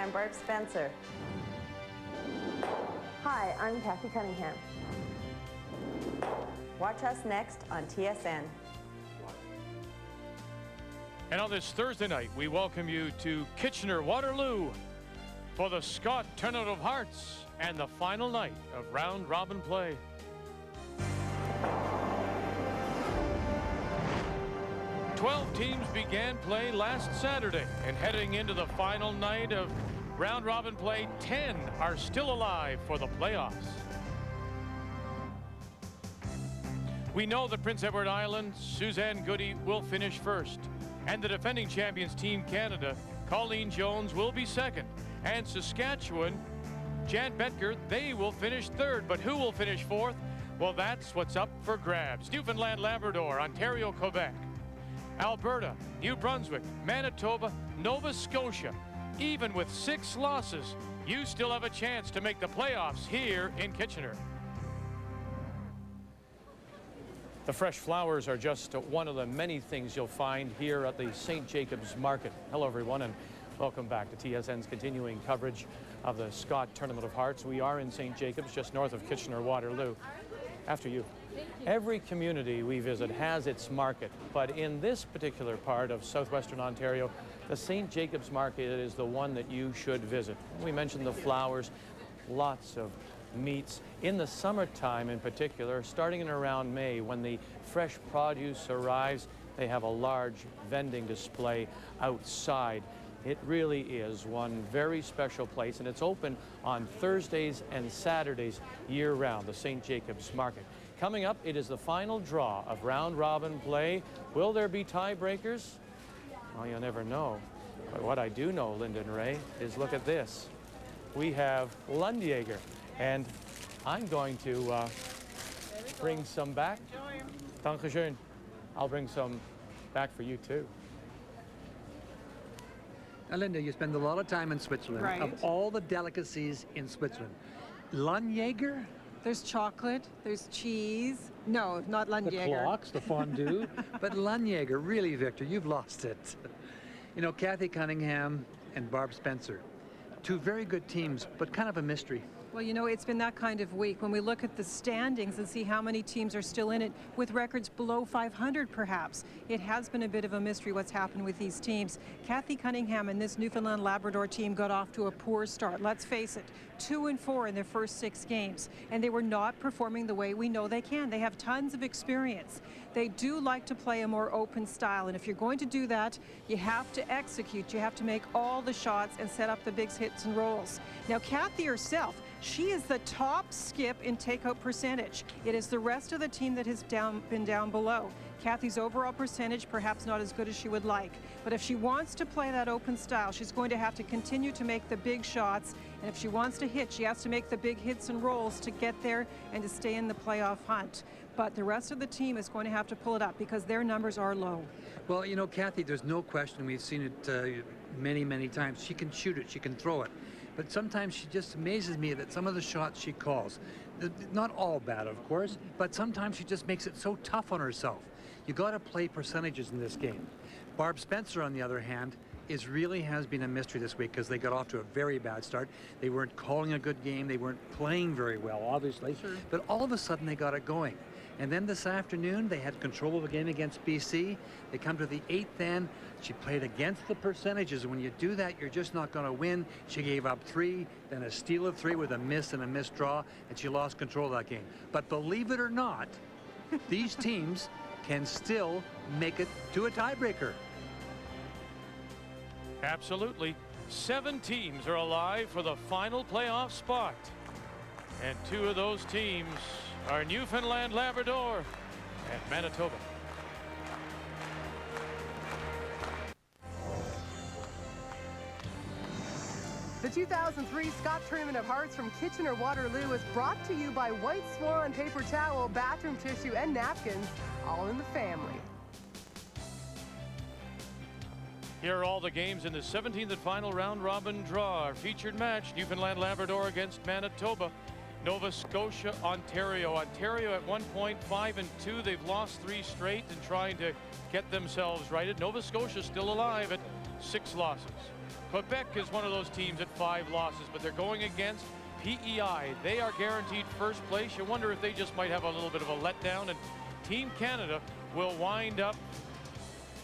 and Barb Spencer. Hi, I'm Kathy Cunningham. Watch us next on TSN. And on this Thursday night, we welcome you to Kitchener-Waterloo for the Scott Tournament of Hearts and the final night of round-robin play. Twelve teams began play last Saturday, and heading into the final night of round-robin play, 10 are still alive for the playoffs. We know that Prince Edward Island, Suzanne Goody will finish first, and the defending champions Team Canada, Colleen Jones, will be second, and Saskatchewan, Jan Betker, they will finish third. But who will finish fourth? Well, that's what's up for grabs. Newfoundland, Labrador, Ontario, Quebec, Alberta, New Brunswick, Manitoba, Nova Scotia. Even with 6 losses, you still have a chance to make the playoffs here in Kitchener. The fresh flowers are just one of the many things you'll find here at the St. Jacobs Market. Hello, everyone, and welcome back to TSN's continuing coverage of the Scott Tournament of Hearts. We are in St. Jacobs, just north of Kitchener-Waterloo. After you. Every community we visit has its market, but in this particular part of southwestern Ontario, the St. Jacobs Market is the one that you should visit. We mentioned the flowers, lots of meats. In the summertime in particular, starting in around May, when the fresh produce arrives, they have a large vending display outside. It really is one very special place, and it's open on Thursdays and Saturdays year-round, the St. Jacobs Market. Coming up, it is the final draw of round-robin play. Will there be tiebreakers? Well, you'll never know. But what I do know, Linda and Ray, is look at this. We have Lundjager, and I'm going to bring some back. Dankeschön. I'll bring some back for you, too. Now, Linda, you spend a lot of time in Switzerland. Right. Of all the delicacies in Switzerland, Lundjager? There's chocolate, there's cheese. No, not The Lundjager. clocks, the fondue. But Lundjager, really, Victor, you've lost it. You know, Kathy Cunningham and Barb Spencer. 2 very good teams, but kind of a mystery. Well, you know, it's been that kind of week when we look at the standings and see how many teams are still in it with records below 500, perhaps. It has been a bit of a mystery what's happened with these teams. Kathy Cunningham and this Newfoundland Labrador team got off to a poor start. Let's face it, 2-4 in their first 6 games, and they were not performing the way we know they can. They have tons of experience. They do like to play a more open style, and if you're going to do that, you have to execute. You have to make all the shots and set up the big hits and rolls. Now, Kathy herself, she is the top skip in takeout percentage. It is the rest of the team that has been down below. Kathy's overall percentage perhaps not as good as she would like, but if she wants to play that open style, she's going to have to continue to make the big shots, and if she wants to hit, she has to make the big hits and rolls to get there and to stay in the playoff hunt. But the rest of the team is going to have to pull it up because their numbers are low. Well, you know, Kathy, there's no question. We've seen it many, many times. She can shoot it. She can throw it. But sometimes she just amazes me that some of the shots she calls, not all bad, of course, but sometimes she just makes it so tough on herself. You got to play percentages in this game. Barb Spencer, on the other hand, has been a mystery this week because they got off to a very bad start. They weren't calling a good game. They weren't playing very well, obviously. Sure. But all of a sudden, they got it going. And then this afternoon, they had control of the game against BC. They come to the 8th end. She played against the percentages. When you do that, you're just not going to win. She gave up 3, then a steal of 3 with a miss and a missed draw, and she lost control of that game. But believe it or not, these teams can still make it to a tiebreaker. Absolutely. 7 teams are alive for the final playoff spot. And 2 of those teams are Newfoundland, Labrador, and Manitoba. The 2003 Scott Tournament of Hearts from Kitchener-Waterloo is brought to you by White Swan paper towel, bathroom tissue, and napkins, all in the family. Here are all the games in the 17th and final round-robin draw. Our featured match, Newfoundland Labrador against Manitoba. Nova Scotia, Ontario. Ontario at 1 point 5-2. They've lost 3 straight and trying to get themselves righted. Nova Scotia still alive at 6 losses. Quebec is one of those teams at 5 losses, but they're going against PEI. They are guaranteed first place. You wonder if they just might have a little bit of a letdown, and Team Canada will wind up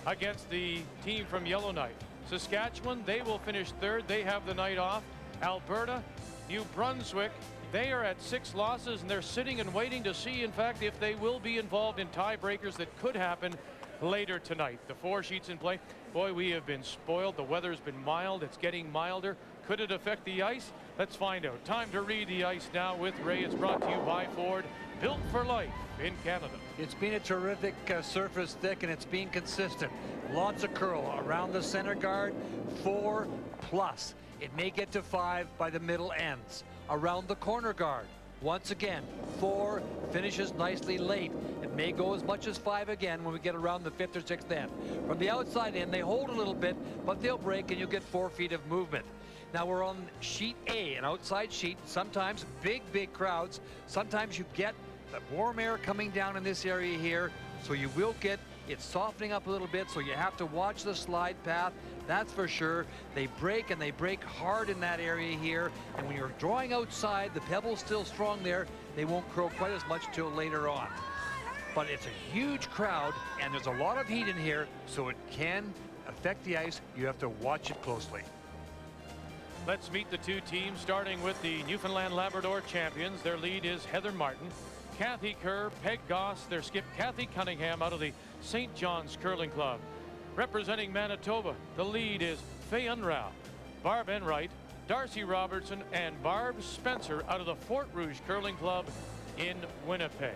against the team from Yellowknife. Saskatchewan, they will finish 3rd. They have the night off. Alberta, New Brunswick, they are at 6 losses, and they're sitting and waiting to see, in fact, if they will be involved in tiebreakers that could happen later tonight. The 4 sheets in play. Boy, we have been spoiled. The weather's been mild. It's getting milder. Could it affect the ice? Let's find out. Time to read the ice now with Ray. It's brought to you by Ford. Built for life in Canada. It's been a terrific surface, thick, and it's been consistent. Lots of curl around the center guard, 4+. It may get to 5 by the middle ends. Around the corner guard, once again, 4, finishes nicely late. It may go as much as 5 again when we get around the 5th or 6th end. From the outside in, they hold a little bit, but they'll break and you'll get 4 feet of movement. Now we're on sheet A, an outside sheet. Sometimes big crowds. Sometimes you get the warm air coming down in this area here, so you will get it softening up a little bit, so you have to watch the slide path. That's for sure. They break, and they break hard in that area here. And when you're drawing outside, the pebble's still strong there. They won't curl quite as much till later on. But it's a huge crowd, and there's a lot of heat in here, so it can affect the ice. You have to watch it closely. Let's meet the 2 teams, starting with the Newfoundland Labrador champions. Their lead is Heather Martin. Kathy Kerr, Peg Goss, their skip Kathy Cunningham out of the St. John's Curling Club. Representing Manitoba, the lead is Faye Unrau, Barb Enright, Darcy Robertson, and Barb Spencer out of the Fort Rouge Curling Club in Winnipeg.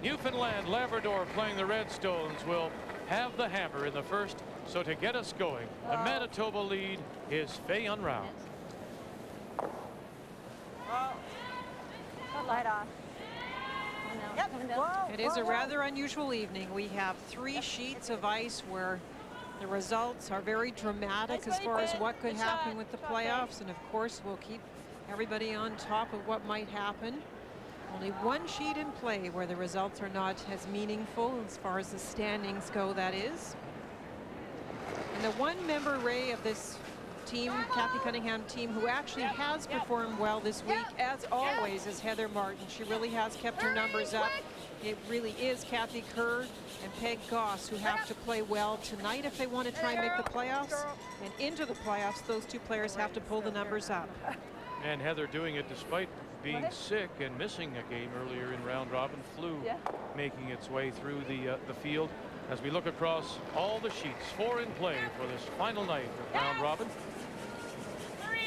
Newfoundland Labrador playing the Redstones will have the hammer in the first, so to get us going, the Manitoba lead is Faye Unrau. Light off. It is a rather unusual evening. We have 3 sheets of ice where the results are very dramatic as far as what could happen with the playoffs, and of course we'll keep everybody on top of what might happen. Only 1 sheet in play where the results are not as meaningful as far as the standings go, that is. And the 1 member, Ray, of this team, Kathy Cunningham team, who actually has performed well this week, as always, is Heather Martin. She really has kept her numbers up. It really is Kathy Kerr and Peg Goss who have to play well tonight if they want to try and make the playoffs. And into the playoffs, those 2 players have to pull the numbers up. And Heather doing it despite being sick and missing a game earlier in round robin. Flu making its way through the field. As we look across all the sheets, 4 in play for this final night of round robin. 3.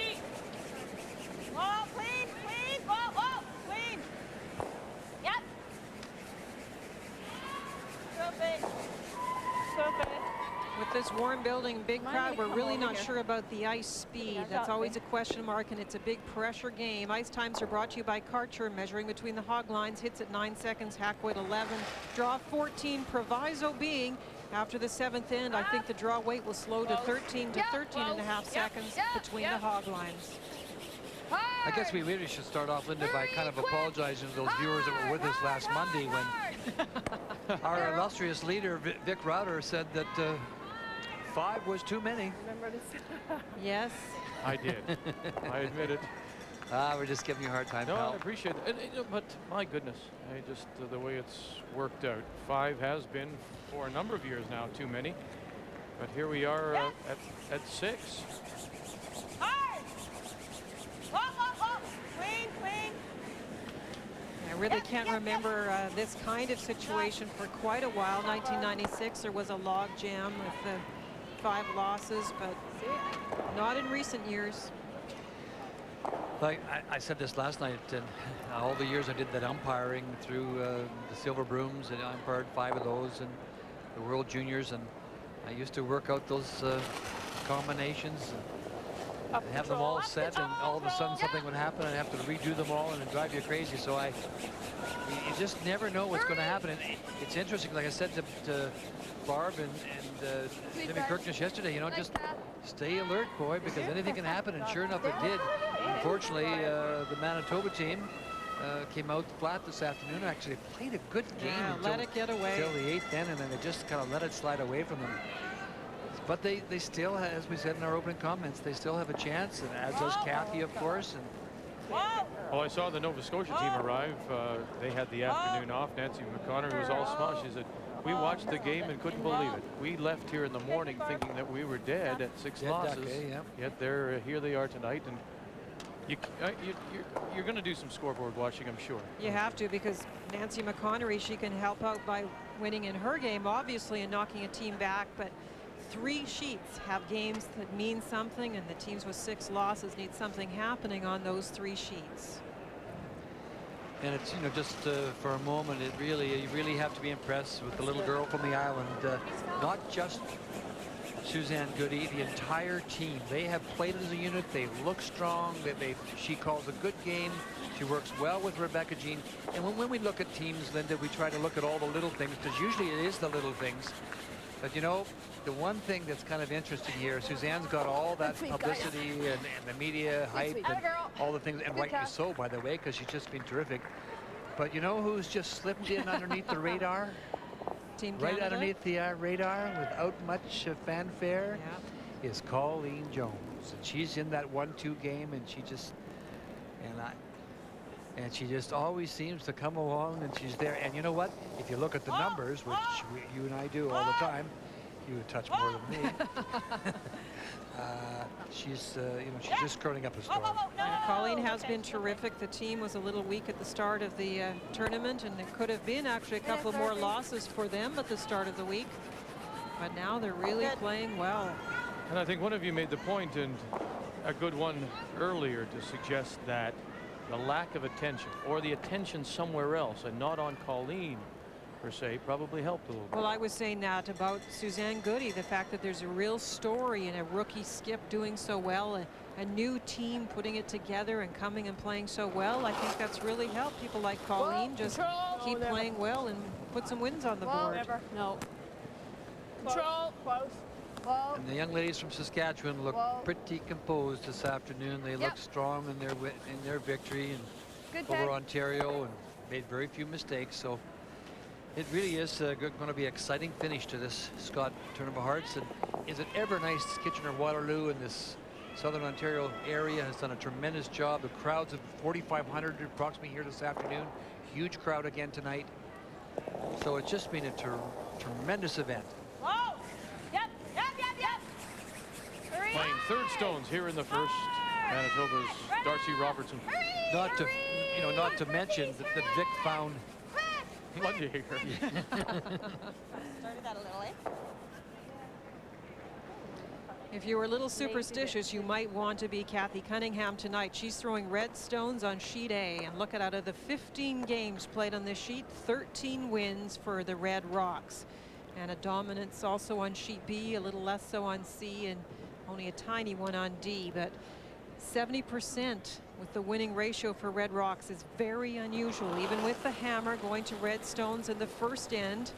Whoa, clean, clean, whoa, clean. Yep. So good. With this warm building, big crowd, we're really not sure about the ice speed. That's always a question mark, and it's a big pressure game. Ice times are brought to you by Karcher, measuring between the hog lines. Hits at 9 seconds, hack weight 11, draw 14. Proviso being, after the 7th end, I think the draw weight will slow to 13 to 13.5 seconds between the hog lines. I guess we really should start off, Linda, by kind of apologizing to those viewers that were with us last Monday when our illustrious leader, Vic Router, said that 5 was too many. Yes. I did. I admit it. We're just giving you a hard time, No, pal. I appreciate it. But my goodness, I just the way it's worked out. 5 has been for a number of years now too many. But here we are at 6. Clean, clean. I really can't remember this kind of situation for quite a while. 1996, there was a log jam with the 5 losses, but not in recent years. Like I said this last night, and all the years I did that umpiring through the Silver Brooms, and I umpired 5 of those and the World Juniors, and I used to work out those combinations and have them all set, and all of a sudden something would happen and I have to redo them all, and it'd drive you crazy. So you just never know what's going to happen. And it's interesting, like I said to Barb and Jimmy Kirknish yesterday, you know, just stay alert, boy, because anything can happen. And sure enough, it did. Unfortunately, the Manitoba team came out flat this afternoon. Actually played a good game Let it get away until the 8th end, and then they just kind of let it slide away from them. But they still, as we said in our opening comments, they still have a chance, and as does Kathy, of course. And Well, I saw the Nova Scotia team arrive. They had the afternoon off. Nancy McConnor was all smiles. She said, "We watched the game and couldn't believe it. We left here in the morning thinking that we were dead at 6 losses. Yet here they are tonight." And you're going to do some scoreboard watching, I'm sure. You have to, because Nancy McConnery, she can help out by winning in her game, obviously, and knocking a team back. But 3 sheets have games that mean something, and the teams with 6 losses need something happening on those 3 sheets. And it's, you know, just for a moment, you really have to be impressed with the little girl from the island. Not just Suzanne Goody, the entire team. They have played as a unit. They look strong. She calls a good game. She works well with Rebecca Jean. And when we look at teams, Linda, we try to look at all the little things, because usually it is the little things. But you know, the one thing that's kind of interesting here, Suzanne's got all that publicity and the media hype and all the things, and rightly so, by the way, because she's just been terrific. But you know who's just slipped in underneath the radar? Team right Canada? Underneath the radar without much fanfare is Colleen Jones. And she's in that 1-2 game, and she just, and she just always seems to come along, and she's there. And you know what? If you look at the numbers, which you and I do all the time, you would touch more than me. She's, you know, she's just curling up a storm. Colleen has been terrific. The team was a little weak at the start of the tournament, and there could have been actually a couple more losses for them at the start of the week. But now they're really playing well. And I think one of you made the point, and a good one earlier, to suggest that the lack of attention, or the attention somewhere else and not on Colleen per se, probably helped a little bit. Well, I was saying that about Suzanne Goody, the fact that there's a real story in a rookie skip doing so well, a new team putting it together and coming and playing so well. I think that's really helped people like Colleen just keep playing well and put some wins on the board. No. Control. Close. And the young ladies from Saskatchewan look pretty composed this afternoon. They look strong in their victory and over Ontario, and made very few mistakes. So it really is going to be an exciting finish to this Scott Tournament of Hearts. And is it ever nice? Kitchener-Waterloo in this Southern Ontario area has done a tremendous job. The crowds of 4,500 approximately here this afternoon. Huge crowd again tonight. So it's just been a tremendous event. Playing third stones here in the first. Manitoba's Darcy Robertson. Not to mention that Vic found Lundy here. Started that a little, eh? If you were a little superstitious, you might want to be Kathy Cunningham tonight. She's throwing red stones on sheet A, and look at out of the 15 games played on this sheet, 13 wins for the Red Rocks, and a dominance also on sheet B, a little less so on C, and only a tiny one on D. But 70% with the winning ratio for Red Rocks is very unusual, even with the hammer going to red stones in the first end.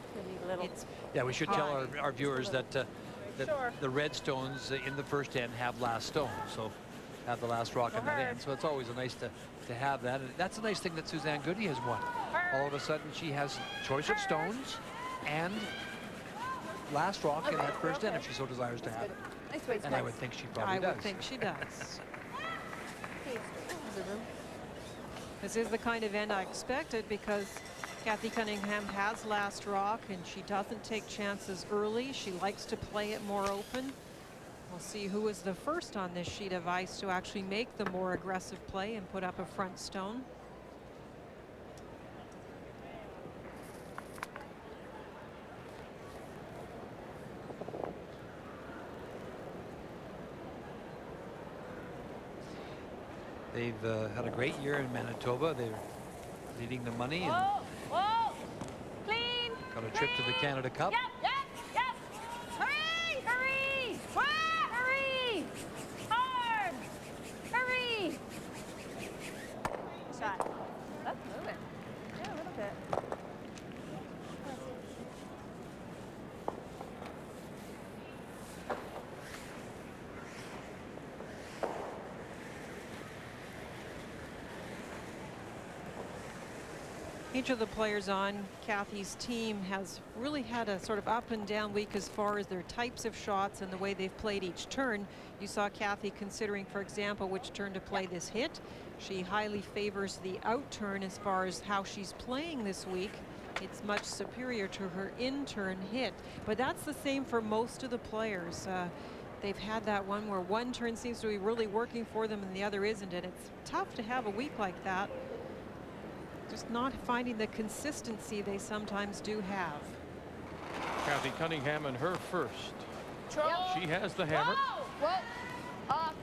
Yeah, we should tell our viewers that the red stones in the first end have last stone, so have the last rock in that end. So it's always nice to have that. And that's a nice thing that Suzanne Goody has won. All of a sudden she has choice of stones and last rock in that first end if she so desires to have it. And I would think she probably does. I would think she does. This is the kind of end I expected, because Kathy Cunningham has last rock and she doesn't take chances early. She likes to play it more open. We'll see who is the first on this sheet of ice to actually make the more aggressive play and put up a front stone. They've had a great year in Manitoba. They're leading the money and Clean. got a trip to the Canada Cup. Yep. Hurry. Hurry. Hard. Hurry. Shot. That's moving. Yeah, a little bit. Each of the players on Kathy's team has really had a sort of up and down week as far as their types of shots and the way they've played each turn. You saw Kathy considering, for example, which turn to play this hit. She highly favors the out turn as far as how she's playing this week. It's much superior to her in-turn hit, but that's the same for most of the players. They've had that one where one turn seems to be really working for them and the other isn't, and it's tough to have a week like that. Just not finding the consistency they sometimes do have. Kathy Cunningham and her first. She has the hammer. Whoa. Off.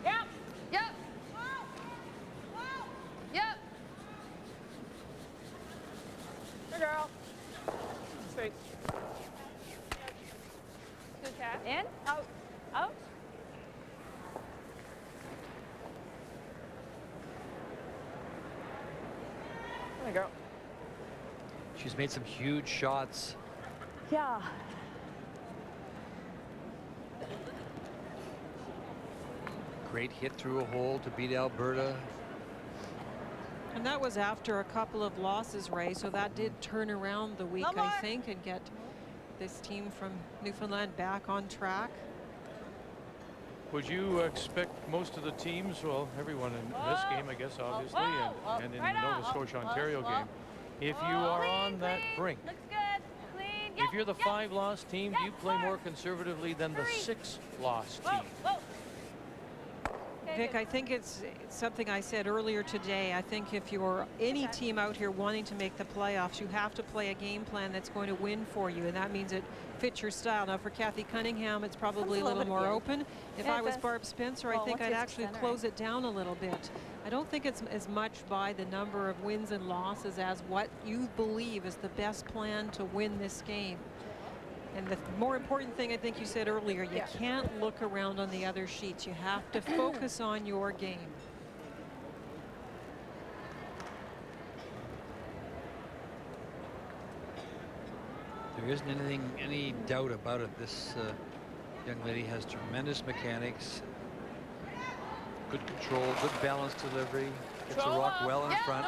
Yep. Yep. Yep. Good girl. Straight. Good catch. In. Out. Out. Good girl. She's made some huge shots. Yeah. Great hit through a hole to beat Alberta. And that was after a couple of losses, Ray, so that did turn around the week, I think, and get this team from Newfoundland back on track. Would you expect most of the teams, well, everyone in this game, I guess, obviously, and in the Nova Scotia-Ontario game, if you are on that brink, Looks good. Clean. if you're the 5-loss team, do you play more conservatively than the 6-loss team? Vic, I think it's something I said earlier today. I think if you're any team out here wanting to make the playoffs, you have to play a game plan that's going to win for you, and that means it fits your style. Now, for Kathy Cunningham, it's probably a little more open. If I was Barb Spencer, I think I'd actually close it down a little bit. I don't think it's as much by the number of wins and losses as what you believe is the best plan to win this game. And the more important thing, I think you said earlier, you can't look around on the other sheets. You have to focus on your game. There isn't any doubt about it. This young lady has tremendous mechanics, good control, good balance delivery, gets the rock well in front.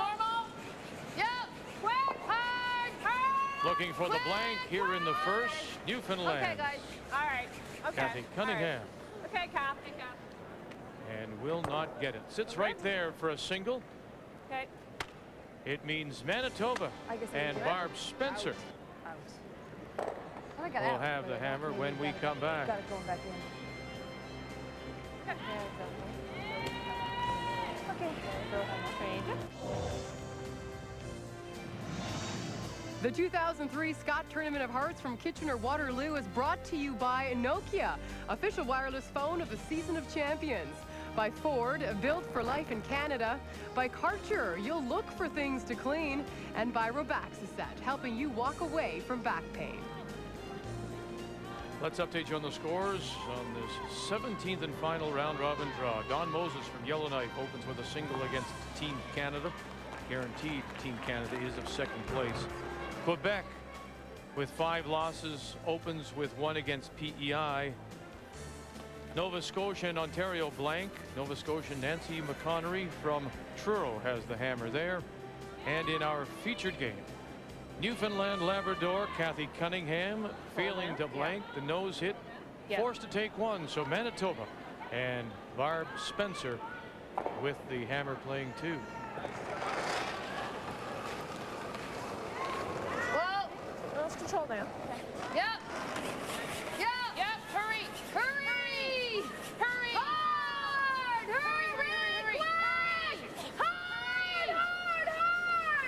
Looking for the blank here in the first, Newfoundland. Okay, guys. All right. Okay. Kathy Cunningham. Okay, Kath. And will not get it. Sits right there for a single. Okay. It means Manitoba and Barb Spencer will have the hammer when we come back. Got it going back in. Okay. The 2003 Scott Tournament of Hearts from Kitchener-Waterloo is brought to you by Nokia, official wireless phone of the Season of Champions. By Ford, built for life in Canada. By Karcher, you'll look for things to clean. And by Robaxacet, helping you walk away from back pain. Let's update you on the scores on this 17th and final round-robin draw. Don Moses from Yellowknife opens with a single against Team Canada. Guaranteed Team Canada is of second place. Quebec, with 5 losses, opens with 1 against PEI. Nova Scotia and Ontario blank. Nova Scotia Nancy McConnery from Truro has the hammer there. And in our featured game, Newfoundland Labrador, Kathy Cunningham failing to blank, the nose hit, forced to take one. So Manitoba and Barb Spencer with the hammer playing 2. Control now. Yep. Yep. Yep. Hurry. Hurry. Hurry. Hard. Hurry. Hard.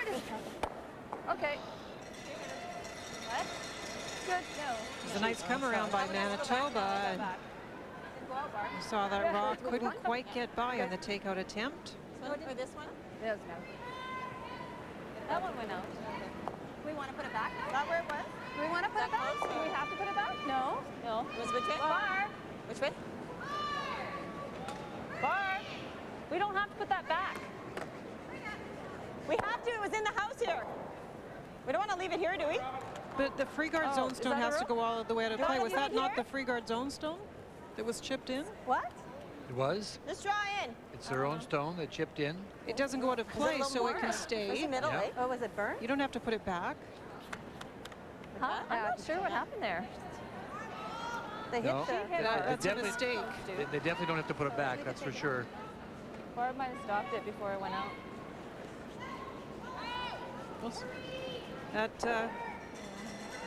Hard. Okay. What? Good. No. It's a nice come around by Manitoba. You saw that rock couldn't quite get by on the takeout attempt. So for this one? It doesn't matter. That one went out. We want to put it back now? Is that where it was? Do we want to put it back? Do we have to put it back? No. No. It was which way? Barb. Which way? Barb. We don't have to put that back. We have to. It was in the house here. We don't want to leave it here, do we? But the free guard zone stone has to go all the way out of play. Was that not the free guard zone stone that was chipped in? What? It was. Just draw in. It's their own stone. They chipped in. It doesn't go out of play, so it can stay. Was he middle, Yeah. eh? Oh, was it burnt? You don't have to put it back. Huh? I'm not sure what happened there. They hit No. the... That's a definitely- mistake. They definitely don't have to put it back. That's for sure. Barb might have stopped it before it went out.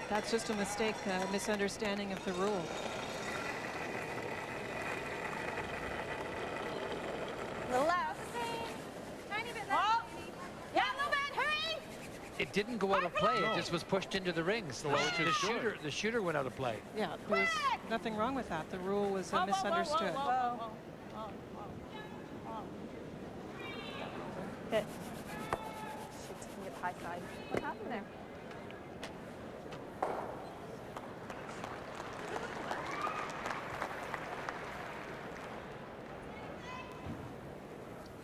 That's just a mistake, a misunderstanding of the rule. The left. Tiny bit left. Oh. Yeah, a little bit. Hurry! It didn't go out of play. It just was pushed into the rings. The shooter went out of play. Yeah, there's nothing wrong with that. The rule was misunderstood. Whoa. Hit. Shoot, can get the high side. What happened there?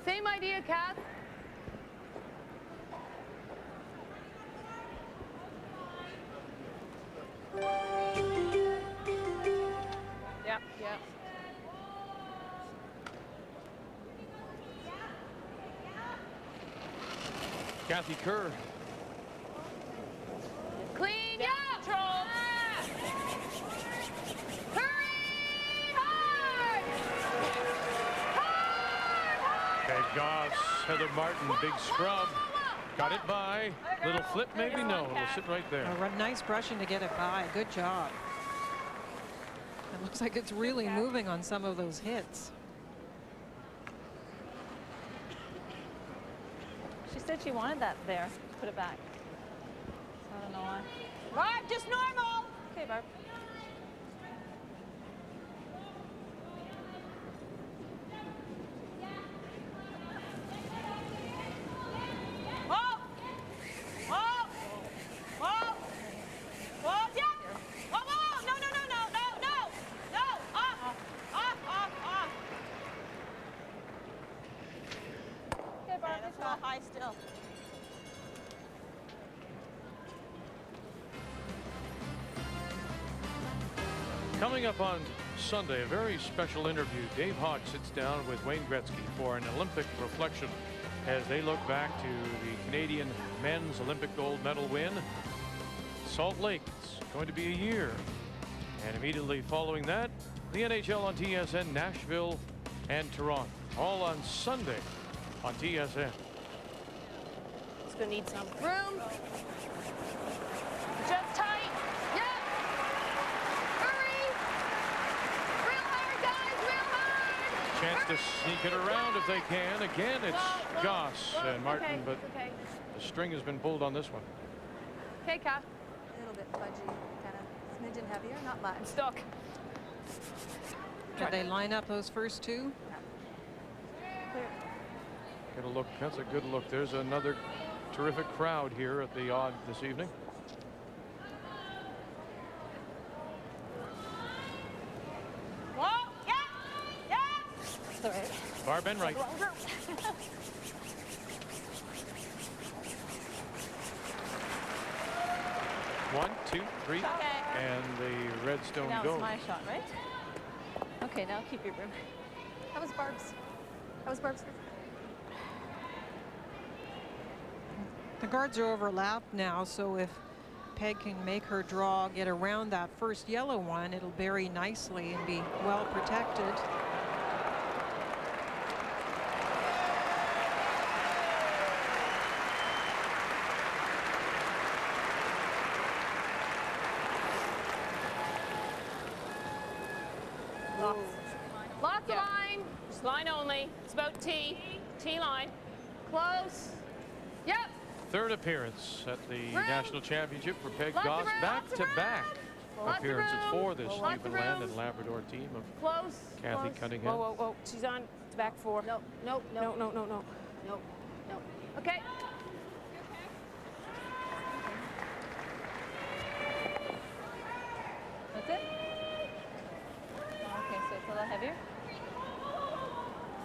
Same idea, Kath. Yep. Kathy Kerr. Clean, yeah. Control. Hurry, hard. Peg Goss, Heather Martin, big scrub. Got it by. Little flip, maybe? No, it'll sit right there. A nice brushing to get it by. Good job. It looks like it's really moving on some of those hits. She said she wanted that there. Put it back. So I don't know why. Barb, just normal. Okay, Barb. Whoa! Whoa! Whoa! Whoa! Yeah! Whoa! Whoa! No! No! No! No! No! No! No! Off! Off! Off! Off! Okay, Barb. It's all high still. Coming up on Sunday, a very special interview. Dave Hawk sits down with Wayne Gretzky for an Olympic reflection as they look back to the Canadian men's Olympic gold medal win. Salt Lake, it's going to be a year. And immediately following that, the NHL on TSN, Nashville and Toronto. All on Sunday on TSN. It's gonna need some Room. Just tight. Yeah. Hurry. Real hard, guys. Real hard. Chance to sneak it around if they can. Again, it's Goss and Martin, okay, but okay. the string has been pulled on this one. Okay, Kath. A little bit fudgy, kind of smidgen heavier, not much. Stuck. Did they line up those first two? Clear. Get a look. That's a good look. There's another terrific crowd here at the Odd this evening. Whoa! Yeah! Yeah! Sorry. Barb Enright. One, two, three, Okay. and the Redstone Now goes. it's my shot, right? Okay, now keep your room. That was Barb's. That was Barb's. The guards are overlapped now, so if Peg can make her draw, get around that first yellow one, it'll bury nicely and be well protected. Lots of line. Just line only. It's about T. T line. Close. Yep. Third appearance at the Room. National Championship for Peg Lots of Goss. room, Back-to-back Lots of appearances room. for this Lots of Newfoundland room. and Labrador team of Close. Kathy Close. Cunningham. Whoa, whoa, whoa. She's on to back four. No, no, no. No, no, no, no. No, no. Okay. That's it? Okay, so it's a little heavier?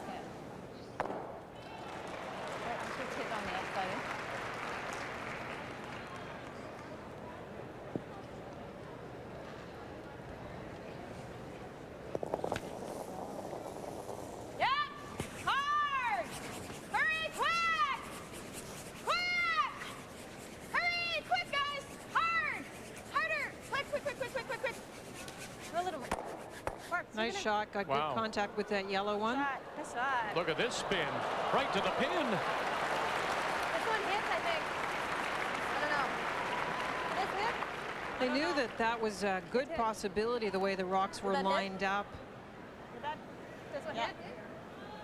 Okay. Right, just hit on the outside. Eh? Nice shot. Got Wow. good contact with that yellow one. Good shot. Look at this spin. Right to the pin. This one hits, I think. I don't know. This hit? I knew that that was a good possibility the way the rocks were that it? lined up. Did that? This one hit?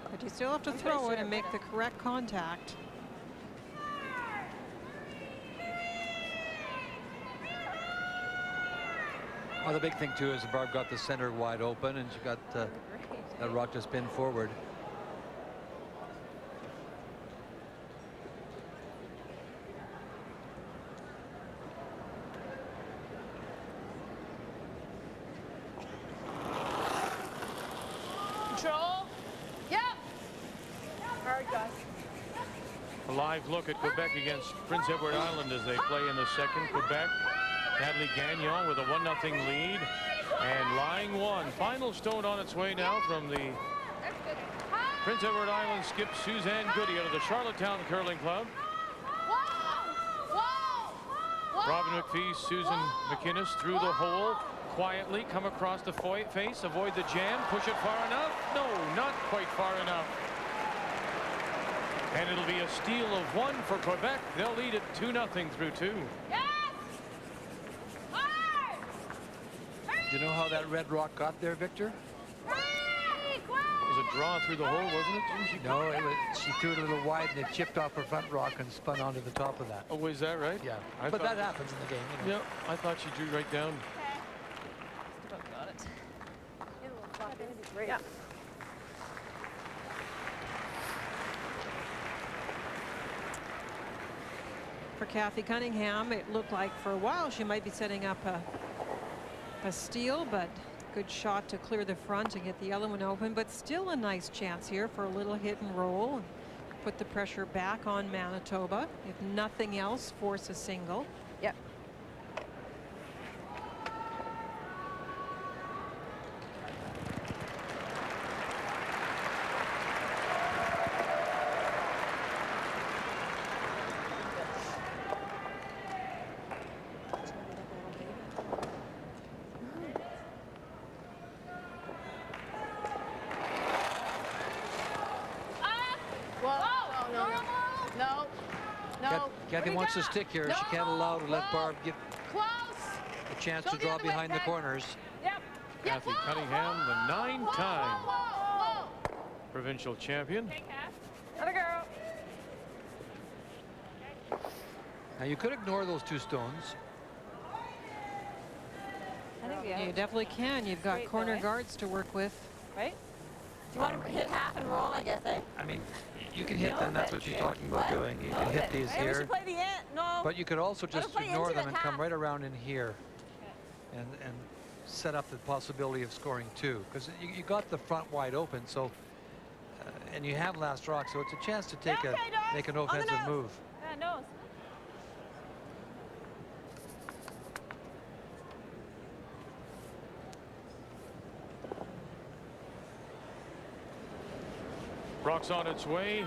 But you still have to throw it and make the correct contact. Well, the big thing too is Barb got the center wide open, and she got that rock to spin forward. Control. Yep. Hard, Gus. A live look at Quebec against Prince Edward Island as they play in the second. Quebec, Natalie Gagnon with a 1-0 lead. And lying one. Final stone on its way now from the Prince Edward Island skip Suzanne Goody out of the Charlottetown Curling Club. Robin McPhee, Susan McInnes through the hole. Quietly come across the face, avoid the jam, push it far enough. No, not quite far enough. And it'll be a steal of one for Quebec. They'll lead it 2-0 through 2. Do you know how that red rock got there, Victor? It was a draw through the hole, wasn't it? No, she threw it a little wide and it chipped off her front rock and spun onto the top of that. Oh, is that right? Yeah, I but thought- that happens in the game. You know. Yeah, I thought she drew right down. Got it. Yeah. For Kathy Cunningham, it looked like for a while she might be setting up a steal, but good shot to clear the front and get the other one open. But still a nice chance here for a little hit and roll and put the pressure back on Manitoba. If nothing else, force a single. Yep. Kathy wants to stick here. She can't allow to let Barb get a chance to draw behind the corners. Kathy Cunningham, the 9-time provincial champion. Other girl. Now you could ignore those two stones. I think You definitely can. You've got Straight corner though, eh? guards to work with. Right? Do you want to hit half and roll, I guess, eh? I mean, you can hit them. That's what she's talking about doing. You can hit these Maybe we here. should play the end. No. But you could also just play ignore into them the and come half. right around in here and set up the possibility of scoring two, because you got the front wide open, so and you have last rock, so it's a chance to take make an offensive move. Yeah, nose. Rock's on its way.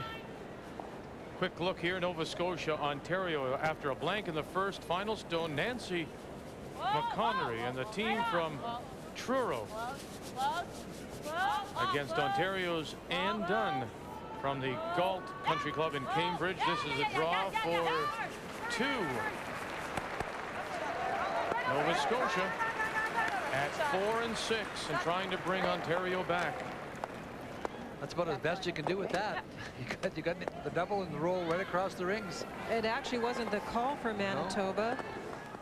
Quick look here, Nova Scotia, Ontario. After a blank in the first, final stone, Nancy McConnery and the team from Truro against Ontario's Ann Dunn from the Galt Country Club in Cambridge. This is a draw for two. Nova Scotia at 4-6 and trying to bring Ontario back. That's about as best you can do with that. You got the double and the roll right across the rings. It actually wasn't the call for Manitoba.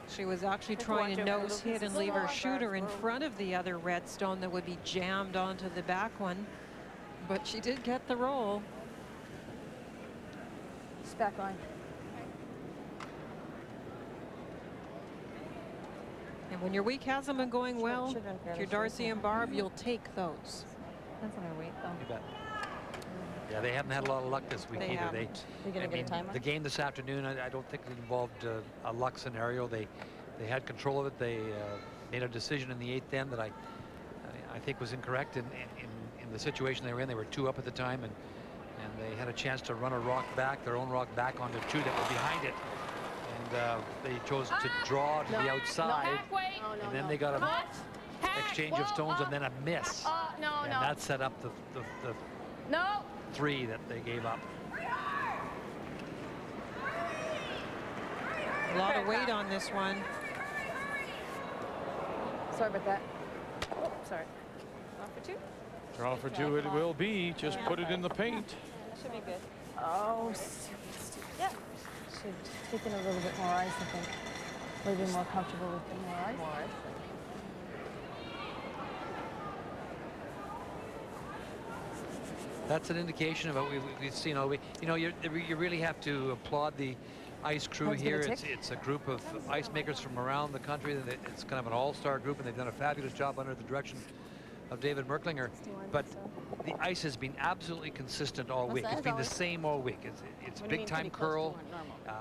She was actually trying to nose hit and leave her shooter in front of the other red stone that would be jammed onto the back one. But she did get the roll. Just back line. And when your week hasn't been going well, if you're Darcy and Barb, you'll take those. Depends on our weight, though. You bet. Yeah, they haven't had a lot of luck this week They either. haven't. You're gonna get a timer? The game this afternoon, I don't think it involved a luck scenario. They had control of it. They made a decision in the 8th end that I think was incorrect in the situation they were in. They were 2 up at the time, and they had a chance to run a rock back, their own rock back onto 2 that were behind it. And they chose to draw to the outside. Halfway. And then they got a exchange of stones and then a miss. No, and no. that set up the No. 3 that they gave up. A lot of weight on this one. Sorry about that. Oh, sorry. Off for 2. Draw for 2 it will be. Just put it in the paint. That should be good. Oh, stupid. Yeah. Should take in a little bit more ice, I think. Would be more comfortable with the more ice. That's an indication of what we've seen all week. You know, you really have to applaud the ice crew Head's gonna here. tick. It's a group of ice makers from around the country. It's kind of an all-star group, and they've done a fabulous job under the direction of David Merklinger. But the ice has been absolutely consistent all week. It's been the same all week. It's big-time curl.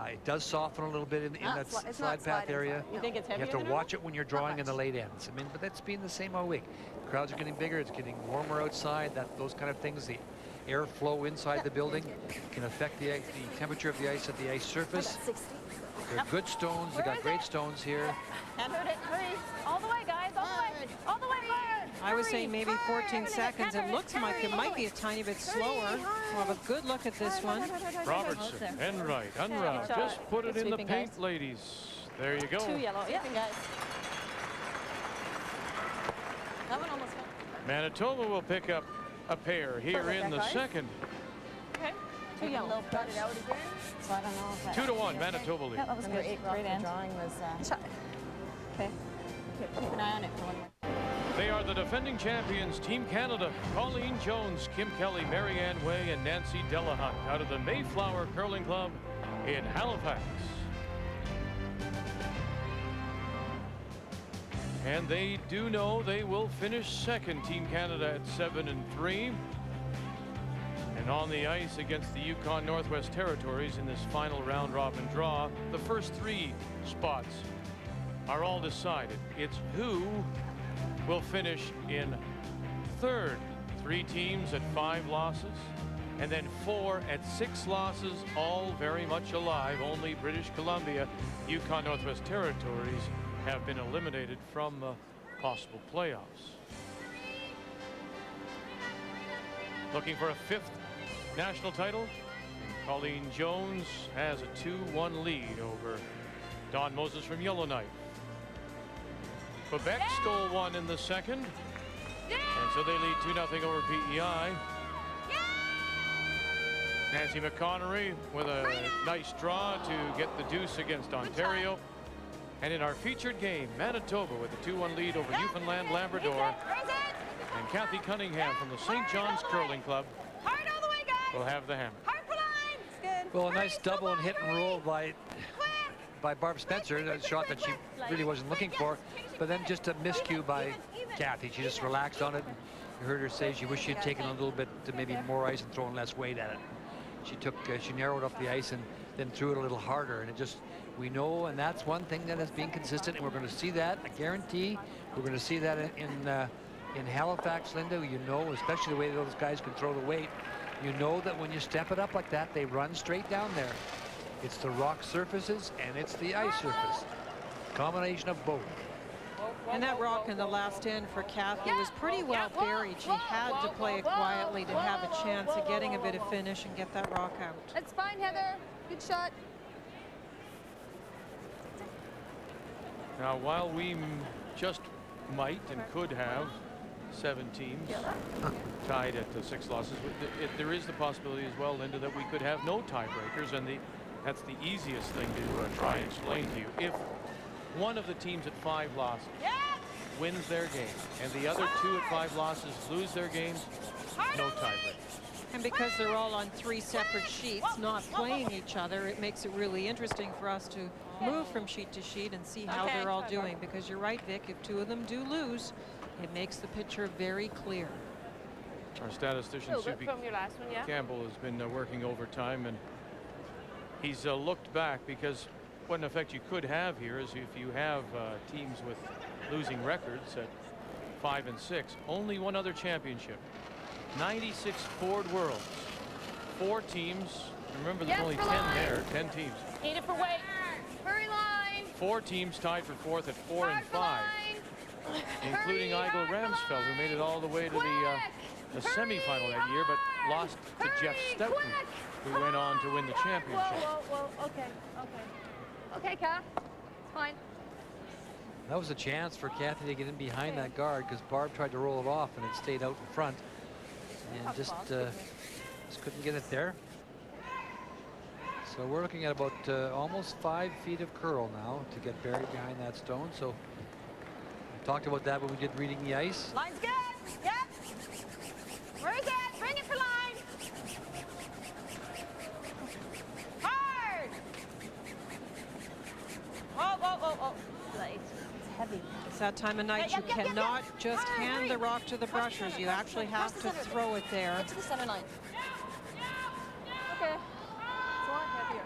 It does soften a little bit in that slide path area. You think it's You heavier have to than watch it when you're drawing in the late ends. I mean, but that's been the same all week. Crowds are getting bigger. It's getting warmer outside. Those kind of things. The airflow inside the building can affect the temperature of the ice at the ice surface. They're good stones. They got great stones here. Can't hurt it. Hurry. All the way, guys. All the way. All the way forward. I was saying maybe 14 seconds. It looks like it might be a tiny bit slower. We'll have a good look at this one. Robertson, Enright, Unruh. Just put it in the paint, ladies. There you go. 2 yellow. Yeah. Guys. That one almost fell. Manitoba will pick up a pair here in the second. Okay. 2 yellow. Got it out again. So I don't know if that 2-1 Manitoba lead. Yeah, that was number good. 8 Great end. drawing was Okay. Keep an eye on it for 1 more. They are the defending champions, Team Canada. Colleen Jones, Kim Kelly, Marianne Way, and Nancy Delahunt out of the Mayflower Curling Club in Halifax. And they do know they will finish second, Team Canada at 7-3. And on the ice against the Yukon Northwest Territories in this final round robin draw, the first 3 spots are all decided. It's who will finish in third. 3 teams at 5 losses, and then 4 at 6 losses, all very much alive. Only British Columbia, Yukon Northwest Territories have been eliminated from possible playoffs. Looking for a 5th national title. Colleen Jones has a 2-1 lead over Dawn Moses from Yellowknife. Quebec stole 1 in the second, and so they lead 2-0 over PEI. Nancy McConnery with a nice draw to get the deuce against Ontario. And in our featured game, Manitoba with a 2-1 lead over Newfoundland Labrador. And Kathy Cunningham from the St. John's Curling Club will have the hammer. Well, a nice double and hit and roll by Barb Spencer, a shot that she really wasn't looking for, but then just a miscue by Kathy. She just relaxed on it. You heard her say she wished she had taken a little bit to maybe more ice and thrown less weight at it. She narrowed up the ice and then threw it a little harder, and it just, we know, and that's one thing that has been consistent, and we're going to see that, I guarantee we're going to see that in Halifax, Linda. You know, especially the way those guys can throw the weight, you know that when you step it up like that, they run straight down there. It's the rock surfaces and it's the ice surface. Combination of both. And that rock in the last end for Kathy was pretty well buried. She had to play it quietly to have a chance of getting a bit of finish and get that rock out. That's fine, Heather. Good shot. Now, while we just might and could have 7 teams tied at 6 losses, there is the possibility as well, Linda, that we could have no tiebreakers, and that's the easiest thing to try and explain to you. If one of the teams at 5 losses wins their game and the other 2 at 5 losses lose their games, no tiebreakers. And because they're all on 3 separate sheets, not playing each other, it makes it really interesting for us to move from sheet to sheet and see how they're all doing. Because you're right, Vic, if 2 of them do lose, it makes the picture very clear. Our statistician, Subi Campbell, has been working overtime, and he's looked back, because what in effect you could have here is if you have teams with losing records at 5 and 6, only one other championship. 96 Ford Worlds. 4 teams. Remember, there's only 10 there. 10 teams. Need it for weight. Hurry line. 4 teams tied for 4th at 4 and 5. including Igel Ramsfeld, who made it all the way to the semifinal that year, but lost to Jeff Stoughton, who went on to win the championship. Whoa, okay. Okay, Kath, it's fine. That was a chance for Kathy to get in behind that guard because Barb tried to roll it off and it stayed out in front. And just couldn't get it there. So we're looking at about almost 5 feet of curl now to get buried behind that stone. So we talked about that when we did reading the ice. Line's good. Yep. Where is it? Bring it for line. Hard. Whoa. Light. It's heavy. It's that time of night you cannot just hand the rock to the brushers. You actually have to throw it there. Get to the center line. Okay. It's a lot heavier.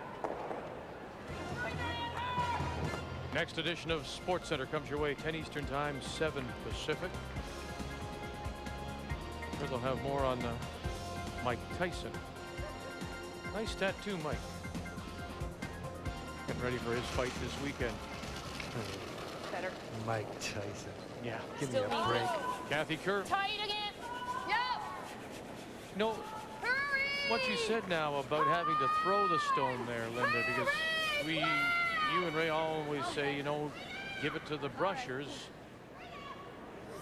Next edition of Sports Center comes your way 10 Eastern Time, 7 Pacific. Sure they'll have more on Mike Tyson. Nice tattoo, Mike. Getting ready for his fight this weekend. Better. Mike Tyson. Yeah. Give me a break. Kathy Kerr. Tight again. Yep. No, Hurry. what you said now about having to throw the stone there, Linda, because you and Ray always say, you know, give it to the brushers.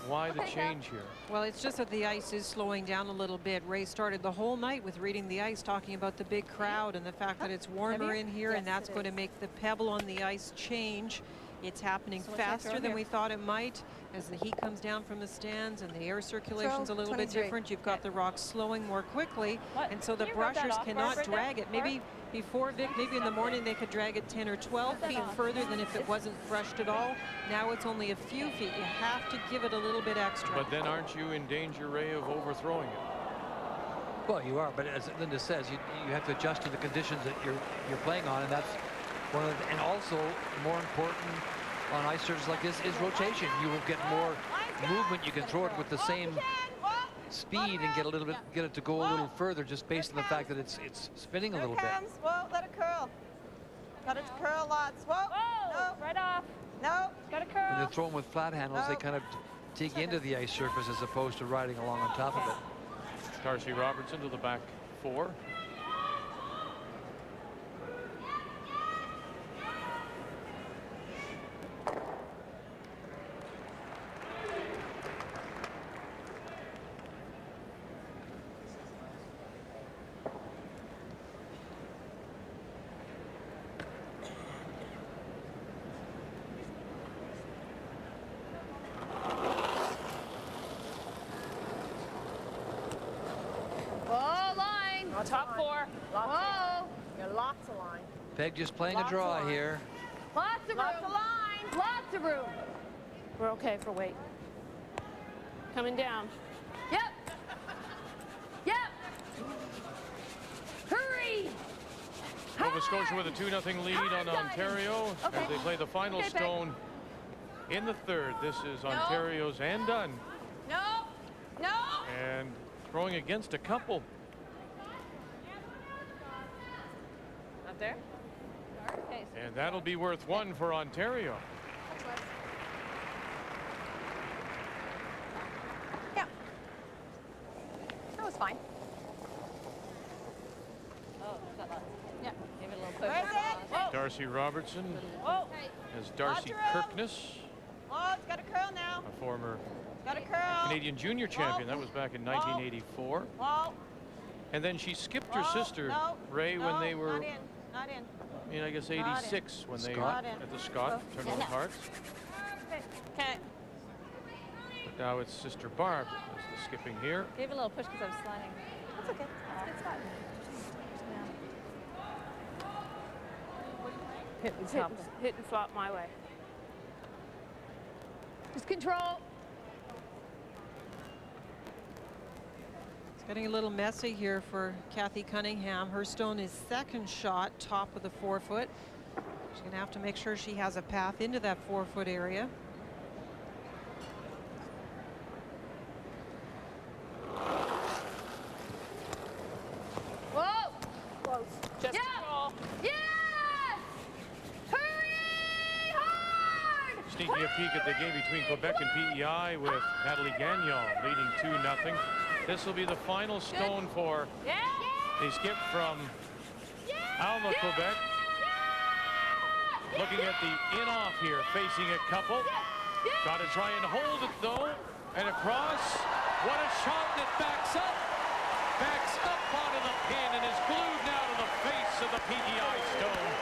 Why the change here? Well, it's just that the ice is slowing down a little bit. Ray started the whole night with reading the ice, talking about the big crowd and the fact that it's warmer in here, and that's going to make the pebble on the ice change. It's happening faster than we thought it might as the heat comes down from the stands and the air circulation's a little bit different. You've got the rocks slowing more quickly, and so the brushers cannot drag it. Maybe before, Vic, maybe in the morning they could drag it 10 or 12 feet further than if it wasn't brushed at all. Now it's only a few feet. You have to give it a little bit extra. But then aren't you in danger, Ray, of overthrowing it? Well, you are, but as Linda says, you have to adjust to the conditions that you're playing on, and that's one of the, and also more important on ice surfaces like this is rotation. You will get more movement. You can throw it with the same speed and get it to go a little further just based on the fact that it's spinning a little bit. Whoa, let it curl. Got it to curl lots. Whoa. No. Right off. No. Got to curl. When they're throwing with flat handles, they kind of dig into the ice surface as opposed to riding along on top of it. Darcy Robertson to the back 4. Top 4. Whoa. You're lots of line. Peg just playing a draw here. Lots of room. Lots of line. Lots of room. We're okay for weight. Coming down. Yep. Yep. Hurry. Nova Scotia with a 2-0 lead on Ontario as they play the final stone in the 3rd. This is Ontario's and done. No. No. And throwing against a couple. There. And that'll be worth 1 for Ontario. Yeah. That was fine. Oh, got lots. Yeah. Give it a little push. Where's it? Darcy Robertson as Darcy Kirkness. Oh, it's got a curl now. A former Canadian junior champion. That was back in 1984. Whoa. And then she skipped her sister, Ray, when they were... Not in. I mean, I guess 86 when they were at the Scott Tournament of Hearts. Okay. But now it's Sister Barb as the skipping here. Gave a little push because I was sliding. That's okay. It's good spot. Hit and flop my way. Just control. Getting a little messy here for Kathy Cunningham. Her stone is 2nd shot, top of the 4-foot. She's going to have to make sure she has a path into that 4-foot area. Whoa! Close. Just roll. Yes! Hurry! Hard! Sneaky peek at the game between Quebec and PEI with Natalie Gagnon leading 2-0. This will be the final stone for a skip from Alma, Quebec. Looking at the in-off here, facing a couple. Got to try and hold it though, and across. What a shot that backs up onto the pin and is glued now to the face of the PEI stone.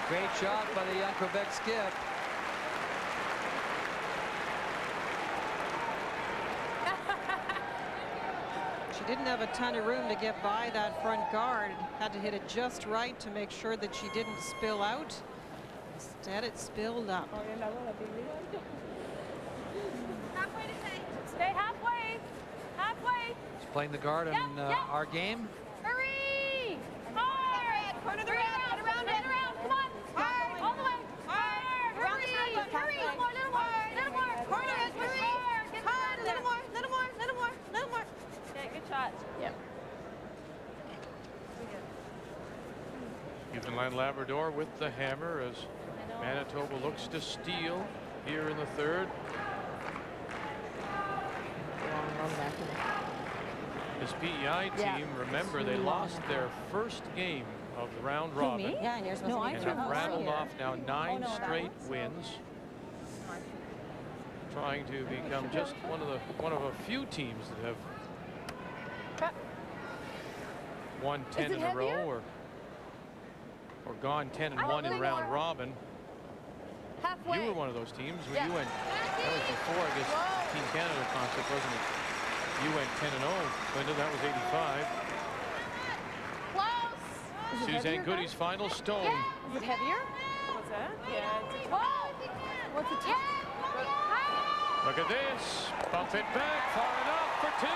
Great shot by the young Quebec skip. She didn't have a ton of room to get by that front guard. Had to hit it just right to make sure that she didn't spill out. Instead, it spilled up. Halfway to say. Stay halfway. Halfway. She's playing the guard in our game. Hurry! Hard! Corner the red. Get around it. Come on. Hard. All the way. Hard. Hurry. Hurry. Little more. Little more. Little more. Corner it. Hurry. Hard. Little more. Little more. Little more. Little more. Okay, good shot. Yep. Newfoundland Labrador with the hammer as Manitoba looks to steal here in the third. This PEI team, remember, they lost their first game of the round robin. Yeah, and you're supposed to And have rattled off now 9 straight wins. Trying to become just one of a few teams that have won 10 in a row or gone 10-1 in round robin. Halfway. You were one of those teams when you went. That was before, I guess, Team Canada concept, wasn't it? You went 10-0, Linda. That was 85. Close. Suzanne Goody's final stone. Is it heavier? What's that? Yeah, it's What's the top? Look at this. Bump it back far enough for 2.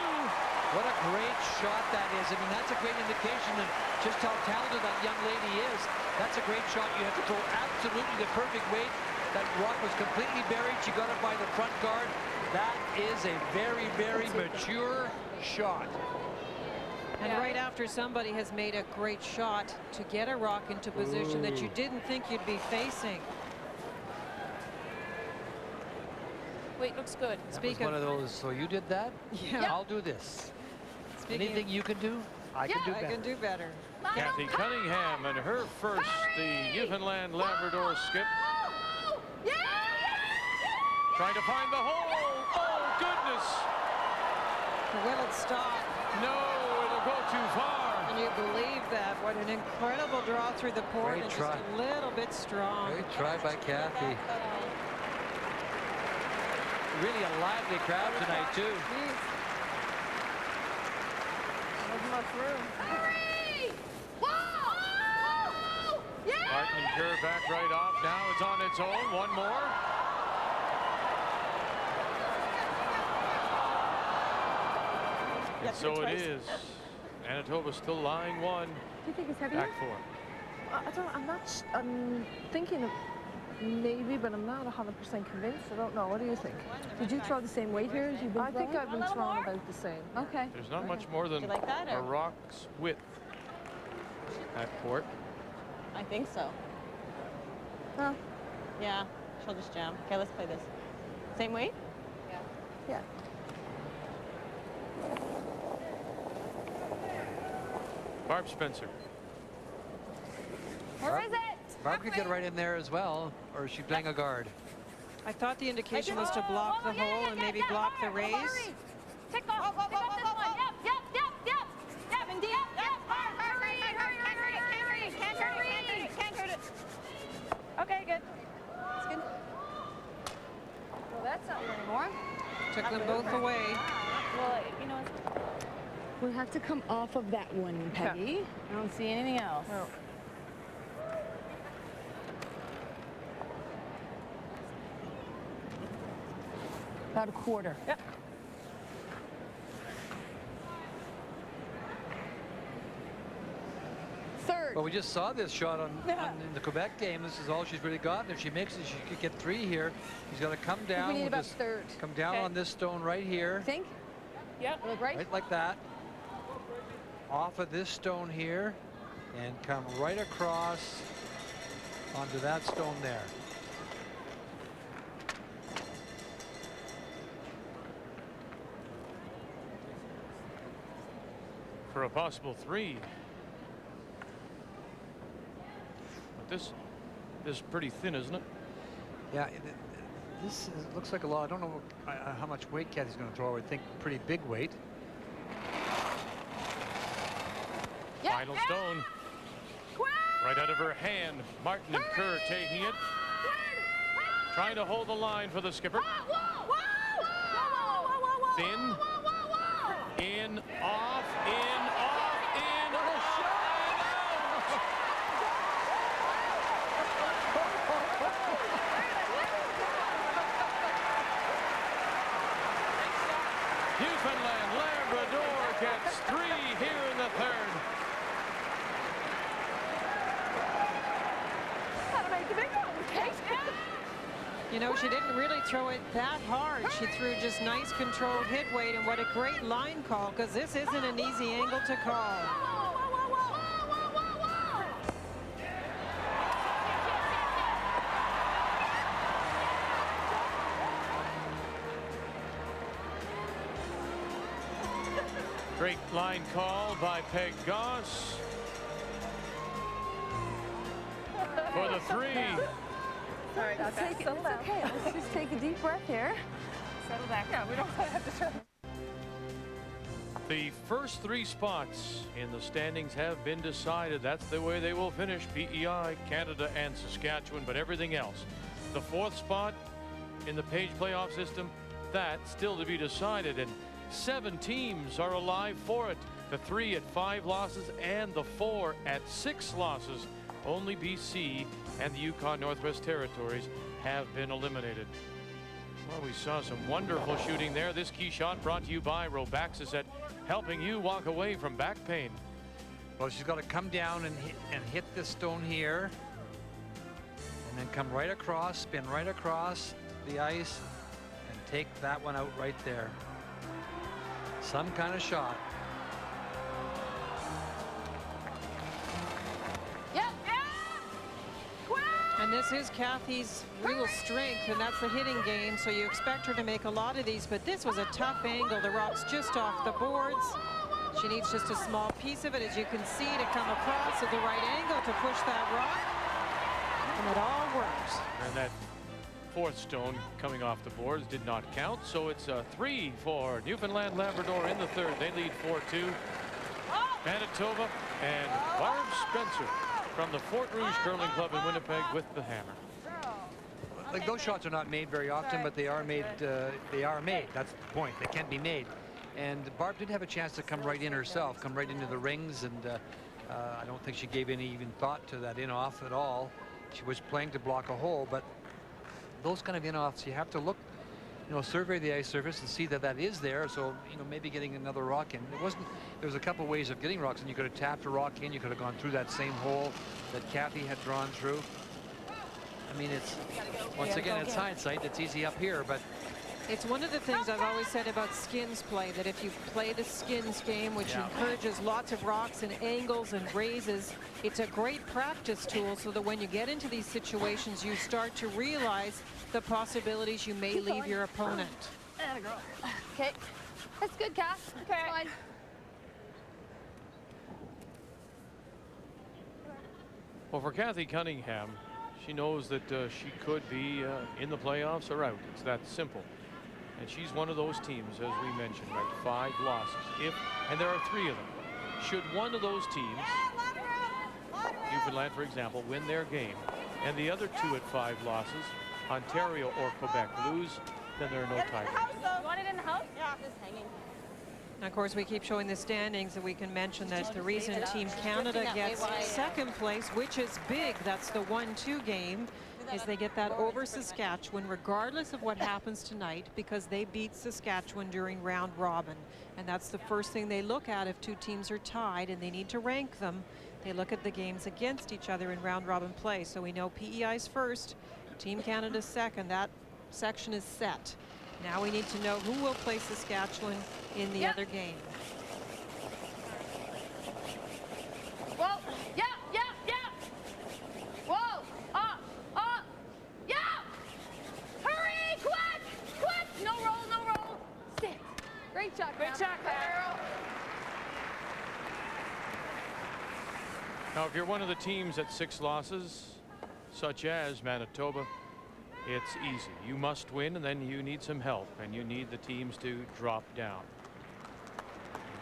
What a great shot that is. I mean, that's a great indication of just how talented that young lady is. That's a great shot. You have to throw absolutely the perfect weight. That rock was completely buried. She got it by the front guard. That is a very, very mature shot. And right after somebody has made a great shot to get a rock into position that you didn't think you'd be facing. Wait, looks good. That was one of those, so you did that? Yeah. I'll do this. Anything you can do, I can do better. I can do better. Kathy Cunningham and her first, the Newfoundland Labrador skip. Trying to find the hole. Oh, goodness. Will it stop? No, it'll go too far. Can you believe that? What an incredible draw through the port Great and try. just a little bit strong. Great try by Kathy. Really a lively crowd tonight, too. Wasn't much room. Hurry! Whoa! Yeah! Martin and Kerr back right off. Now it's on its own. One more. And so it is. Manitoba still lying 1. Do you think it's heavier? Back 4. I don't. I'm thinking of maybe, but I'm not 100% convinced. I don't know. What do you think? Did you throw the same weight here as you've been throwing? I think I've been throwing about the same. Okay. There's not much more than like that, a or? rock's width at port. I think so. Well, Yeah, she'll just jam. Okay, let's play this. Same weight? yeah. Barb Spencer. Where is it? Barb could get right in there as well, or is she playing a guard? I thought the indication was to block the hole and maybe block the raise. Take off this one. Yep. Indeed. Hurry. Can't hurt it. Okay, good. That's good. Well, that's not anymore. Took them both away. Well, you know, We have to come off of that one, Peggy. I don't see anything else. No. About a quarter. Yep. Third. Well, we just saw this shot in the Quebec game. This is all she's really got. And if she makes it, she could get 3 here. She's got to come down. We need with about this, third. come down on this stone right here. Think? Yep. Look right. Right like that. Off of this stone here. and come right across onto that stone there. For a possible 3. But this is pretty thin, isn't it? Yeah, looks like a lot. I don't know how much weight Kathy's going to throw. I would think pretty big weight. Final stone. Right out of her hand. Martin and Kerr taking it. Trying to hold the line for the skipper. Thin. In, off, in, off, in, off, and out. Newfoundland Labrador gets 3 here in the 3rd. You know, she didn't really throw it that hard. She threw just nice controlled hit weight, and what a great line call, because this isn't an easy angle to call. Great line call by Peg Goss for the 3. Sorry, it's okay. Let's just take a deep breath here. Settle back. Yeah, we don't have to turn. The first 3 spots in the standings have been decided. That's the way they will finish. PEI, Canada, and Saskatchewan, but everything else. The 4th spot in the Page playoff system, that's still to be decided, and 7 teams are alive for it. The 3 at 5 losses and the 4 at 6 losses. Only BC and the Yukon Northwest Territories have been eliminated. Well, we saw some wonderful shooting there. This key shot brought to you by Robaxisset, helping you walk away from back pain. Well, she's got to come down and hit this stone here, and then come right across, spin right across the ice, and take that one out right there. Some kind of shot. And this is Kathy's real strength, and that's the hitting game, so you expect her to make a lot of these, but this was a tough angle. The rock's just off the boards. She needs just a small piece of it, as you can see, to come across at the right angle to push that rock, and it all works. And that 4th stone coming off the boards did not count, so it's a 3 for Newfoundland Labrador in the 3rd. They lead 4-2. Manitoba and Barb Spencer from the Fort Rouge Curling Club in Winnipeg with the hammer. Like, those shots are not made very often, but they are made. That's the point. They can be made. And Barb did have a chance to come right in herself, come right into the rings, and I don't think she gave any even thought to that in-off at all. She was playing to block a hole, but those kind of in-offs, you have to look, survey the ice surface and see that that is there. So, maybe getting another rock in. There was a couple ways of getting rocks, and you could have tapped a rock in. You could have gone through that same hole that Kathy had drawn through. I mean, once again, it's hindsight. It's easy up here, but it's one of the things I've always said about skins play, that if you play the skins game, which encourages lots of rocks and angles and raises, it's a great practice tool, so that when you get into these situations, you start to realize the possibilities you may leave your opponent. Okay. That's good, Cass. Okay. Fine. Well, for Kathy Cunningham, she knows that she could be in the playoffs or out. It's that simple. And she's one of those teams, as we mentioned, right? 5 losses. And there are 3 of them. Should one of those teams, Newfoundland, for example, win their game, and the other 2 at 5 losses, Ontario or Quebec, lose, then there are no tiebreakers. You want it in the house? Yeah, just hanging. And of course, we keep showing the standings, and we can mention that the reason Team Canada gets 2nd place, which is big, that's the 1-2 game, is they get that over Saskatchewan regardless of what happens tonight, because they beat Saskatchewan during round robin. And that's the first thing they look at if 2 teams are tied and they need to rank them. They look at the games against each other in round robin play. So we know PEI's first, Team Canada's second. That section is set. Now we need to know who will play Saskatchewan in the other game. Well, yeah. shot. Great shot, girl. Now, if you're one of the teams at 6 losses, such as Manitoba, it's easy. You must win, and then you need some help, and you need the teams to drop down.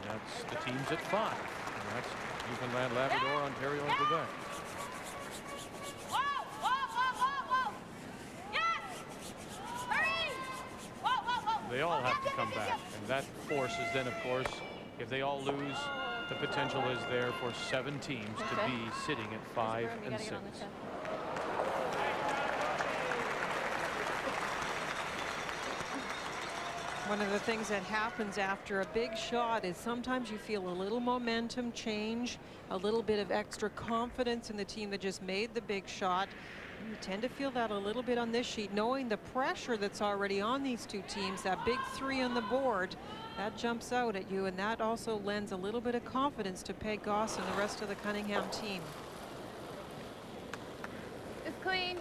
And that's the teams at 5. And that's Newfoundland, Labrador, Ontario, and Quebec. Whoa, whoa, whoa, whoa, whoa. Yes! Hurry! Whoa, whoa, whoa. They all have to come back, and that forces then, of course, if they all lose, the potential is there for 7 teams to be sitting at 5 and 6. One of the things that happens after a big shot is sometimes you feel a little momentum change, a little bit of extra confidence in the team that just made the big shot. And you tend to feel that a little bit on this sheet, knowing the pressure that's already on these two teams. That big 3 on the board, that jumps out at you, and that also lends a little bit of confidence to Peg Goss and the rest of the Cunningham team. It's clean.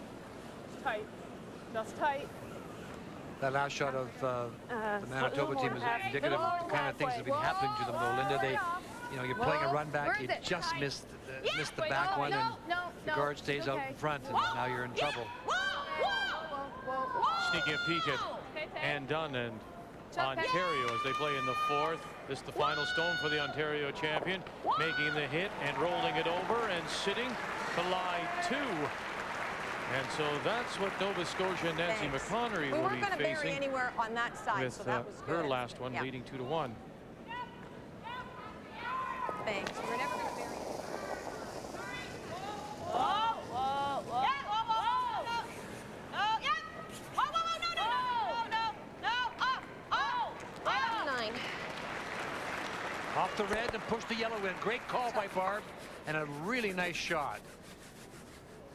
Tight. Just tight. That last shot of the Manitoba team is indicative of the kind of things that have been happening to them, though, Linda. They, you know, you're playing a run back, you just missed the back one, and the guard stays out in front, and now you're in trouble. Sneaking a peek at Andun and Ontario as they play in the 4th. This is the final stone for the Ontario champion, making the hit and rolling it over and sitting to lie 2. And so that's what Nova Scotia and Nancy McConnery will be facing. Bury anywhere on that side, with so that was her good. last one leading 2-1. Thanks. We're never going to bury. Whoa, whoa, whoa. Yeah, whoa, whoa, whoa. No, yeah. Whoa, whoa, whoa, no, oh. 9. Off the red and push the yellow in. Great call by Barb, and a really nice shot.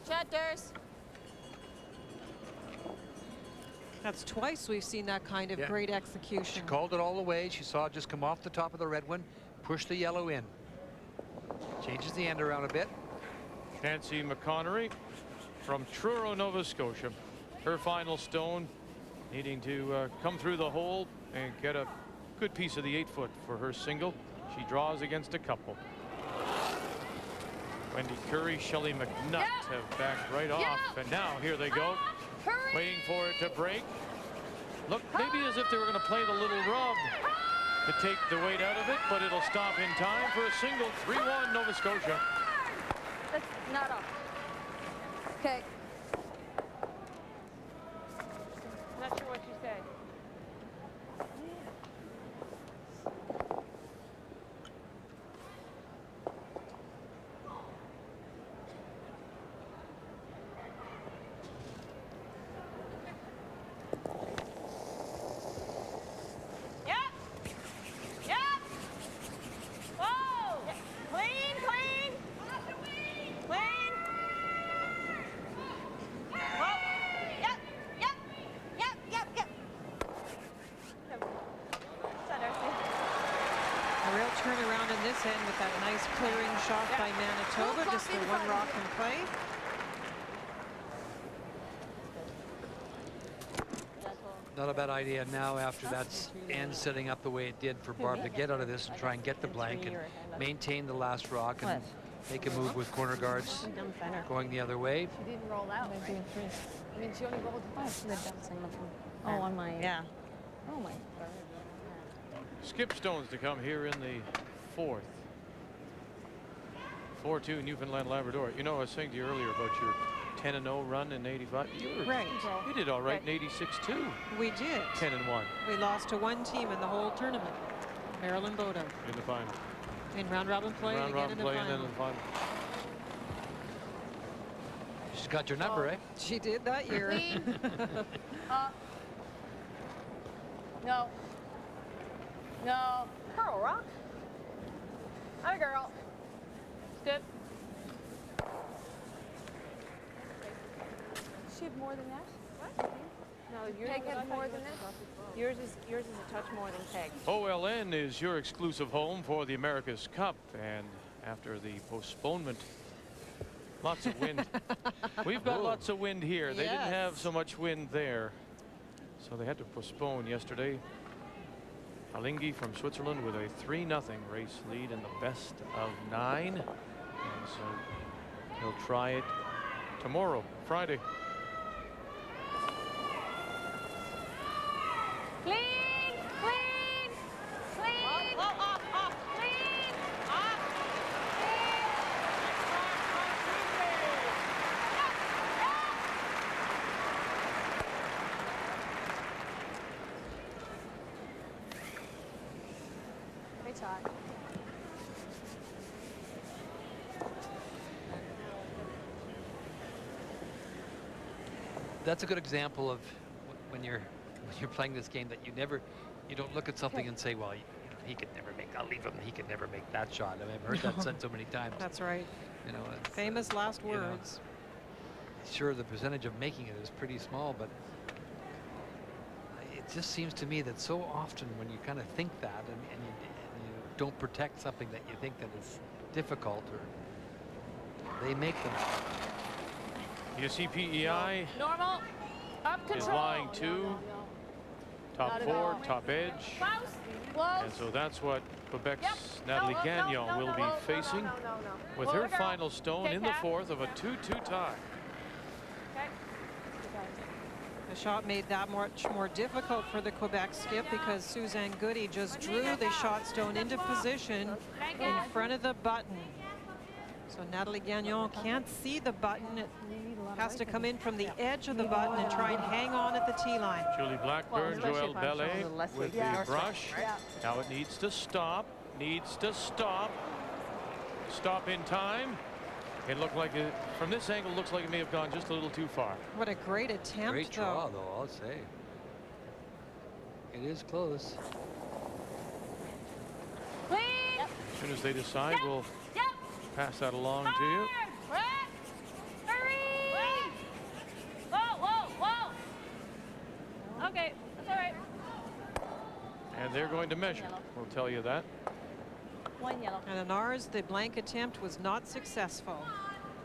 Shutters. That's twice we've seen that kind of great execution. She called it all the way. She saw it just come off the top of the red one, push the yellow in. Changes the end around a bit. Nancy McConnery from Truro, Nova Scotia. Her final stone needing to come through the hole and get a good piece of the 8-foot for her single. She draws against a couple. Wendy Curry, Shelley McNutt have backed right off, and now here they go, waiting for it to break. Look, maybe as if they were going to play the little rub to take the weight out of it, but it'll stop in time for a single. 3-1 Nova Scotia. That's not off. Okay. Not sure what you said. Turnaround in this end with that nice clearing shot by Manitoba, just the one rock in play. Not a bad idea now after that end setting up the way it did for Barb to get out of this and try and get the blank and maintain the last rock and make a move with corner guards going the other way. She didn't roll out. They're doing 3. I mean, she only rolled twice. They're bouncing them. Oh, on my. Yeah. Oh, my. Skip stones to come here in the 4th. 4-2 Newfoundland Labrador. You know, I was saying to you earlier about your 10-0 run in '85. You did all right in '86 too. We did. 10-1. We lost to one team in the whole tournament, Maryland Bodo. In the final. In round robin play, round robin in the play, final. and then in the final. She's got your number, eh? She did that year. Clean. No. No. Girl, rock. Hi, girl. Good. She had more than that? What? No, yours had more than that. Yours is a touch more than Peg. OLN is your exclusive home for the America's Cup, and after the postponement, lots of wind. We've got lots of wind here. They didn't have so much wind there, so they had to postpone yesterday. Alinghi from Switzerland with a 3-0 race lead in the best of 9. And so he'll try it tomorrow, Friday. Clean, clean, clean. Off, clean, off, clean. Great shot. That's a good example of when you're playing this game that you don't look at something and say, well, he could never make. I'll leave him. He could never make that shot. I mean, I've heard that said so many times. That's right. You know, Famous last words. Sure, the percentage of making it is pretty small, but it just seems to me that so often when you kind of think that and you don't protect something that you think that is difficult, or they make them. You see PEI Normal. Up control. is lying 2. Top Not at 4, all. top edge. Close. And so that's what Quebec's Natalie Gagnon will be facing with her final stone in the 4th of a 2-2 tie. Okay. The shot made that much more difficult for the Quebec skip because Suzanne Goody just drew the shot stone into position in front of the button. So Natalie Gagnon can't see the button. It has to come in from the edge of the button and try and hang on at the tee line. Julie Blackburn, Joelle Bellet with the brush. Now it needs to stop. Stop in time. It looked like it, from this angle, looks like it may have gone just a little too far. What a great attempt, Great draw, though, I'll say. It is close. Clean. As soon as they decide, we'll pass that along to you. Hurry. Whoa. Okay, that's all right. And they're going to measure. We'll tell you that. 1 yellow. And in ours, the blank attempt was not successful.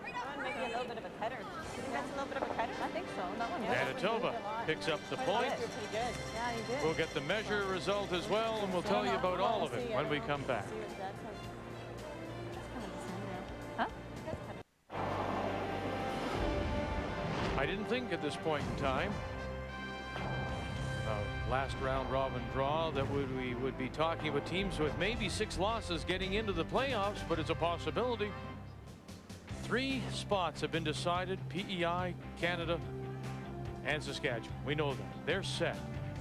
Maybe a little bit of a cutter. You think that's a little bit of a cutter? I think so. That one. Manitoba picks up the point. You're pretty good. Yeah, you did. We'll get the measure result as well, and we'll tell you about all of it when we come back. Huh? I didn't think at this point in time, last round robin draw, that we would be talking about teams with maybe 6 losses getting into the playoffs, but it's a possibility. 3 spots have been decided: PEI, Canada, and Saskatchewan. We know that. They're set.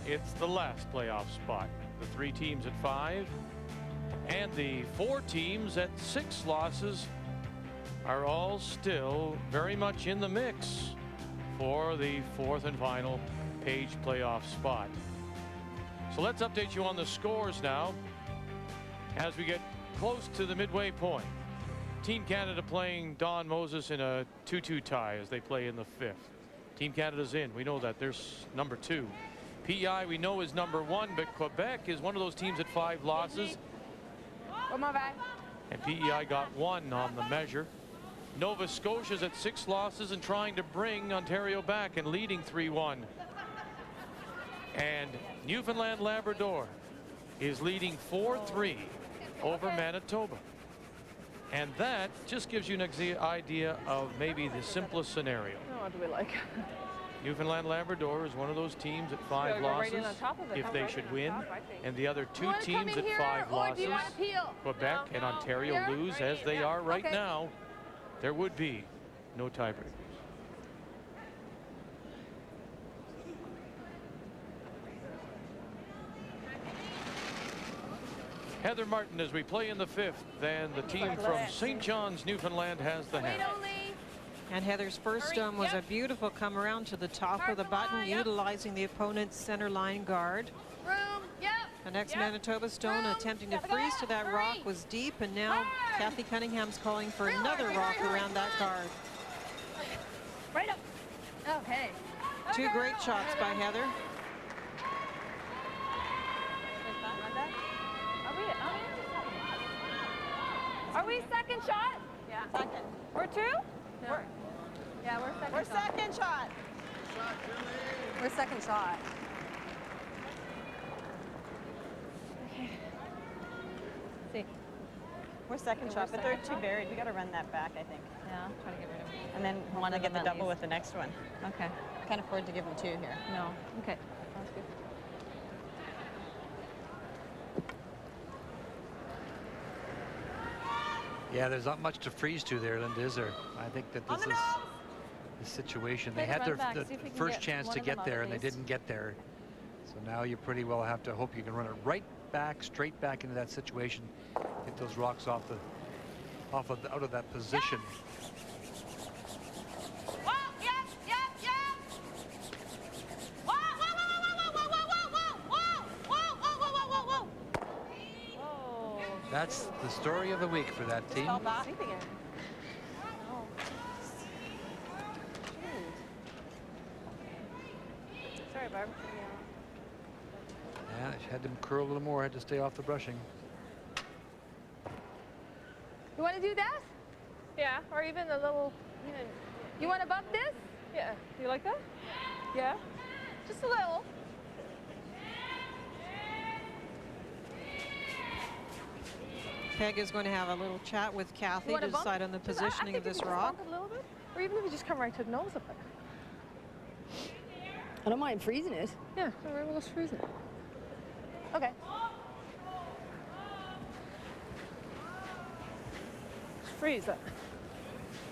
It's the last playoff spot. The 3 teams at 5 and the 4 teams at 6 losses are all still very much in the mix for the 4th and final Page playoff spot. So let's update you on the scores now as we get close to the midway point. Team Canada playing Don Moses in a 2-2 tie as they play in the 5th. Team Canada's in. We know that. There's number 2. PEI we know is number 1, but Quebec is one of those teams at 5 losses. And PEI got 1 on the measure. Nova Scotia's at 6 losses and trying to bring Ontario back and leading 3-1. And Newfoundland Labrador is leading 4-3 over Manitoba. And that just gives you an idea of maybe the simplest scenario. Oh, what do we like? Newfoundland Labrador is one of those teams at 5 losses if they should win, and the other 2 teams at 5 losses, Quebec and Ontario, lose as they are right now. There would be no tiebreakers. Heather Martin as we play in the 5th, then the team from St. John's, Newfoundland has the hand. And Heather's first stone was a beautiful come around to the top of the button, utilizing the opponent's center line guard. The next Manitoba stone attempting to freeze to that rock was deep, and now Kathy Cunningham's calling for another rock around that guard. Right up. Okay. 2 great shots by Heather. Are we second shot? Yeah. Second. We're 2? No. We're second shot. We're second shot. See. We're second shot, but they're too buried. We got to run that back, I think. Yeah, try to get rid of them. And then want to get the double with the next one. Okay. Can't afford to give them 2 here. No. Okay. Sounds good. Yeah, there's not much to freeze to there, Linda, is there? I think that this is the situation. They Let's had run their back, the see if we can first get chance one to of them get out there, at and they least. didn't get there. So now you pretty well have to hope you can run it right back, straight back into that situation. Get those rocks out of that position. That's the story of the week for that team. Fell back. Sorry, Barb. Yeah, she had them curl a little more, had to stay off the brushing. You want to do that? Yeah, or even a little. You want to bump this? Yeah. You like that? Yeah. Just a little. Peg is going to have a little chat with Kathy to decide on the positioning of this rock. A little bit, or even if you just come right to the nose of it. I don't mind freezing it. Yeah, all right, well, let's freeze it. Okay. Just freeze it.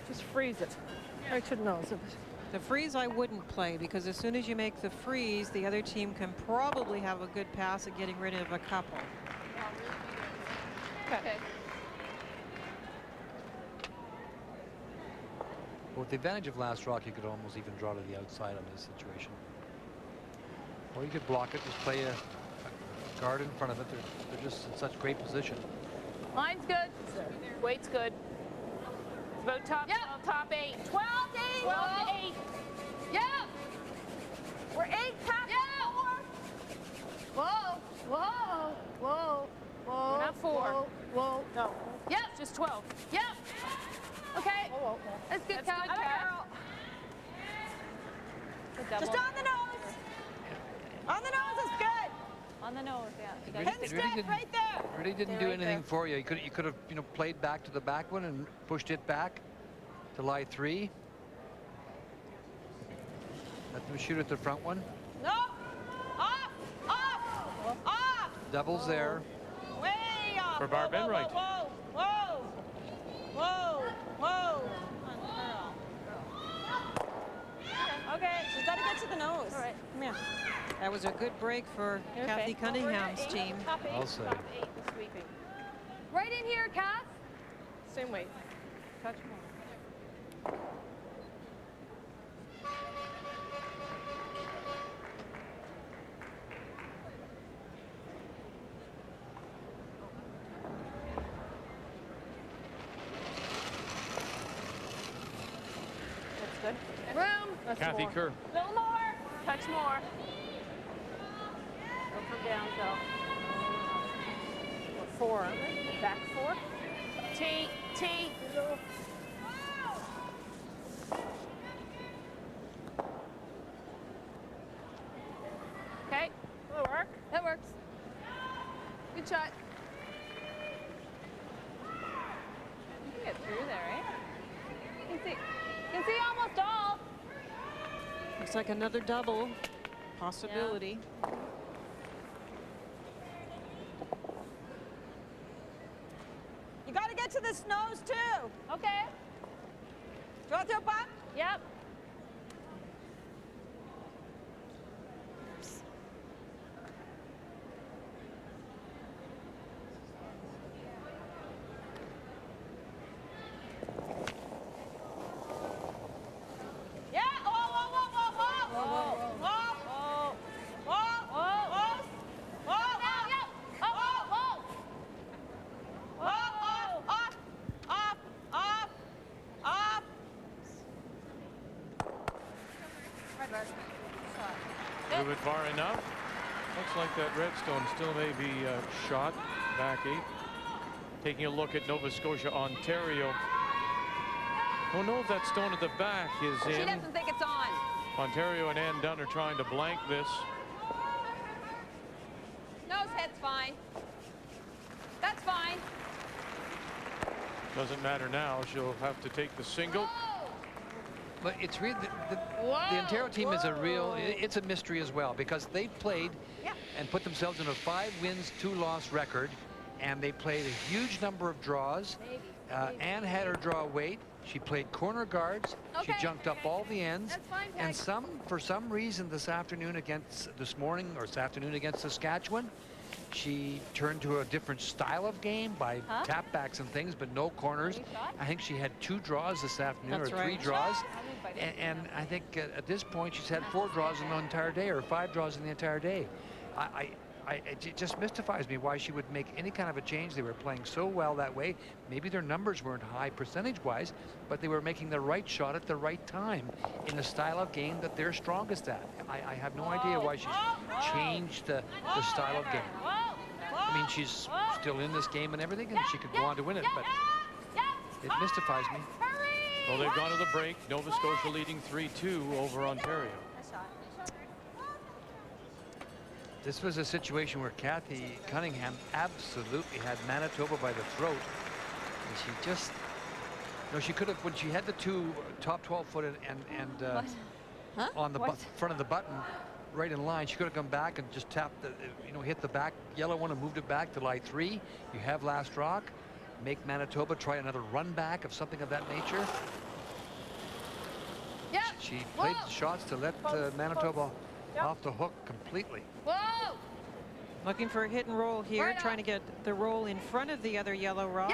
Just freeze it. Right to the nose of it. The freeze I wouldn't play, because as soon as you make the freeze, the other team can probably have a good pass at getting rid of a couple. Okay. But with the advantage of last rock, you could almost even draw to the outside on this situation. Or you could block it, just play a guard in front of it. They're just in such great position. Line's good. Weight's good. It's about top 12, top 8. 12 to 8. 12 to 8. Yeah. We're 8 past 4. Whoa. Whoa. Whoa. Whoa. We're not 4. Whoa. Whoa. No. Yep. Just 12. Yep. Okay. Whoa, whoa. That's good, That's Kat. good, Kat. Just on the nose. On the nose is good. On the nose, yeah. Pin step right there. Really didn't do anything for you. You could have played back to the back one and pushed it back to lie 3. Let them shoot at the front one. No. Off. Off. Off. Doubles there. Way off. For Barb Enright. Whoa. Whoa. Whoa. Whoa. Okay, she's got to get to the nose. All right. Come here. That was a good break for Kathy Cunningham's team. Top 8. I'll say. Top 8 is sweeping. Right in here, Kath. Same weight. Touch more. That's good. Room. That's Kathy more. Kerr. Little more. Touch more. Go for down, though. 4, aren't we? Back 4. T. Okay. That'll work. That works. Good shot. You can get through there, right? You can see almost all. Looks like another double possibility. You got to get to this nose too. Okay. Draw to a butt. Yep. Yeah. Whoa, whoa, whoa, whoa, whoa. Whoa. Whoa. Whoa. Whoa. Whoa. Down, yep. Oh, whoa. Whoa. Off. Off. Off. Off. A little bit far enough. Looks like that redstone still may be shot. Back 8. Taking a look at Nova Scotia, Ontario. Don't know if that stone at the back is She in. doesn't think it's on. Ontario and Ann Dunn are trying to blank this. Nose hit's fine. That's fine. Doesn't matter now. She'll have to take the single. But it's really the Ontario team is a real. It's a mystery as well because they've played and put themselves in a 5 wins, 2 loss record, and they played a huge number of draws. Anne had her draw weight. She played corner guards. She jumped up all the ends. That's fine, And for some reason this afternoon against Saskatchewan, she turned to a different style of game by tap backs and things, but no corners. I think she had 2 draws this afternoon, or 3 draws. And I think at this point she's had 4 draws in the entire day, or 5 draws in the entire day. It just mystifies me why she would make any kind of a change. They were playing so well that way. Maybe their numbers weren't high percentage-wise, but they were making the right shot at the right time in a style of game that they're strongest at. I have no idea why she's changed the style of game. I mean, she's still in this game and everything, and she could go on to win it, but it mystifies me. Well, they've gone to the break. Nova Scotia leading 3-2 over Ontario. This was a situation where Kathy Cunningham absolutely had Manitoba by the throat. And she just, she could have, when she had the 2 top 12 foot and on the front of the button, right in line, she could have come back and just tapped the, hit the back yellow one and moved it back to line 3. You have last rock. Make Manitoba try another run back of something of that nature. She played the shots to let Manitoba off the hook completely. Looking for a hit and roll here, trying to get the roll in front of the other yellow rock.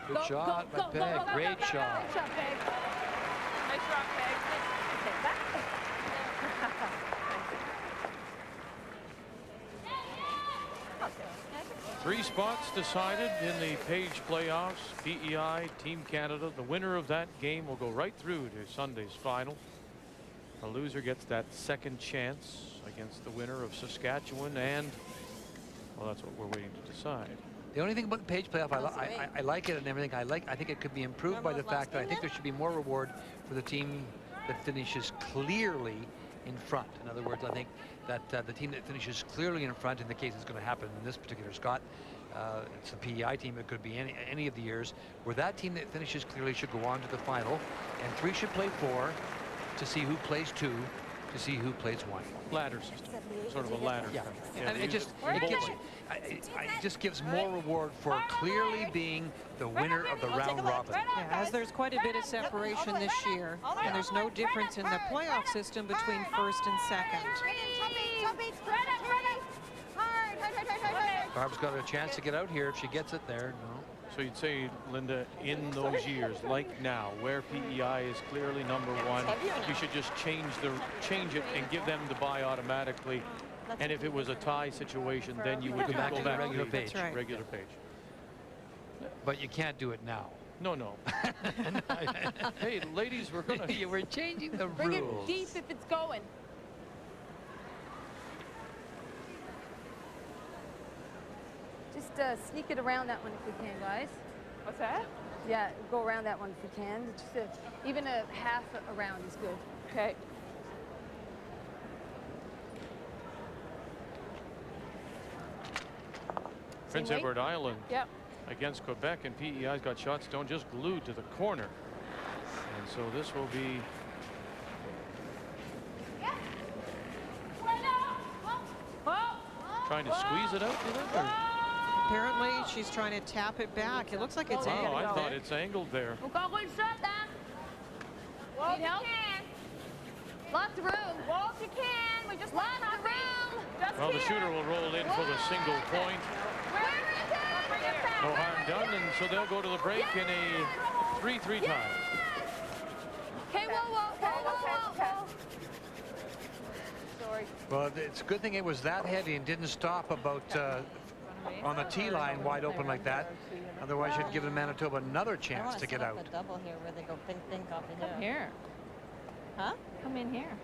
Good shot by Peg. Great shot. Nice rock, Peg. 3 spots decided in the Page playoffs. PEI, Team Canada. The winner of that game will go right through to Sunday's final. The loser gets that second chance against the winner of Saskatchewan, and well, that's what we're waiting to decide. The only thing about the Page playoff, I like it and everything. I think it could be improved by the fact that I think there should be more reward for the team that finishes clearly in front. In other words, I think that the team that finishes clearly in front, in the case it's going to happen in this particular Scott, it's the PEI team. It could be any of the years where that team that finishes clearly should go on to the final, and 3 should play 4 to see who plays 2 to see who plays 1. Ladder system, sort of a ladder. Yeah, and they it just gives boldly. more reward for clearly being the winner of the round robin. Yeah, as there's quite a bit of separation this year, and there's no difference in the playoff system between first and second. Barb's got a chance to get out here if she gets it there. No. So you'd say, Linda, in those years, like now, where PEI is clearly number 1, you should just change it and give them the bye automatically. And if it was a tie situation, then you would go back to the regular page. Right. Regular page. But you can't do it now. No. Hey, ladies, we're gonna. You were changing the Bring rules. it deep if it's going. Just sneak it around that one if we can, guys. What's that? Yeah, go around that one if we can. Just even a half around is good. Okay. Prince weight? Edward Island Yep. against Quebec, and PEI's got shots don't just glued to the corner. And so this will be trying to squeeze it out, do you think? Or? Apparently, she's trying to tap it back. It looks like it's Wow, angled. I thought it's angled there. Need help? Lots of room. Well, if you can. We just lots of room. Well, the shooter will roll in for the single point. No harm done, and so they'll go to the break in a 3-3 tie. Okay, whoa. Sorry. Well, it's a good thing it was that heavy and didn't stop about on the tee line wide open like that. Otherwise, you'd given Manitoba another chance to get out. A double here where they go pink off the hill. Come here. Huh? Come in here.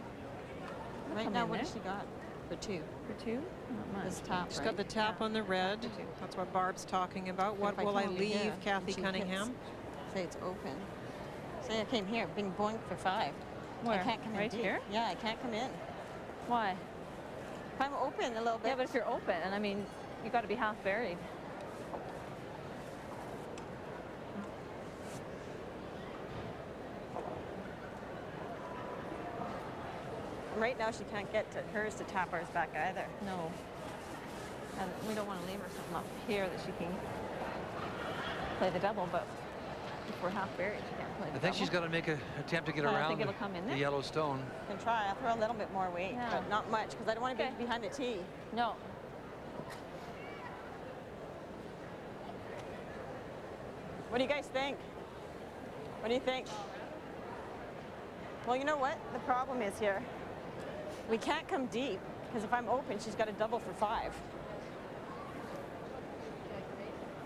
Right now, what has she got? For 2. For 2? Not much. This top, She's right? got the tap on the red. That's what Barb's talking about. What If will I come over leave, here, Kathy and she Cunningham? hits, say it's open. Say I came here, being boink for 5. I can't come in Right deep. here? Yeah, I can't come in. Why? If I'm open a little bit. Yeah, but if you're open, and I mean, you got to be half buried. Right now, she can't get to hers to tap ours back either. No. And we don't want to leave her something up here that she can play the double, but if we're half buried, she can't play the double. I think she's got to make an attempt to get I around think it'll come in the there. yellow stone. Can try. I'll throw a little bit more weight, Yeah. but not much, because I don't want to Okay. be behind the tee. No. What do you guys think? What do you think? Well, you know what the problem is here? We can't come deep, because if I'm open, she's got to double for 5.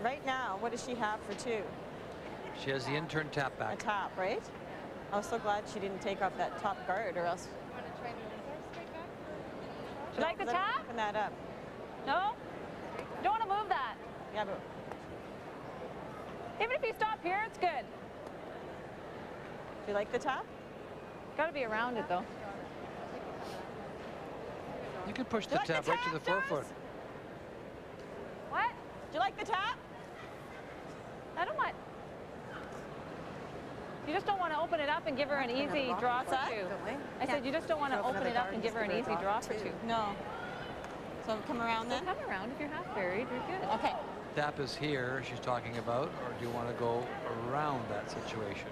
Right now, what does she have for 2? She has the in-turn tap A back. top, right? I was so glad she didn't take off that top guard, or else. You like the Let me tap? Open that up. No? You don't want to move that. Yeah, but Even if you stop here, it's good. do you like the tap? Got to be around it, though. You can push Do the you like tap the right to the tap, forefoot. Doris? What? Do you like the tap? I don't want. You just don't want to open it up and give her an easy draw for 2. I said you just don't want to open it up and give her an easy draw for 2. No. So come around So then? come around. If you're half buried, you're good. Okay. Tap is here, she's talking about, or do you want to go around that situation?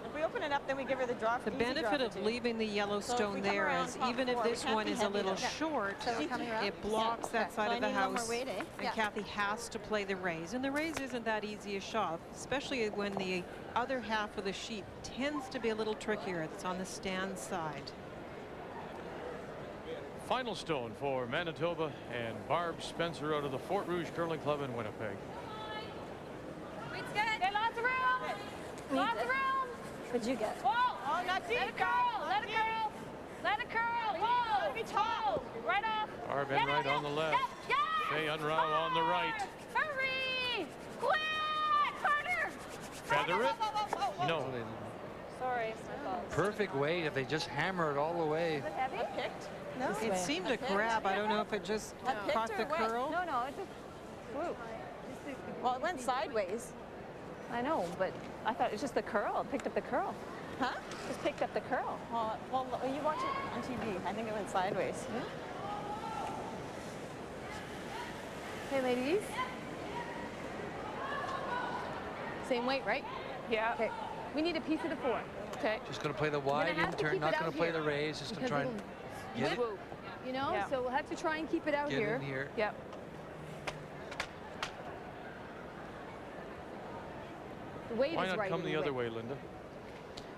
If we open it up, then we give her the draw. The easy draw benefit for of 2. leaving the yellow So if stone we come there around is top even if 4, we this can't one be is a heavy little enough. short, So we're coming around? it blocks Yeah. that side So I of the need a little house. more weight, eh? And Yeah. Kathy has to play the raise. And the raise isn't that easy a shot, especially when the other half of the sheet tends to be a little trickier. It's on the stand side. Final stone for Manitoba and Barb Spencer out of the Fort Rouge Curling Club in Winnipeg. Weight's good. Okay, lots of room. Lots of room. What'd you get? Whoa. Oh, not deep. Let it curl. Let it curl. Let it curl. Whoa. Let me top. Whoa. Right off. Barb Enright on the left. Yeah. Faye Unrau on the right. Hurry. Quick. Harder. Feather it. No. Sorry, it's my fault. Perfect weight if they just hammer it all the way. Is it heavy? I picked? No. It seemed to grab. I don't know if it just I picked caught her the away. curl. No, no, it just swooped. Well, it went sideways. I know, but I thought it was just the curl. It picked up the curl. Huh? Just picked up the curl. Well, you watch it on TV. I think it went sideways. Okay, ladies. Same weight, right? Yeah. Okay. We need a piece of the 4. Okay. Just going to play the wide have to in-turn, keep not it going out to play here, the raise, just to because try and it'll get it, Swoop. You know, Yeah. so we'll have to try and keep it out get here. in here. Yep. The weight Why is not right. come the anyway. other way, Linda?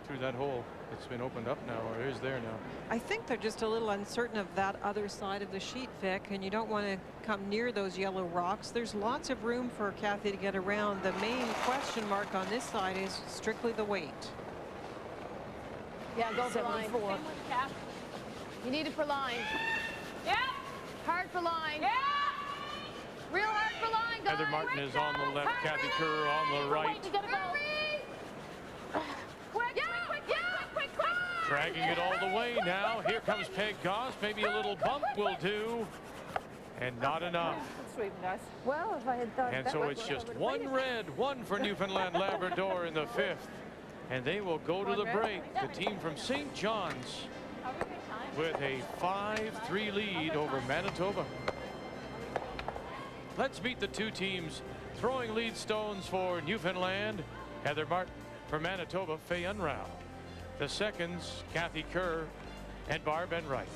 Through that hole. It's been opened up now, or is there now. I think they're just a little uncertain of that other side of the sheet, Vic, and you don't want to come near those yellow rocks. There's lots of room for Kathy to get around. The main question mark on this side is strictly the weight. Yeah, go for line. 74. You need it for line. Yeah. Hard for line. Yeah. Real hard for line, guys. Heather Martin is on the left, Kathy Kerr on the right. You gotta go. Quick, quick. Dragging it all the way now. Here comes Peg Goss. Maybe a little bump will do. And not enough. That's sweeping, guys. Well, if I had thought And that so way, it's I just would've one waited. red, one for Newfoundland Labrador in the 5th. And they will go to the break. The team from St. John's with a 5-3 lead over Manitoba. Let's meet the two teams throwing lead stones for Newfoundland. Heather Martin. For Manitoba, Faye Unrau. The seconds, Kathy Kerr and Barb Enright.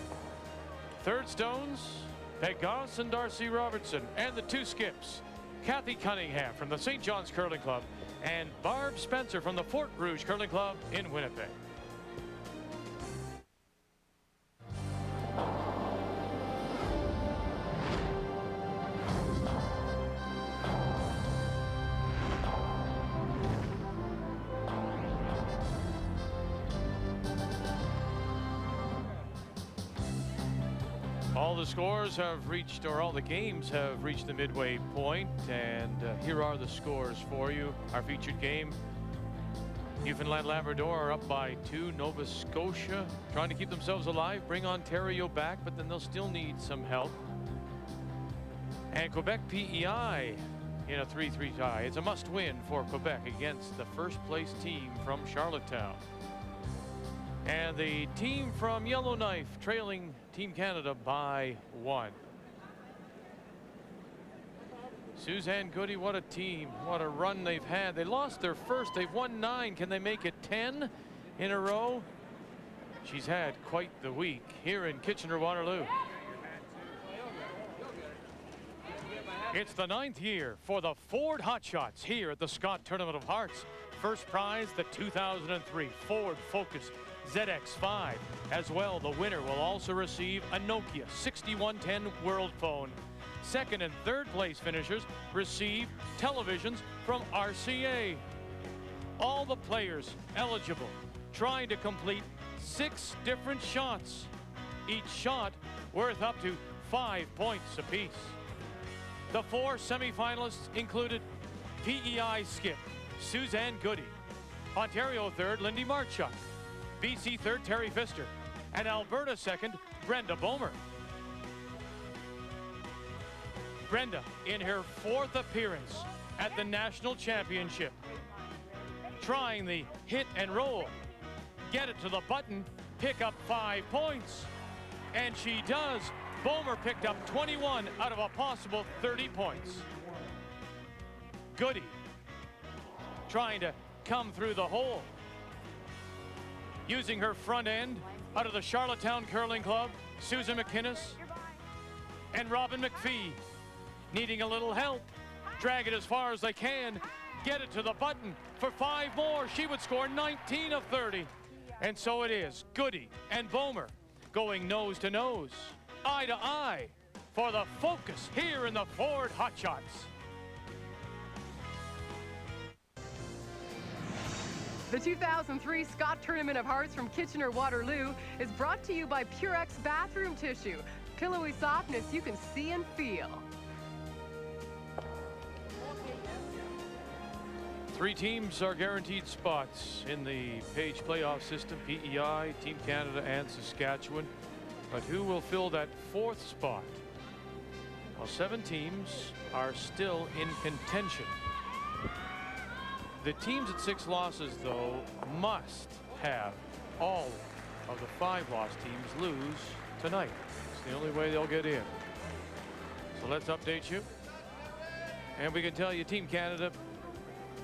Third stones, Peg Goss and Darcy Robertson. And the two skips, Kathy Cunningham from the St. John's Curling Club and Barb Spencer from the Fort Rouge Curling Club in Winnipeg. All the scores have reached, or all the games have reached the midway point, and here are the scores for you. Our featured game Newfoundland Labrador are up by 2. Nova Scotia trying to keep themselves alive, bring Ontario back, but then they'll still need some help. And Quebec PEI in a 3-3 tie. It's a must-win for Quebec against the first-place team from Charlottetown. And the team from Yellowknife trailing Team Canada by 1. Suzanne Goody, what a team. What a run they've had. They lost their first. They've won 9. Can they make it 10 in a row? She's had quite the week here in Kitchener-Waterloo. It's the 9th year for the Ford Hotshots here at the Scott Tournament of Hearts. First prize, the 2003 Ford Focus ZX5. As well, the winner will also receive a Nokia 6110 World Phone. Second and third place finishers receive televisions from RCA. All the players eligible trying to complete 6 different shots. Each shot worth up to 5 points apiece. The 4 semifinalists included PEI skip Suzanne Goody, Ontario third Lindy Marchuk, BC third Terry Pfister, and Alberta second Brenda Bomer. Brenda in her 4th appearance at the National Championship, trying the hit and roll, get it to the button, pick up 5 points, and she does. Bomer picked up 21 out of a possible 30 points. Goody trying to come through the hole, using her front end out of the Charlottetown Curling Club, Susan McInnes and Robin McPhee needing a little help. Drag it as far as they can, get it to the button for 5 more. She would score 19 of 30. And so it is. Goody and Bomer going nose to nose, eye to eye for the focus here in the Ford Hotshots. The 2003 Scott Tournament of Hearts from Kitchener-Waterloo is brought to you by Purex Bathroom Tissue. Pillowy softness you can see and feel. 3 teams are guaranteed spots in the Page playoff system: PEI, Team Canada, and Saskatchewan. But who will fill that 4th spot? Well, 7 teams are still in contention. The teams at 6 losses, though, must have all of the 5 loss teams lose tonight. It's the only way they'll get in. So let's update you. And we can tell you Team Canada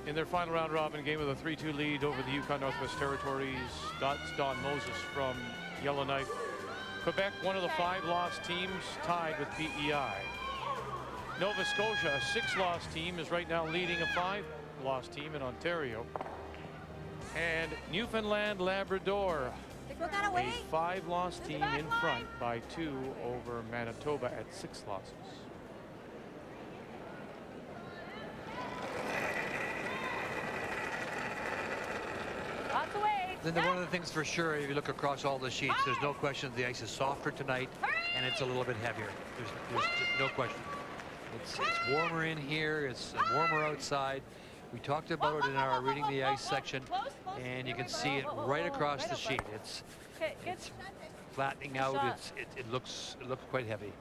in their final round robin game with a 3-2 lead over the Yukon Northwest Territories. That's Don Moses from Yellowknife. Quebec, one of the 5 loss teams, tied with PEI. Nova Scotia, a 6 loss team, is right now leading a 5 loss team in Ontario. And Newfoundland Labrador, a 5 loss team in front by 2 over Manitoba at 6 losses. Linda, one of the things for sure, if you look across all the sheets, there's no question the ice is softer tonight and it's a little bit heavier. There's just no question. It's warmer in here, it's warmer outside. We talked about it in our reading the ice section, and you can see it right across the sheet. It's flattening out. It looks quite heavy.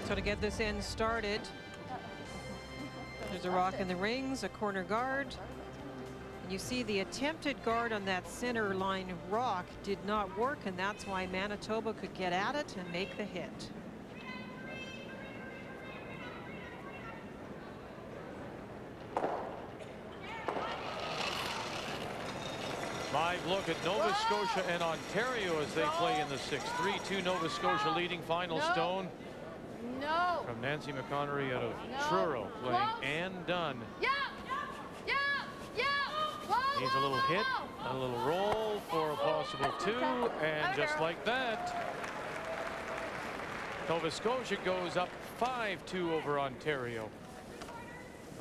So to get this end started, there's a rock in the rings, a corner guard. And you see the attempted guard on that center line rock did not work, and that's why Manitoba could get at it and make the hit. Live look at Nova Scotia and Ontario as they play in the 6th. 3-2 Nova Scotia leading. Final stone from Nancy McConnery out of Truro, playing Ann Dunn. Needs a little hit, a little roll for a possible 2, and just like that, Nova Scotia goes up 5-2 over Ontario.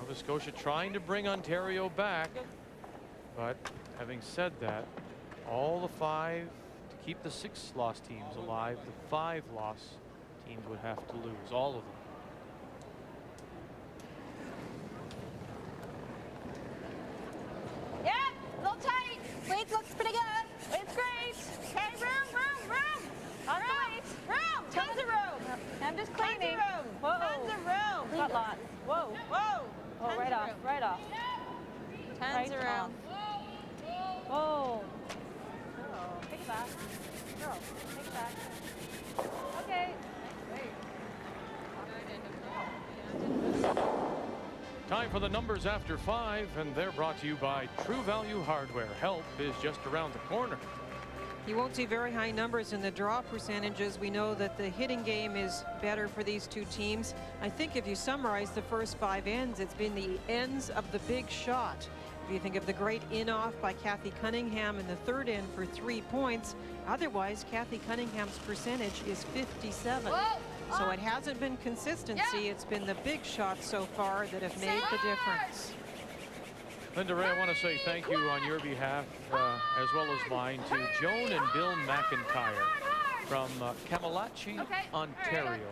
Nova Scotia trying to bring Ontario back, but having said that, all the 5 to keep the 6 loss teams alive, the 5 loss teams would have to lose, all of them. Whoa, whoa. Oh, right off, right off. 10's around. Whoa. Girl, take it back. Girl, take it back. Okay. Time for the numbers after 5, and they're brought to you by True Value Hardware. Help is just around the corner. You won't see very high numbers in the draw percentages. We know that the hitting game is better for these two teams. I think if you summarize the first 5 ends, it's been the ends of the big shot. If you think of the great in-off by Kathy Cunningham in the third end for 3 points, otherwise Kathy Cunningham's percentage is 57. Whoa. So it hasn't been consistency. It's been the big shots so far that have made the difference. Linda Ray, I want to say thank you on your behalf, as well as mine, to Joan and Bill McIntyre from Kamalachi, Ontario.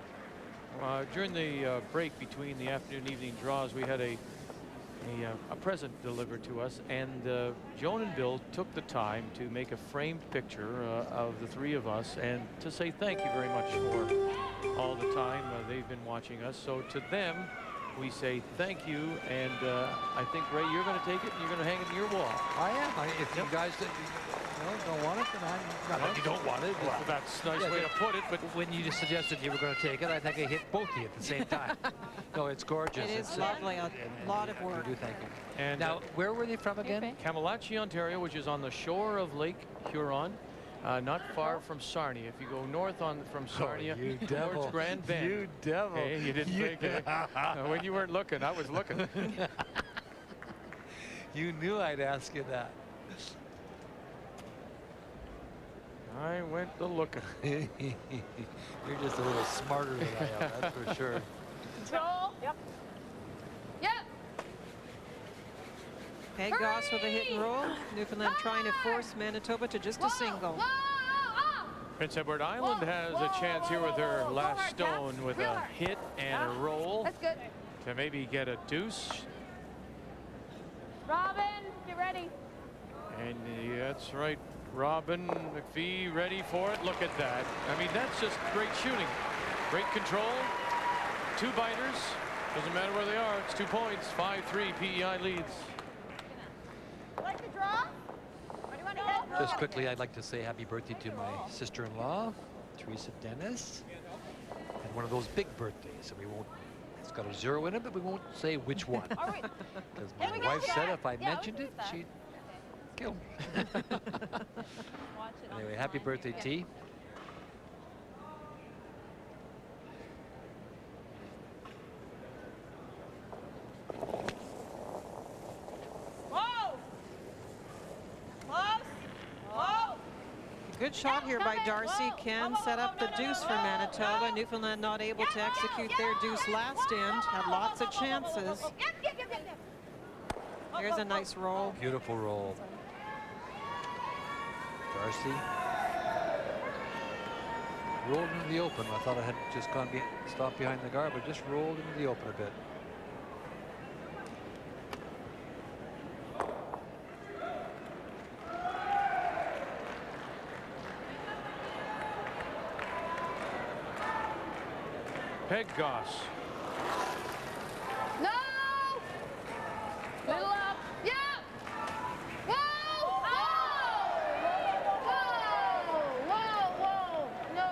During the break between the afternoon evening draws, we had a present delivered to us, and Joan and Bill took the time to make a framed picture of the 3 of us, and to say thank you very much for all the time they've been watching us. So to them, we say thank you, and I think, Ray, you're going to take it and you're going to hang it in your wall. I am. If you guys don't want it, then not that you don't want it. Well, that's a nice way to put it, but when you just suggested you were going to take it, I think I hit both of you at the same time. No, it's gorgeous. It is lovely. A lot of work. We do thank you. And now, where were they from again? Kamalachi, Ontario, which is on the shore of Lake Huron, not far from Sarnia. If you go north from Sarnia towards Grand Bend. You devil. Hey, you didn't think it. When you weren't looking, I was looking. You knew I'd ask you that. I went to looking. You're just a little smarter than I am, that's for sure. Control. Yep. Yep. Peg Goss with a hit and roll. Newfoundland trying to force Manitoba to just a single. Prince Edward Island has a chance here with her last stone with a hit and a roll. That's good. To maybe get a deuce. Robin, get ready. And that's right. Robin McPhee ready for it. Look at that. I mean, that's just great shooting. Great control. 2 biters. Doesn't matter where they are. It's 2 points. 5-3 PEI leads. Like the draw? Or do you want to hit? Just quickly, I'd like to say happy birthday to my sister-in-law, Teresa Dennis. And one of those big birthdays, so we won't, it's got a 0 in it, but we won't say which one. Because my wife said if I mentioned it, she'd kill me. Anyway, happy birthday, T. Good shot here by Darcy. Can set up the deuce for Manitoba. Newfoundland not able to execute their deuce last end. Had lots of chances. Here's a nice roll. Beautiful roll. Darcy. Rolled into the open. I thought I had just stopped behind the guard, but just rolled into the open a bit. Peg Goss. No! Little up. Yeah! Whoa! Whoa! Whoa! Whoa! No!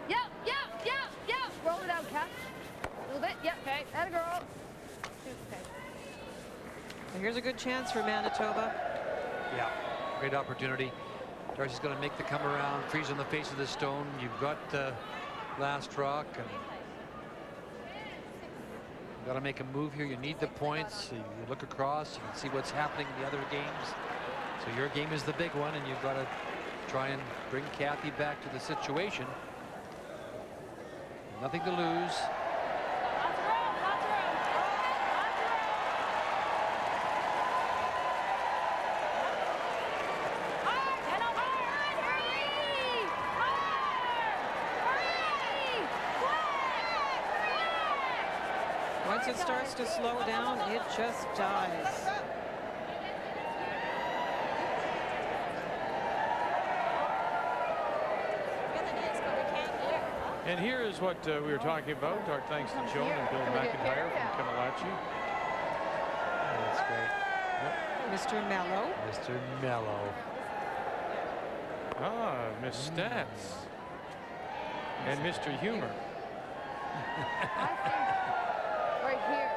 Yep, yep, yep, yep. Roll it out, Kat. A little bit. Yep. Okay. Atta girl. Okay. Here's a good chance for Manitoba. Yeah, great opportunity. Darcy's going to make the come around, freeze on the face of the stone. You've got last rock, and you got to make a move here. You need the points. So you look across, you can see what's happening in the other games. So your game is the big one, and you've got to try and bring Kathy back to the situation. Nothing to lose. Once it starts to slow down, it just dies. And here is what we were talking about. Our thanks to Joan and Bill McIntyre from Kamalachie. That's great. Mr. Mello. Mr. Mello. Ah, Miss Stats. And Mr. Humor. I think right here.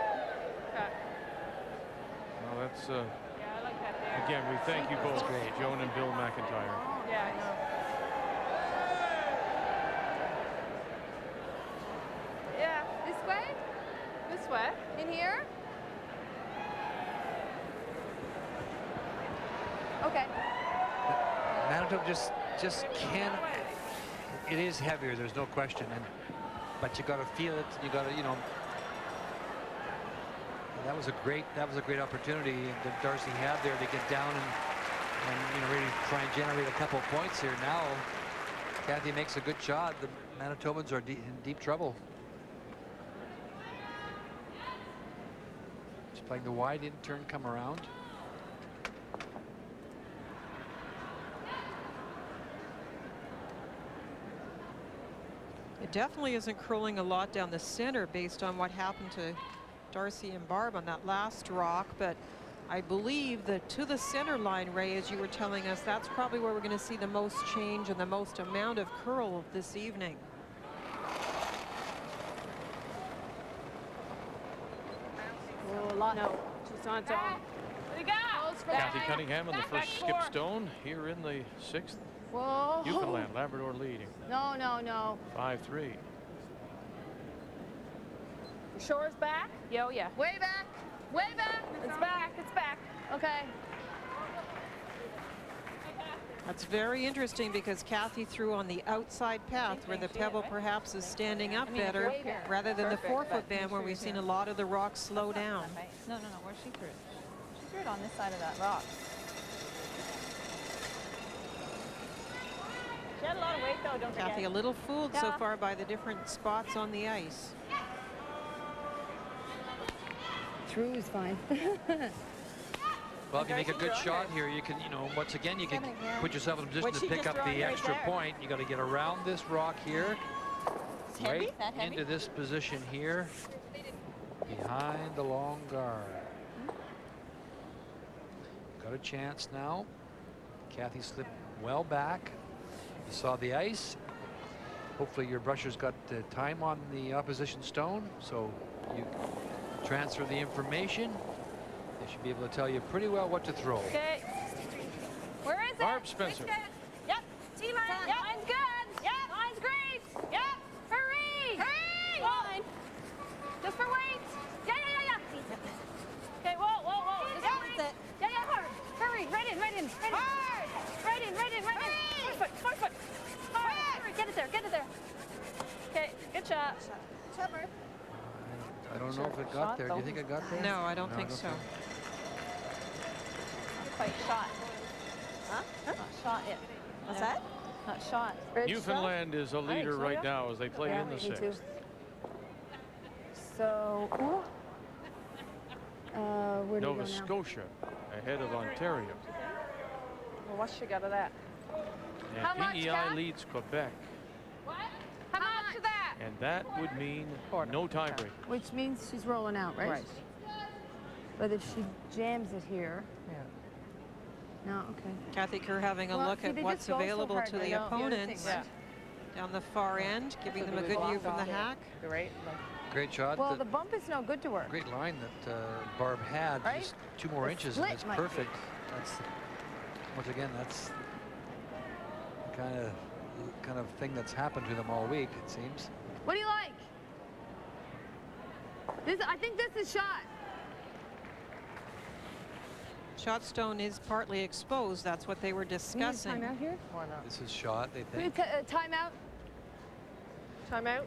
Well, that's, Yeah, I like that there. again, we thank you both, Joan and Bill McIntyre. Yeah, I know. Yeah, this way? This way. In here? Okay. Manitoba just can't. It is heavier, there's no question, but you got to feel it. You got to, you know. That was a great opportunity that Darcy had there to get down and you know, really try and generate a couple of points here. Now Kathy makes a good shot. The Manitobans are in deep trouble. She's playing the wide in turn come around. It definitely isn't curling a lot down the center based on what happened to Darcy and Barb on that last rock, but I believe that to the center line, Ray, as you were telling us, that's probably where we're going to see the most change and the most amount of curl this evening. Oh, a lot. No, she's on zone. There you go. Kathy Cunningham on the first skip stone here in the 6th. Whoa. Newfoundland, Labrador leading. No, no, no. 5-3. Shore's back? Yo, yeah. Way back. Way back. It's back. It's back. Okay. That's very interesting because Kathy threw on the outside path where the pebble perhaps is standing up better rather than the 4-foot band where we've seen a lot of the rocks slow down. No, where she threw it? She threw it on this side of that rock. She had a lot of weight though, don't forget. Kathy a little fooled so far by the different spots on the ice. Through is fine. Well, if you make a good shot here, you can, you know, once again, you can put yourself in a position to pick up the extra point. You got to get around this rock here, right into this position here, behind the long guard. Got a chance now. Kathy slipped well back. You saw the ice. Hopefully your brusher's got time on the opposition stone, so you transfer the information. They should be able to tell you pretty well what to throw. Okay. Where is it? Barb Spencer. Yep. T-line. Yep. Line's good. Yep. Line's great. Yep. Hurry. Hurry. Line. Just for weights. Yeah. Okay, whoa. Just for weights. Yeah, hard. Hurry. Right in. Hard. Right in. Foot. Hard. Hurry. Get it there. Okay, good shot. Shepard. I don't know if it got there. Do you think it got there? No, I don't think so. Not quite shot. Huh? Not shot yet. What's that? Not shot. Newfoundland is a leader right now as they play in the 6th. So, where do we go Nova now? Scotia ahead of Ontario. Well, what's she got of that? And How much, PEI Kat? leads Quebec. How much of that? And that would mean no tiebreaker. Which means she's rolling out, right? Right. But if she jams it here. Yeah. No, okay. Kathy Kerr having a look at what's available to the opponents down the far end, giving them a good view from the hack. Great shot. Well, the bump is no good to her. Great line that Barb had. Right? Just 2 more inches and it's perfect. That's, once again, that's the kind of thing that's happened to them all week, it seems. What do you like? I think this is shot. Shot stone is partly exposed. That's what they were discussing. Time out here? Or not? This is shot, they think. Time out. Time out.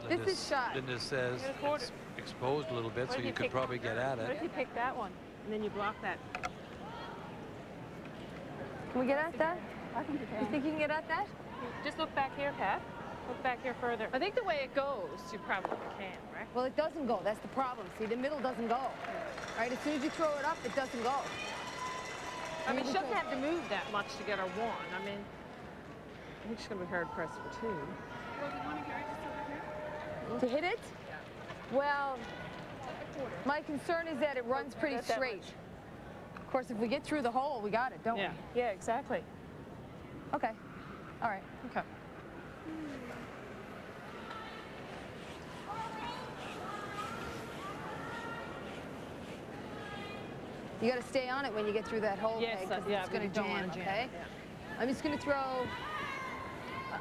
This is shot. Linda says it's exposed a little bit, so you could probably get at What it. if you pick that one and then you block that? Can we get at that? I think you can. You think you can get at that? Just look back here, Pat. Look back here further. I think the way it goes, you probably can, right? Well, it doesn't go. That's the problem. See, the middle doesn't go. Right? As soon as you throw it up, it doesn't go. I mean, she doesn't have to move that much to get her 1. I mean, I think she's going to be hard pressed for 2. Well, do you want to hear it? To hit it? Well, my concern is that it runs pretty straight. Of course, if we get through the hole, we got it, don't we? Yeah, exactly. Okay. All right. Okay. You got to stay on it when you get through that hole, Yes, because yeah, it's going we to don't jam, wanna jam, okay? yeah. I'm just going to throw,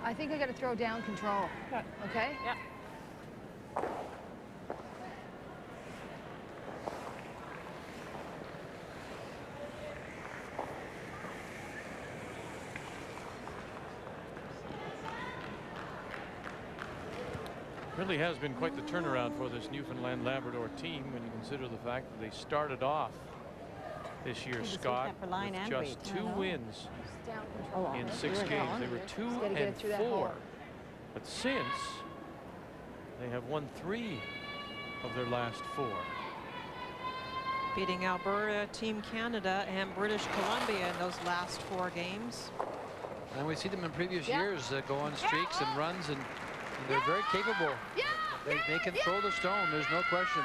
I think I got to throw down control, okay? Yeah. Really has been quite the turnaround for this Newfoundland Labrador team when you consider the fact that they started off this year, Scott, with just 2 wins in 6 games. They were 2-4, but since they have won 3 of their last 4. Beating Alberta, Team Canada, and British Columbia in those last 4 games. And we see them in previous years go on streaks and runs, and they're very capable. They can throw the stone, there's no question.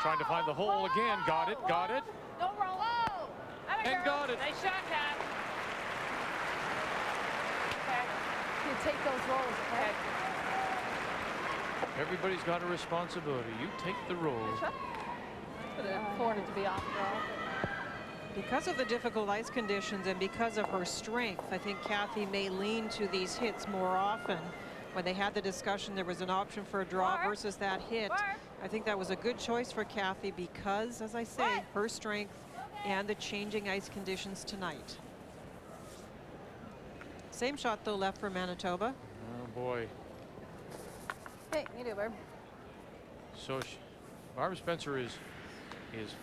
Trying to find the hole again. Got it, got it. Don't roll. And got it. Nice shot, Kat. You take those rolls, okay? Everybody's got a responsibility. You take the rolls. Wanted to be off draw. Because of the difficult ice conditions and because of her strength, I think Kathy may lean to these hits more often. When they had the discussion, there was an option for a draw versus that hit. I think that was a good choice for Kathy because, as I say, her strength and the changing ice conditions tonight. Same shot, though, left for Manitoba. Oh, boy. Hey, you do, Barb. So Barb Spencer is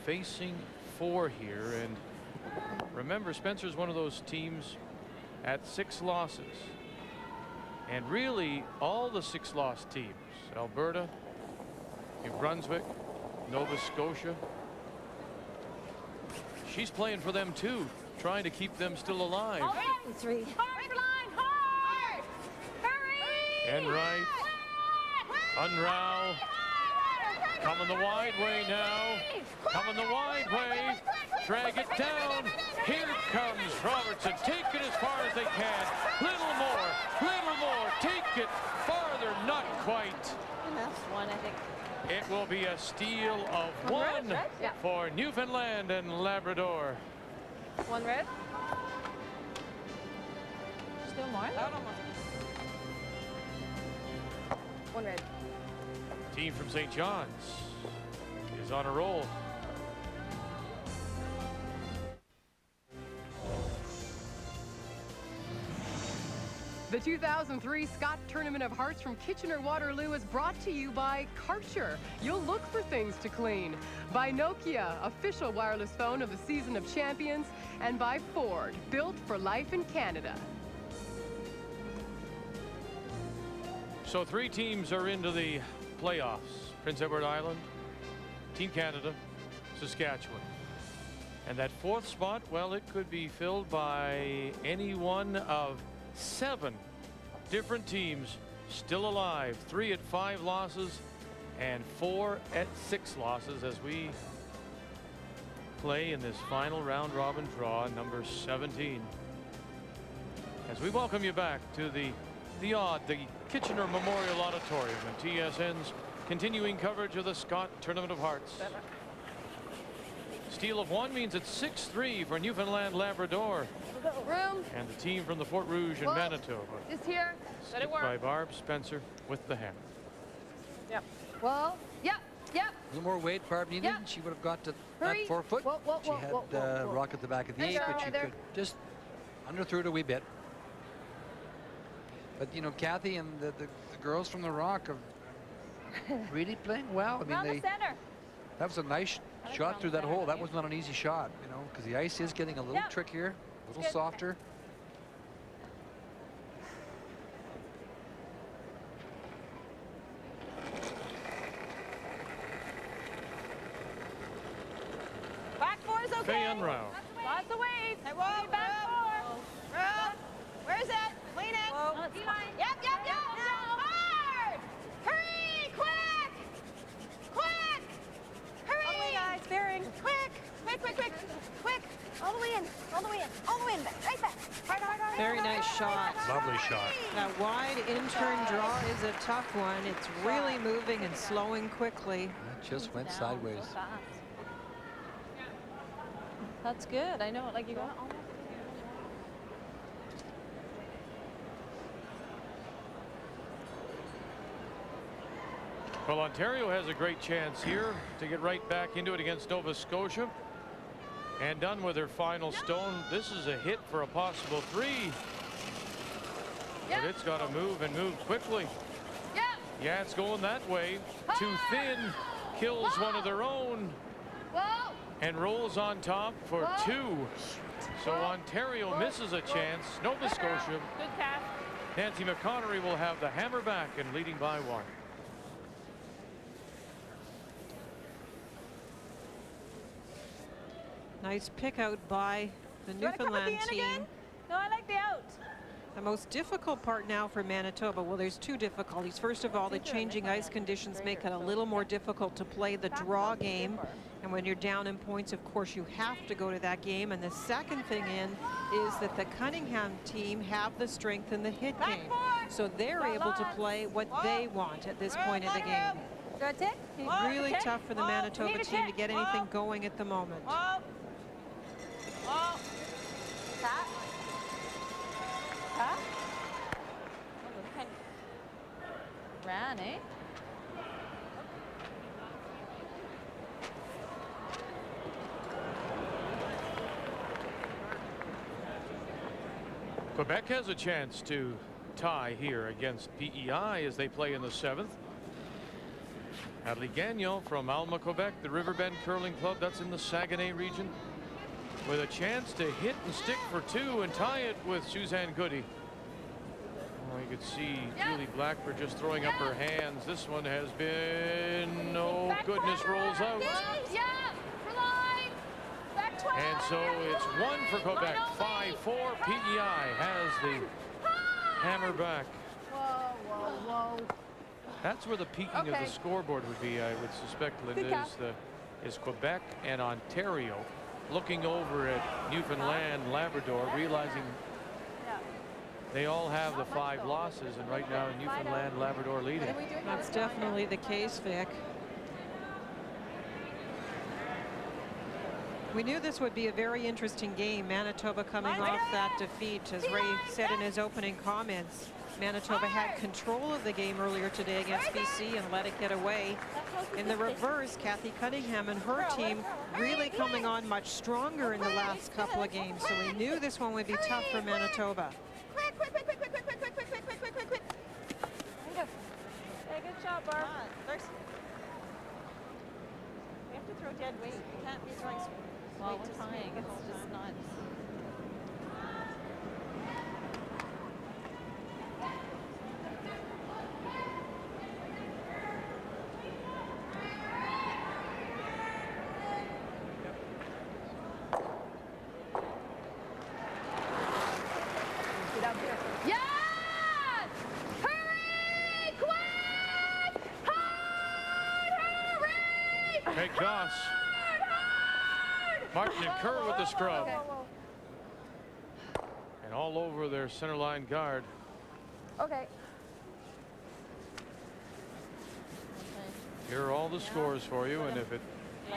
facing 4 here, and remember, Spencer's one of those teams at 6 losses, and really all the 6-loss teams, Alberta, New Brunswick, Nova Scotia, she's playing for them too, trying to keep them still alive. Hard for line, hard! Hurry! Enright, Unrau, coming the wide way now, coming the wide way, drag it down, here comes Robertson, take it as far as they can, little more, take it farther, not quite. That's 1, I think. It will be a steal of 1 red? Yeah. for Newfoundland and Labrador. 1 red. Still more? Out almost. 1 red. Team from St. John's is on a roll. The 2003 Scott Tournament of Hearts from Kitchener-Waterloo is brought to you by Karcher. You'll look for things to clean. By Nokia, official wireless phone of the Season of Champions. And by Ford, built for life in Canada. So 3 teams are into the playoffs. Prince Edward Island, Team Canada, Saskatchewan. And that 4th spot, well, it could be filled by any one of 7 different teams still alive. 3 at 5 losses and 4 at 6 losses as we play in this final round robin draw, number 17. As we welcome you back to the Kitchener Memorial Auditorium and TSN's continuing coverage of the Scott Tournament of Hearts. Steal of 1 means it's 6-3 for Newfoundland Labrador. Room. And the team from the Fort Rouge in Manitoba. Just here. Let it work. By Barb Spencer with the hammer. Yep. Well, yep. A little more weight Barb needed, and she would have got to that 4 foot. She had rock at the back of the 8, but she could just underthrew it a wee bit. But, you know, Kathy and the girls from the Rock are really playing well. I mean, that was a nice shot through that hole. That was not an easy shot, you know, because the ice is getting a little trickier, a little softer. Back 4 is okay. Faye Unrau. Lots of waves. Hey, whoa, Back 4. Where is it? Lean in. T-line. Yep. All the way in. All the way in. Right back. Hard, hard, hard. Very nice shot. Lovely shot. That wide in-turn draw is a tough one. It's really moving and slowing quickly. That just went sideways. So fast. That's good. I know, like you got almost. Well, Ontario has a great chance here to get right back into it against Nova Scotia. And done with her final stone. This is a hit for a possible 3. But it's got to move and move quickly. Yeah, it's going that way. Too thin. Kills one of their own. And rolls on top for 2. So Ontario misses a chance. Nova Scotia. Good catch. Nancy McConnery will have the hammer back and leading by 1. Nice pick out by the Newfoundland team. No, I like the out. The most difficult part now for Manitoba, well, there's 2 difficulties. First of all, the changing ice conditions make it a little more difficult to play the draw game. And when you're down in points, of course, you have to go to that game. And the second thing is that the Cunningham team have the strength in the hit game. So they're able to play what they want at this point in the game. Good tick. Really tough for the Manitoba team to get anything going at the moment. Tap. Tap. Kind of ran, eh? Quebec has a chance to tie here against PEI as they play in the 7th. Adley Gagnon from Alma, Quebec, the Riverbend Curling Club, that's in the Saguenay region, with a chance to hit and stick for 2 and tie it with Suzanne Goody. Oh, you could see Julie Blackford just throwing up her hands. This one has been, oh goodness, rolls out. And so it's 1 for Quebec, 5-4. PEI has the hammer back. Whoa. That's where the peaking of the scoreboard would be, I would suspect, Linda, is Quebec and Ontario looking over at Newfoundland, Labrador, realizing they all have the 5 losses, and right now Newfoundland, Labrador leading. That's definitely the case, Vic. We knew this would be a very interesting game. Manitoba coming off that defeat, as Ray said in his opening comments. Manitoba had control of the game earlier today against BC and let it get away. In the reverse, Kathy Cunningham and her team really coming on much stronger in the last couple of games. So we knew this one would be tough for Manitoba. Quick. Hey, good shot, Barb. We have to throw dead weight. We can't be throwing. Well, we're trying. It's just nuts. Hey, Goss. Martin and Kerr with the scrub. And all over their center line guard. Okay. Here are all the scores for you, and if it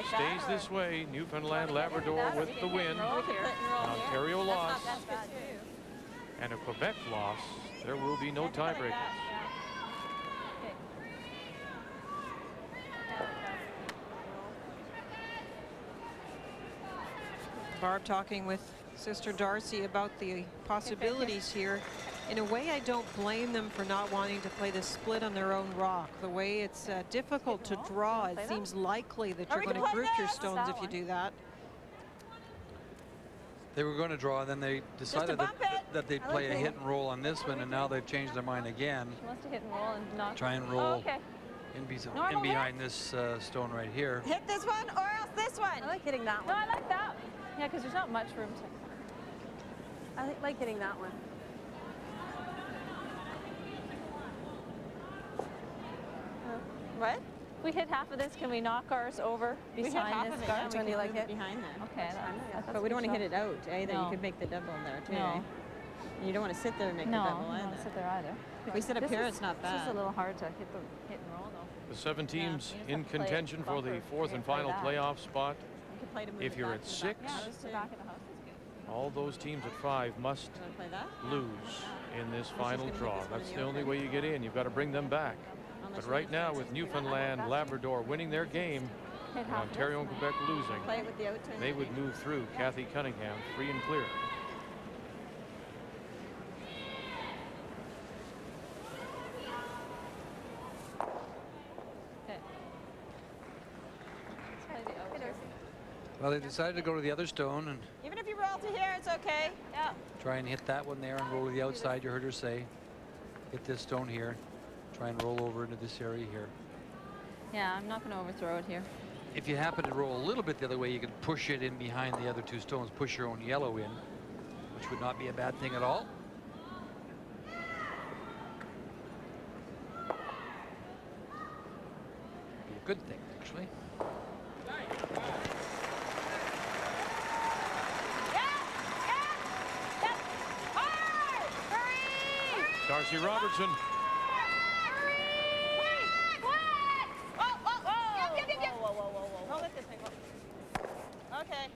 stays this way, Newfoundland, Labrador with the win, an Ontario loss, and a Quebec loss, there will be no tiebreakers. Barb talking with Sister Darcy about the possibilities here. In a way, I don't blame them for not wanting to play the split on their own rock. The way it's difficult to draw, it seems likely that you're going to group your stones if you do that. They were going to draw, then they decided that they'd play a hit and roll on this one, and now they've changed their mind again. She wants to hit and roll and not Try and roll in behind this stone right here. Hit this one or else this one. I like hitting that No, one. I like that. Yeah, because there's not much room to. I like hitting that one. What? If we hit half of this, can we knock ours over We hit behind half this of it, guard? yeah, Which one do you like move it it? behind that. Okay, that's But we don't want to hit it out either. No. You could make the double there too. No. Eh? You don't want to sit there and make No, the double I don't either. want to sit there either. If we sit up This here, is- it's not This is bad. a little hard to hit and roll though. The 7 teams you just in have to play it contention for the bumper. fourth You and play final that. playoff spot. You could play to move If it you're back at to the 6, back. Yeah, just the back of the house is good. all those teams at 5 must You want to play that? lose in this just final gonna hit draw. this one in That's the the only open. way you get in. You've got to bring them back. Unless But you right hit now, fences. with Newfoundland, Labrador winning their game, Hit and half of this Ontario and and Quebec losing, Play it with the out turn. they would move through Kathy Cunningham free and clear. Okay. Let's play the out here. Well, they decided to go to the other stone and Even if you roll to here, it's okay. Yeah. try and hit that one there and roll to the outside. You heard her say, hit this stone here. Try and roll over into this area here. Yeah, I'm not going to overthrow it here. If you happen to roll a little bit the other way, you can push it in behind the other 2 stones, push your own yellow in, which would not be a bad thing at all. Be a good thing, actually. Darcy Robertson. Okay.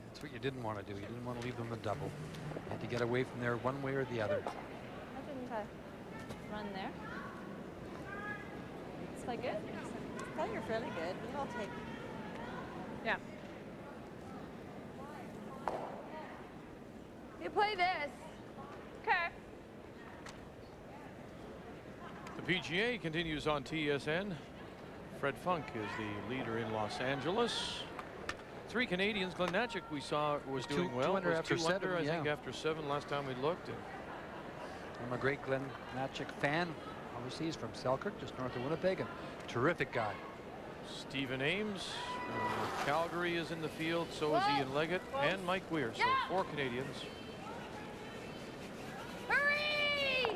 That's what you didn't want to do. You didn't want to leave them a double. You had to get away from there one way or the other. I didn't run there. Is that good? I thought you were fairly good. I'll take. Yeah. You play this. Okay. The PGA continues on TSN. Fred Funk is the leader in Los Angeles. 3 Canadians. Glenn Natchik, we saw, was doing Two well. under Was after 2 under, 7, I think, yeah. after 7 last time we looked. And I'm a great Glenn Natchik fan. Obviously, he's from Selkirk, just north of Winnipeg, and terrific guy. Stephen Ames from Calgary is in the field. So is Ian Leggett and Mike Weir. So 4 Canadians. Hurry!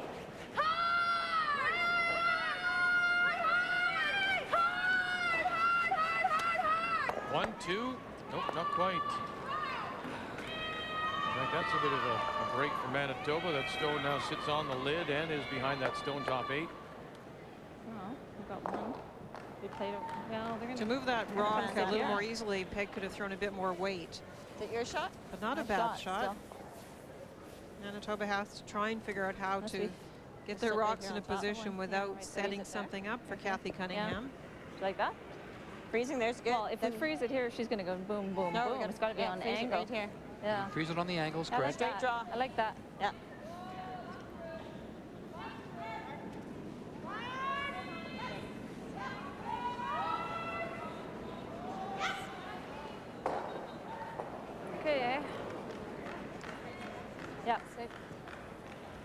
Hard! Hard! 1, 2. Nope, not quite. I think that's a bit of a break for Manitoba. That stone now sits on the lid and is behind that stone top 8. Well, we've got one. They played it. Well, they're going To move that rock a little Yeah. more easily, Peg could have thrown a bit more weight, Is it your shot? but not a Nice bad shot. still. Manitoba has to try and figure out how Must to be. get Just their sit right rocks here in a on top. position Yeah, without right, setting freeze it there. something up for Okay. Kathy Cunningham. Do you like that? Freezing there's good. Well, if we Then- freeze it here, she's going to go boom, boom, No, we're boom. gonna- It's got to be yeah, on freeze it angle. right here. Yeah. Freeze it on the angles, I like correct? Straight that. draw. I like that. Yeah. Okay. Yeah. Freeze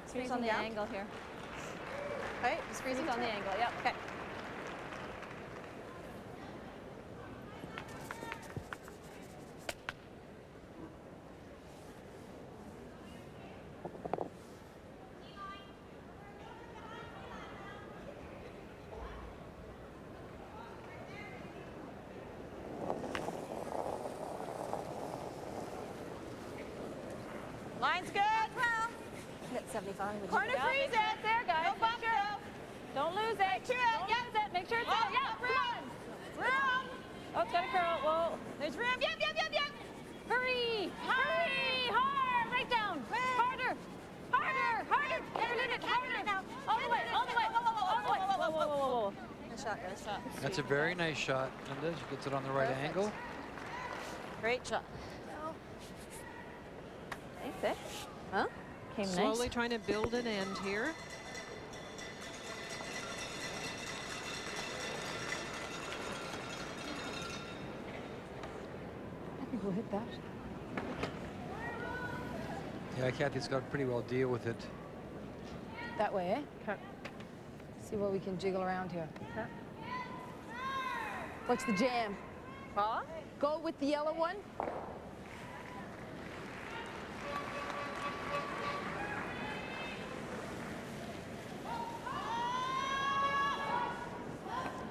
Freezing on the down? angle here. Right? Freeze on the angle. Yeah. Okay. Line's good. Hit 75. Corner Yeah, freeze make sure it. it's there, guys. No bump, Make sure. Don't lose it. Make sure, Don't yeah. lose it. Make sure it's Oh, there. yeah, Run. Room. Oh, it's got to curl. Whoa. There's room. Yep, yep, yep, yep. Hurry. Hurry. Hard. Right down. Harder. Harder. Harder. Hit it. Harder. All the way. All the way. All the way. Whoa, whoa, whoa, whoa, whoa. Good shot, good shot. That's a very nice shot, Linda. She gets it on the right Perfect. angle. Great shot. Nice, eh? Huh? Came Slowly nice. trying to build an end here. I think we'll hit that. Yeah, Kathy's got a pretty well deal with it. That way, eh? Okay. See what we can jiggle around here. What's the jam? Huh? Go with the yellow one.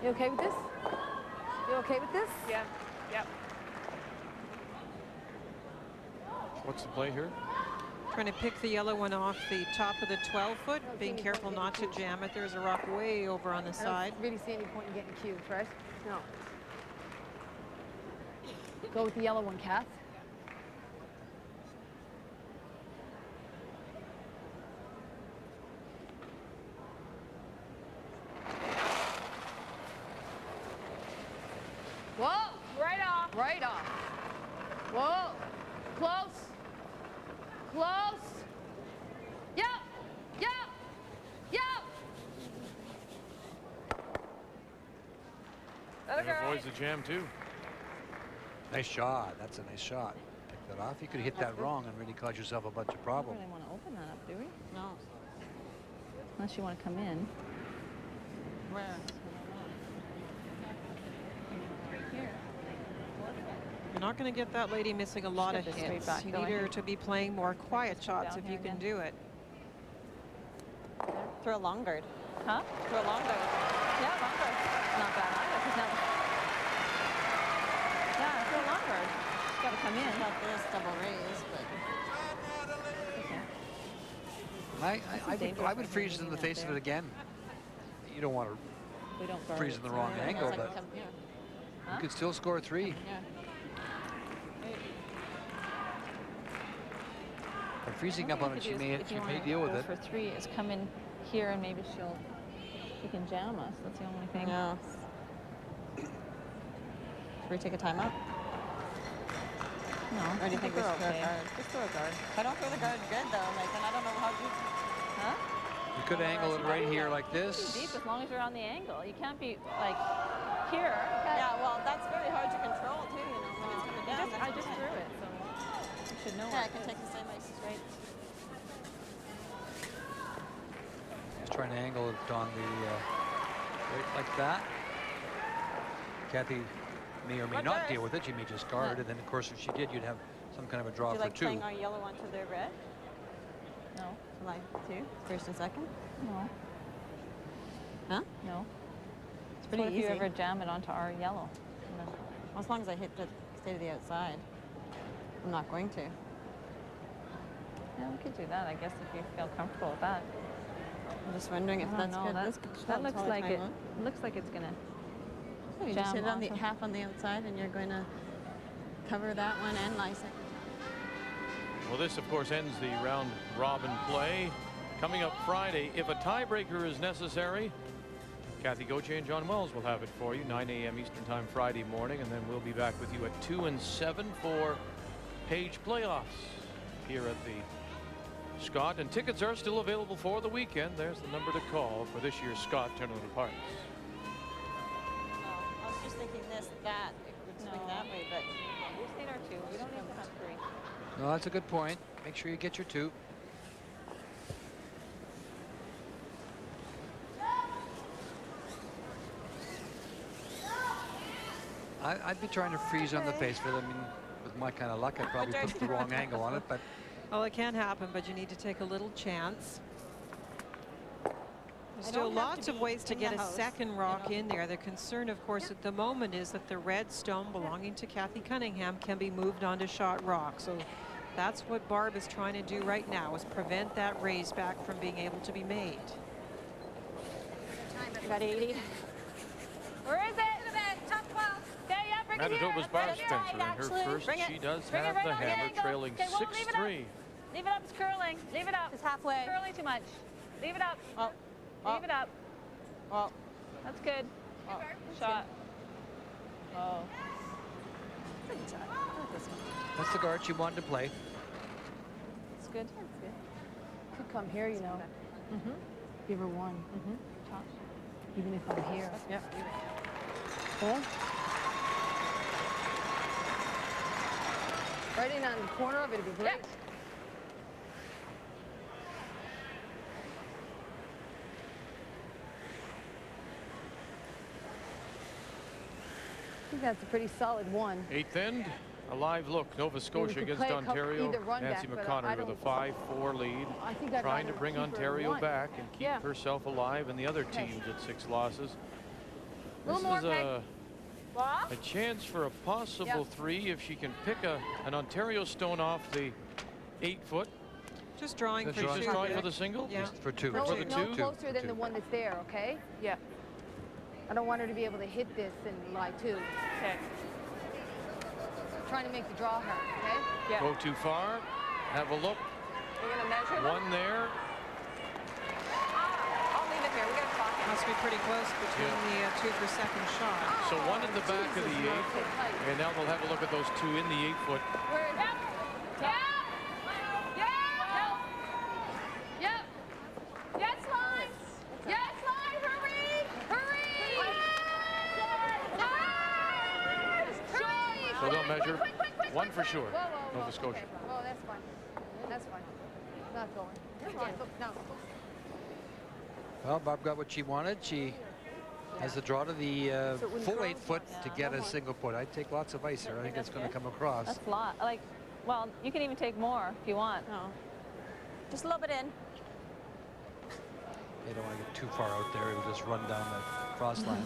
You okay with this? You okay with this? Yeah. Yep. What's the play here? Trying to pick the yellow one off the top of the 12-foot, being careful not to jam it. There's a rock way over on the I side. don't really see any point in getting cubed, right? No. Go with the yellow one, Kath. Whoa! Right off. Right off. Whoa! Close. Close. Yep. Yep. Yep. And avoids the jam too. Nice shot. That's a nice shot. Pick that off. You could hit that wrong and really cause yourself a bunch of We don't problems. really want to open that up, do we? No. Unless you want to come in. Where? You're not going to get that lady missing a lot of Just get this hits. straight back You going. need her to be playing more quiet shots down if you here can again. do it. Throw a long guard. Huh? Throw a long guard. Yeah, long guard. Not bad either. 'Cause now, yeah, throw a long guard. It's got to come in. Not this double raise, but. Okay. I would freeze in the face of it again. You don't want to We don't guard freeze it, in the so wrong it's angle, like but come here. you could still score 3. Yeah. And freezing up on it, she may deal with it. For 3 is come in here and maybe she can jam us. That's the only thing. Yeah. Should we take a timeout? No. Or do you think we should throw a guard? Just throw a guard. If I don't throw the guard good though, like then I don't know how deep. Huh? You could angle it right here like Too this. deep as long as you're on the angle. You can't be like here. Yeah, well that's very hard to control too. You know when it's coming down. I just threw it, so you should know. Yeah, I can take the same ice straight. Just trying to angle it on the right like that. Kathy may or may What not does? deal with it. She may just guard it, and of course, if she did, you'd have some kind of a draw Do you for like 2. playing our yellow onto their red? No. Like 2? First and second? No. Huh? No. It's pretty easy. If you ever jam it onto our yellow? No. Well, as long as I hit the stay to the outside. I'm not going to. Yeah, we could do that, I guess, if you feel comfortable with that. I'm just wondering if that's good. That looks like it. Looks like it's gonna. So you just hit it on the half on the outside, and you're going to cover that one and lice it. Well, this, of course, ends the round robin play. Coming up Friday, if a tiebreaker is necessary, Kathy Gauthier and John Wells will have it for you, 9 a.m. Eastern Time Friday morning, and then we'll be back with you at 2 and 7 for Page playoffs here at the Scott. And tickets are still available for the weekend. There's the number to call for this year's Scott Tournament of Hearts. I was just thinking that it would swing that way, but we just need our 2. We don't need to have 3. No, that's a good point. Make sure you get your 2. I'd be trying to freeze on the face for them. I mean, with my kind of luck, I'd probably put the wrong angle on it, but. Well, it can happen, but you need to take a little chance. There's still lots of ways to get a second rock in there. The concern, of course, at the moment is that the red stone belonging to Kathy Cunningham can be moved onto shot rock. So that's what Barb is trying to do right now, is prevent that raise back from being able to be made. Got 80. Where is it? Top 12. Okay, yeah, bring it here. Manitoba's Barb That's Spencer right, in her actually. first. Bring it. She does Bring it have right the on the hammer, angle. trailing Okay, well, leave it up. 6-3. Leave it up, it's curling. Leave it up. It's halfway. Curling too much. Leave it up. Oh. Leave it up. Oh. That's good. Oh. Shot. Oh. That's the guard she wanted to play. It's good. It's good. Could come here, you know. Give her 1. Top. Even if I'm here. Yep. Cool. Right in on the corner of it would be great. Yep. I think that's a pretty solid 1. 8th end, a live look. Nova Scotia could against play a couple- Ontario. either run Nancy back, but I McConnor with a don't- 5-4 lead. I think I'd Trying to rather bring keep her in Ontario 1. back and keep Yeah. herself alive, and the other teams at 6 losses. This little more, is Peg. a chance for a possible 3 if she can pick an Ontario stone off the 8-foot. Just drawing for Just two. drawing for the single? Yeah. For 2. No, For the no 2? closer than the one that's there, okay? Yeah. I don't want her to be able to hit this and lie too. Okay. Trying to make the draw her, okay? Yeah. Go too far. Have a look. We're going to measure them? One there. I'll leave it here. We're going to clock it. Must be pretty close between the 2 per second shot. So one at the back of the 8. And now they'll have a look at those 2 in the 8-foot. Where is that? Yeah. Yep. Yes, line. Yes, line. Hurry. Hurry. So they'll measure Quick, one for sure. Whoa, Nova Scotia. Okay. Oh, that's fine. That's fine. Not going. Come on, look, now. Well, Bob got what she wanted. She has the draw to the full 8-foot to get a single point. I'd take lots of ice here. I think it's going to come across. That's a lot. Like, well, you can even take more if you want. Oh. Just a little bit in. They don't want to get too far out there. It'll just run down the cross line.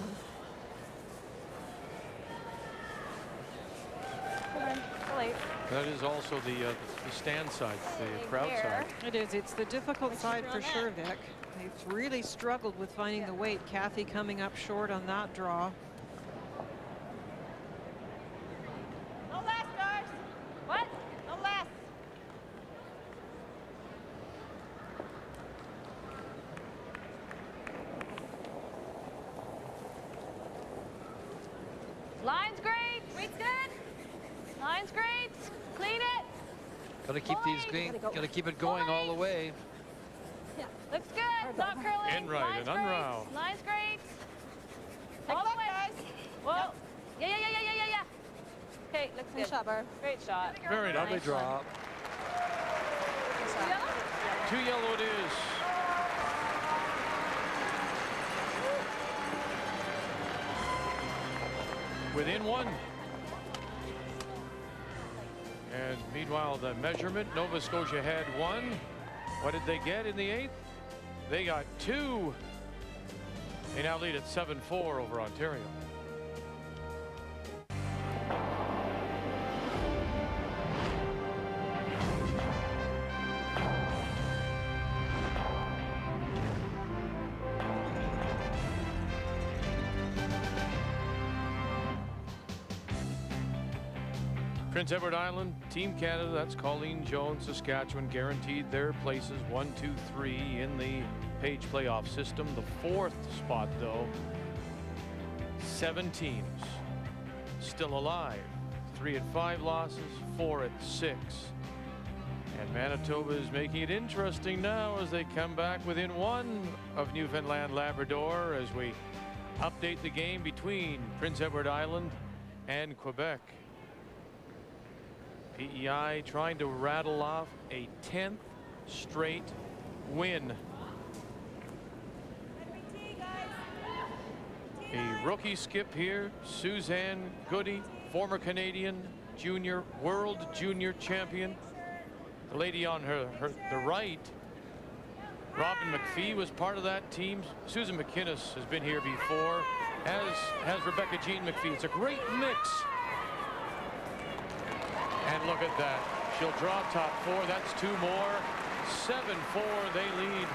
Late. That is also the stand side, the crowd side. It is. It's the difficult side for sure, Vic. They've really struggled with finding the weight. Kathy coming up short on that draw. No less, Stars. What? No less. Line's great. Weight's good. Line's great. Clean it. Got to keep these going. Got to keep it going all the way. Yeah. Looks good. Not curling. In right Line's and great. unround. Line's great. All the way. Guys. Whoa. Yeah. Okay, looks good. Good shot, Barb. Great shot. Very nice. Lovely draw. Yellow? 2 yellow it is. Within 1. And meanwhile, the measurement, Nova Scotia had 1. What did they get in the 8th? They got 2. They now lead at 7-4 over Ontario. Prince Edward Island, Team Canada, that's Colleen Jones, Saskatchewan, guaranteed their places 1, 2, 3 in the Page playoff system. The 4th spot, though, 7 teams still alive. 3 at 5 losses, 4 at 6. And Manitoba is making it interesting now as they come back within 1 of Newfoundland Labrador as we update the game between Prince Edward Island and Quebec. PEI trying to rattle off a 10th straight win. A rookie skip here, Suzanne Goody, former Canadian junior, world junior champion. The lady on the right, Robin McPhee, was part of that team. Susan McInnes has been here before, as has Rebecca Jean McPhee. It's a great mix. And look at that. She'll draw top 4. That's 2 more. 7-4, they lead.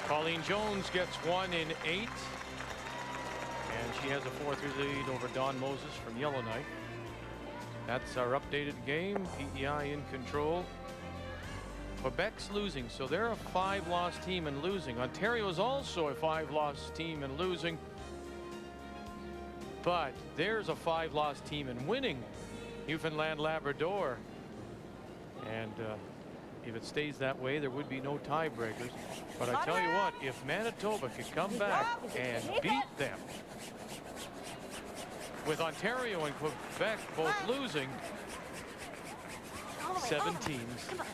Colleen Jones gets 1 in 8. And she has a 4-3 lead over Dawn Moses from Yellowknife. That's our updated game. PEI in control. Quebec's losing, so they're a 5-loss team and losing. Ontario is also a 5-loss team and losing. But there's a 5-loss team and winning. Newfoundland Labrador. And if it stays that way, there would be no tiebreakers. But I tell you what, if Manitoba could come back and beat them, with Ontario and Quebec both losing, 7 teams. Come on.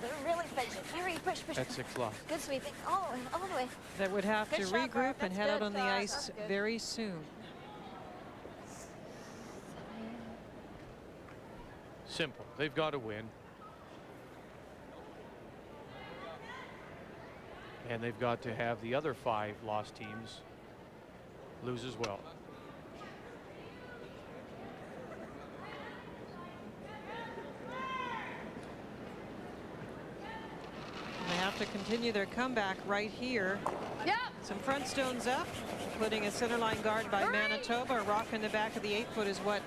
They're really pushing. Hurry, push. At 6 losses. Good sweeping. All the way. That would have Good to shot, regroup Barb. and That's head out good on the shot. ice That's good. very soon. Simple. They've got to win. And they've got to have the other 5 lost teams lose as well. They have to continue their comeback right here. Yep. Some front stones up, including a centerline guard by Manitoba. A rock in the back of the 8-foot is what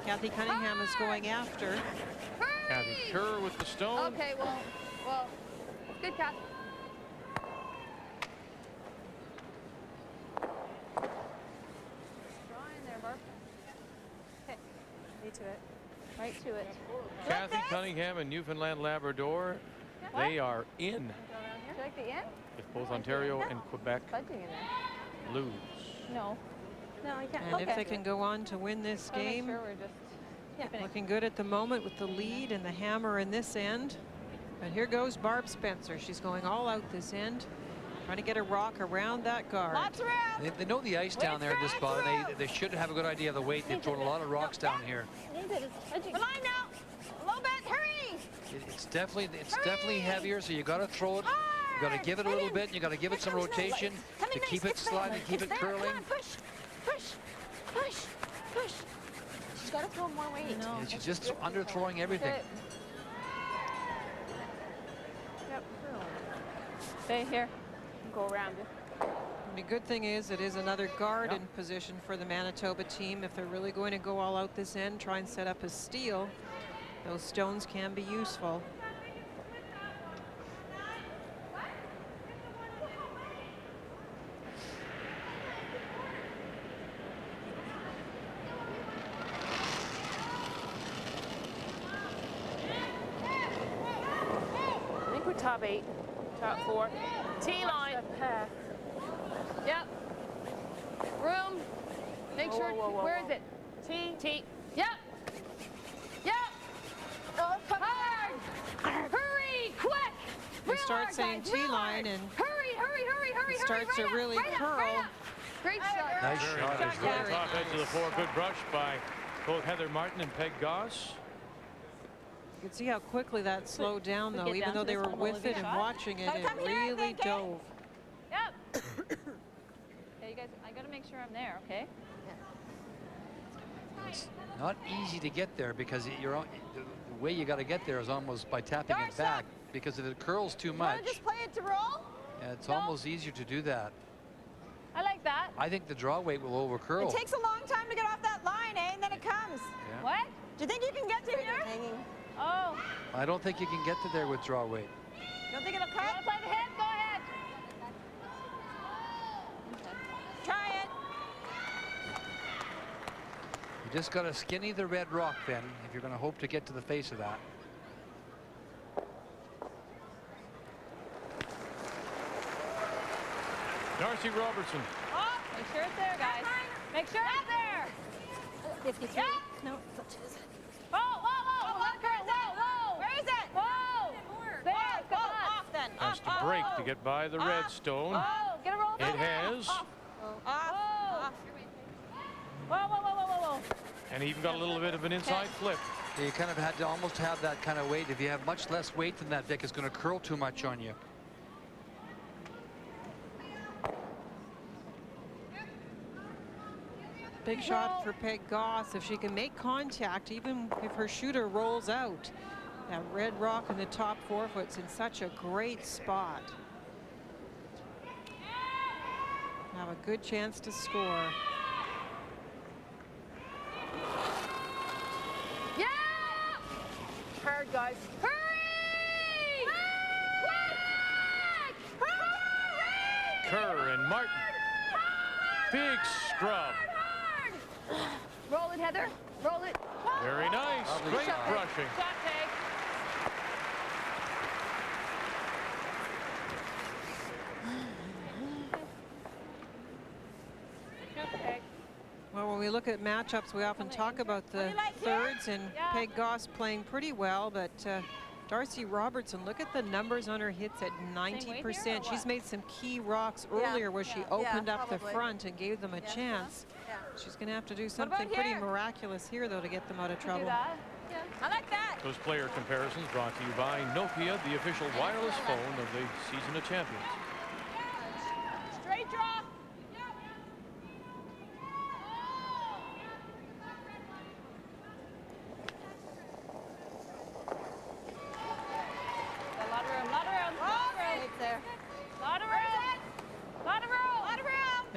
Kathy Cunningham is going after. Kathy Kerr with the stone. Okay, well, good catch. Draw in there, Barb. Okay, right to it. Right to it. Kathy Cunningham and Newfoundland Labrador, they are in. Do you like the in? If both Ontario and Quebec Fudging in there. lose. No. No, I can't. And if they can go on to win this game, Sure we're just looking good at the moment with the lead and the hammer in this end. But here goes Barb Spencer. She's going all out this end, trying to get a rock around that guard. Lots around. They know the ice down there at this spot, and they should have a good idea of the weight. They've thrown a lot of rocks down here. The line now. A little bit. Hurry. It's definitely heavier, so you got to throw it. You got to give it a little bit. And you got to give it some rotation to keep it sliding, keep it curling. Come on, push, push, push, push. She's got to throw more weight. No. And she's just underthrowing everything. Yep. Stay here. Go around it. The good thing is it is another guard in position for the Manitoba team. If they're really going to go all out this end, try and set up a steal, those stones can be useful. I think we're top 8, top 4. T-line. Yep. Room. Make sure. Where is it? T. Yep. Yep. Oh, come hard. Hurry, quick. They start saying T-line, and Hurry. it starts to really curl. Great shot. Nice shot. Very top edge of the floor. Good brush by both Heather Martin and Peg Goss. You can see how quickly that slowed down, though. get Even down though to they this were one, with it and shot. watching it, it Come here, really Vicky. dove. Yep. Okay, you guys, I gotta make sure I'm there, okay? It's not easy to get there because the way you got to get there is almost by tapping it back. Because if it curls too much, Just play it to roll? it's almost easier to do that. I like that. I think the draw weight will over curl. It takes a long time to get off that line, eh? And then it comes. Yeah. What? Do you think you can get to here? Oh. I don't think you can get to there with draw weight. You don't think it'll You cut? wanna play the hit? Go ahead. Try it. You just got to skinny the red rock then if you're going to hope to get to the face of that. Darcy Robertson. Oh, make sure it's there, guys. Make sure it's there. 53. Yeah. No, touches. Whoa. Let her. Whoa. Where is it? Whoa. There. Come on. Off then. Has to break to get by the red stone. Whoa. Get a roll. It has. Off. Whoa. And even got a little bit of an inside flip. You kind of had to almost have that kind of weight. If you have much less weight than that, Vic, it's going to curl too much on you. Big shot for Peg Goss. If she can make contact, even if her shooter rolls out, that red rock in the top 4 foot's in such a great spot. Have a good chance to score. Yeah. Hard, guys. Hurry. Quick. Kerr and Martin. Big scrub. Roll it, Heather. Roll it. Very nice. Great brushing. Shot take. Okay. Well, when we look at matchups, we often talk about the thirds, and Peg Goss playing pretty well, but Darcy Robertson, look at the numbers on her hits at 90%. She's made some key rocks earlier where she opened up the front and gave them a chance. She's going to have to do something pretty miraculous here, though, to get them out of trouble. I like that. Those player comparisons brought to you by Nokia, the official wireless phone of the Season of Champions.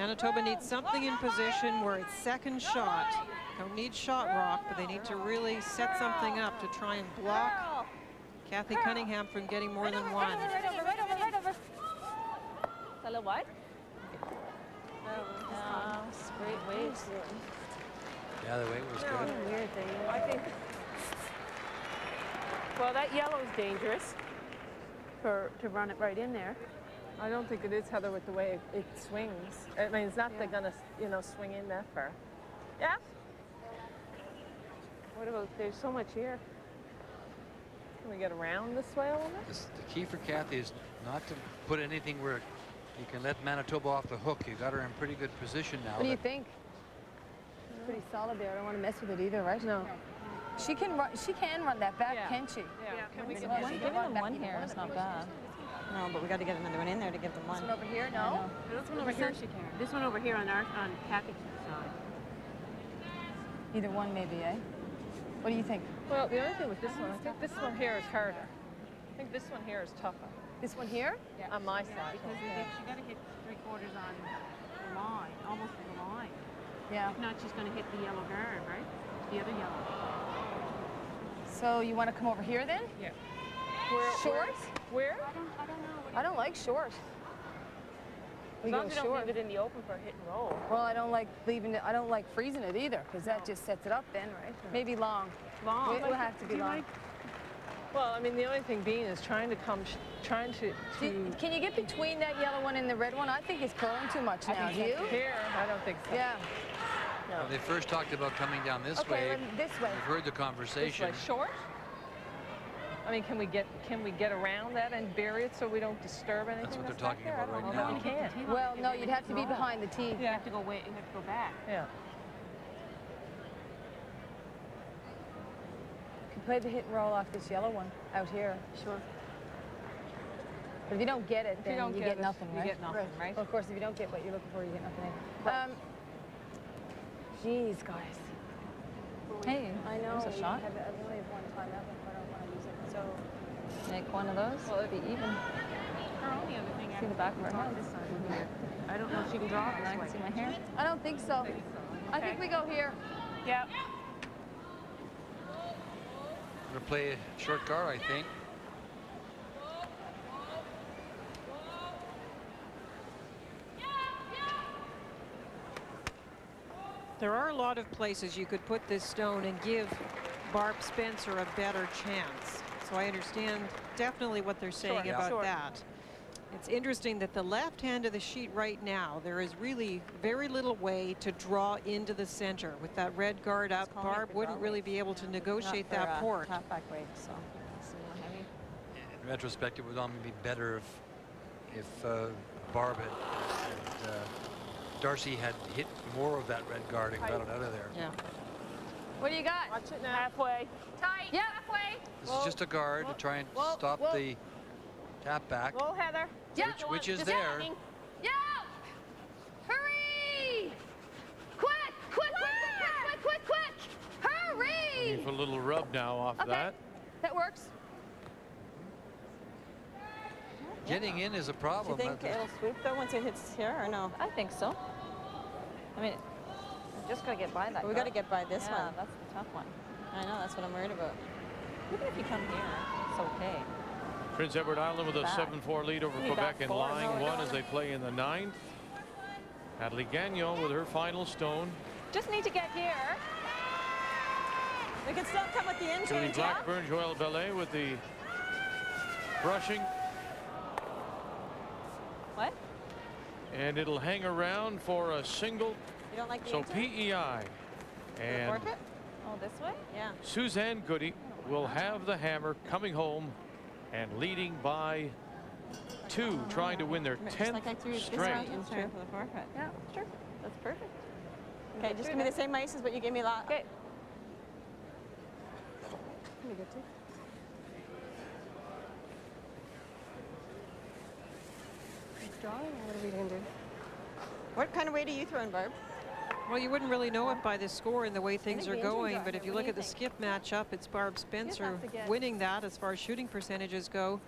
Manitoba needs something in position where it's second shot. Don't need shot rock, but they need to really set something up to try and block Kathy Cunningham from getting more than one. Right over, right over, right over. Is that a little wide? Great waves. Yeah, the weight was good. Weird thing. I think. Well, that yellow is dangerous to run it right in there. I don't think it is, Heather, with the way it swings. I mean, it's not they're gonna, you know, swing in that far. Yeah. What about, there's so much here. Can we get around the swale on it? The key for Kathy is not to put anything where you can let Manitoba off the hook. You got her in pretty good position now. What do you think? Pretty solid there. I don't want to mess with it either, right? No. She can run that back, can't she? Yeah. Can we Giving get them one here is not bad. No, but we got to get another one in there to give them one. This one over here, no? This one over here she can. This one over here on Kathy's side. Either one maybe, eh? What do you think? Well, the only thing with this one, I think this one here is harder. I think this one here is tougher. This one here? Yeah. On my side. Because she got to hit 3/4 on the line, almost to the line. Yeah. If not, she's going to hit the yellow guard, right? The other yellow. So you want to come over here then? Yeah. Short? Where? I don't know. I don't like short. As long as you don't leave it in the open for a hit and roll. Well, I don't like leaving it. I don't like freezing it either, because that just sets it up then, right? Maybe long. Long. It will have to be long. Well, I mean, the only thing being is trying to. Can you get between that yellow one and the red one? I think it's curling too much now. Do you? Here, I don't think so. Yeah. No. When they first talked about coming down this Okay, way. then this way. We've heard the This conversation. way, short. I mean, can we get around that and bury it so we don't disturb anything? That's what they're back talking there? about I right don't know. now. We can't. Well, no, you'd have to be behind the tee. You have to go you have to go back. Yeah. You can play the hit and roll off this yellow one out here. Sure. But if you don't get it, If you then don't you get get it, nothing, you right? get nothing, right? Well, of course, if you don't get what you're looking for, you get nothing. Geez, guys. Hey, I know. there's a shot. I only have one time out, but I don't want to use it. So Make one of those. Well, it'd be even. Her only other thing See the back of her head. this side of here. I don't know if she can draw it And I this can way. see my hair. I don't think so. I think we go here. Yep. We're gonna play a short car, I think. There are a lot of places you could put this stone and give Barb Spencer a better chance. So I understand definitely what they're saying about that. It's interesting that the left hand of the sheet right now, there is really very little way to draw into the center. With that red guard up, Barb wouldn't really be able to negotiate that port. Halfback weight, so it's a little heavy. In retrospect, it would only be better if Barb and Darcy had hit more of that red guard and got it out of there. Yeah. What do you got? Watch it now. Halfway. Tight. Yeah. Halfway. This is just a guard to try and stop the tap back, Go, Heather. Yeah. which is Just there. yelling. Yeah. Hurry! Quick! Quick! Quick! Quick! Quick! Quick! Quick! Hurry! Looking for a little rub now off Okay. that. That works. Getting in is a Do you problem. think it'll sweep though once it hits here or no? I think so. I mean, I'm just gonna get by that. we got to get by this one. That's the tough one. I know, that's what I'm worried about. Even if you come here, it's okay. Prince Edward Island with a Back. 7-4 lead over Need Quebec back in four. line No, one no, as they play in the 9th. Natalie Gagnon with her final stone. Just need to get here. We can still come with the Julie interchange, yeah? Blackburn, Joelle Bellet with the brushing. What? And it'll hang around for a single. You don't like the So inter? PEI and Forfeit? Oh, this way? Yeah. Suzanne Goody will have the hammer coming home and leading by 2, trying to win their Just 10th like I threw it this straight. way, it's true for the forfeit. Yeah, sure. That's perfect. Okay, just give me the same ice as what you gave me last. Okay. What are we going to do? What kind of weight are you throwing, Barb? Well, you wouldn't really know it by the score and the way things are the engines going, are but here. if you What look do at the you skip matchup, it's Barb Spencer to get- winning that as far as shooting percentages go.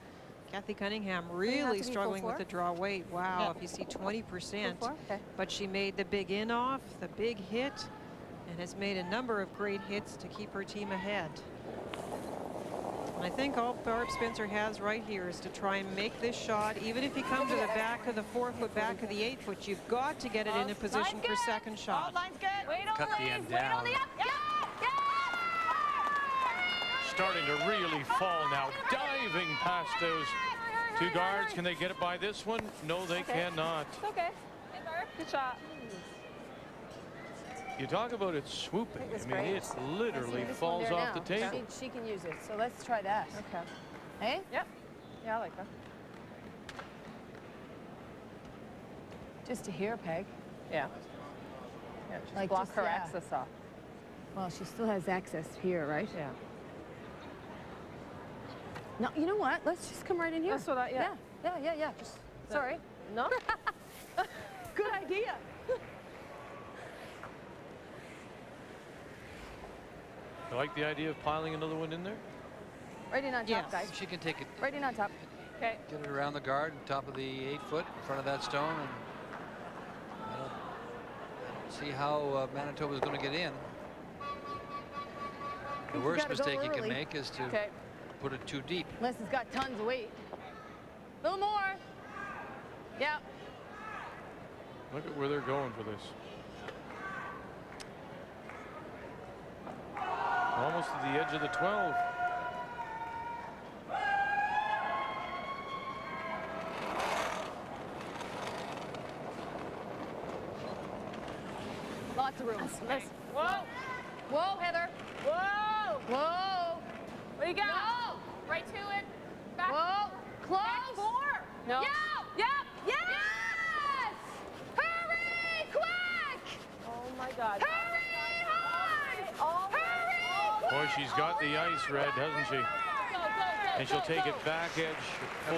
Kathy Cunningham really struggling with the draw weight. Wow, if you see 20%. Okay. But she made the big in off, the big hit, and has made a number of great hits to keep her team ahead. And I think all Barb Spencer has right here is to try and make this shot. Even if you come to the back of the 4-foot, back of the 8-foot, you've got to get it in a position for second shot. Line's good. Wait on Cut the end Wait down. on the up. Starting to really fall now, diving past those two guards. Can they get it by this one? No, they cannot. It's okay. Good shot. You talk about it swooping. I mean, great. it literally falls off the table. She can use it, so let's try that. Okay. Hey? Yep. Yeah, I like that. Just to hear, Peg. Yeah. Yeah, just Like, block just- her yeah. access off. Well, she still has access here, right? Yeah. No, you know what? Let's just come right in here. That's what I, yeah. Yeah. Just, sorry. No? Good idea. I like the idea of piling another one in there. Right in on top, Yes. guys. She can take it, Right in on top. Okay. get it around the guard, top of the 8-foot, in front of that stone, and I don't see how Manitoba's going to get in. The worst gotta go mistake you can early. make is to Okay. put it too deep. Unless it's got tons of weight. A little more. Yeah. Look at where they're going for this. Almost to the edge of the 12. Lots of room. Whoa. Whoa, Heather. Whoa. Whoa. What do you got? No. Right to it. Back. Whoa. Close. Back 4. No. Yeah. Yep. Yes. Hurry, quick. Oh my God. Hurry, hard. Hurry. Boy, she's got the ice red, hasn't she? And she'll take it back edge 4.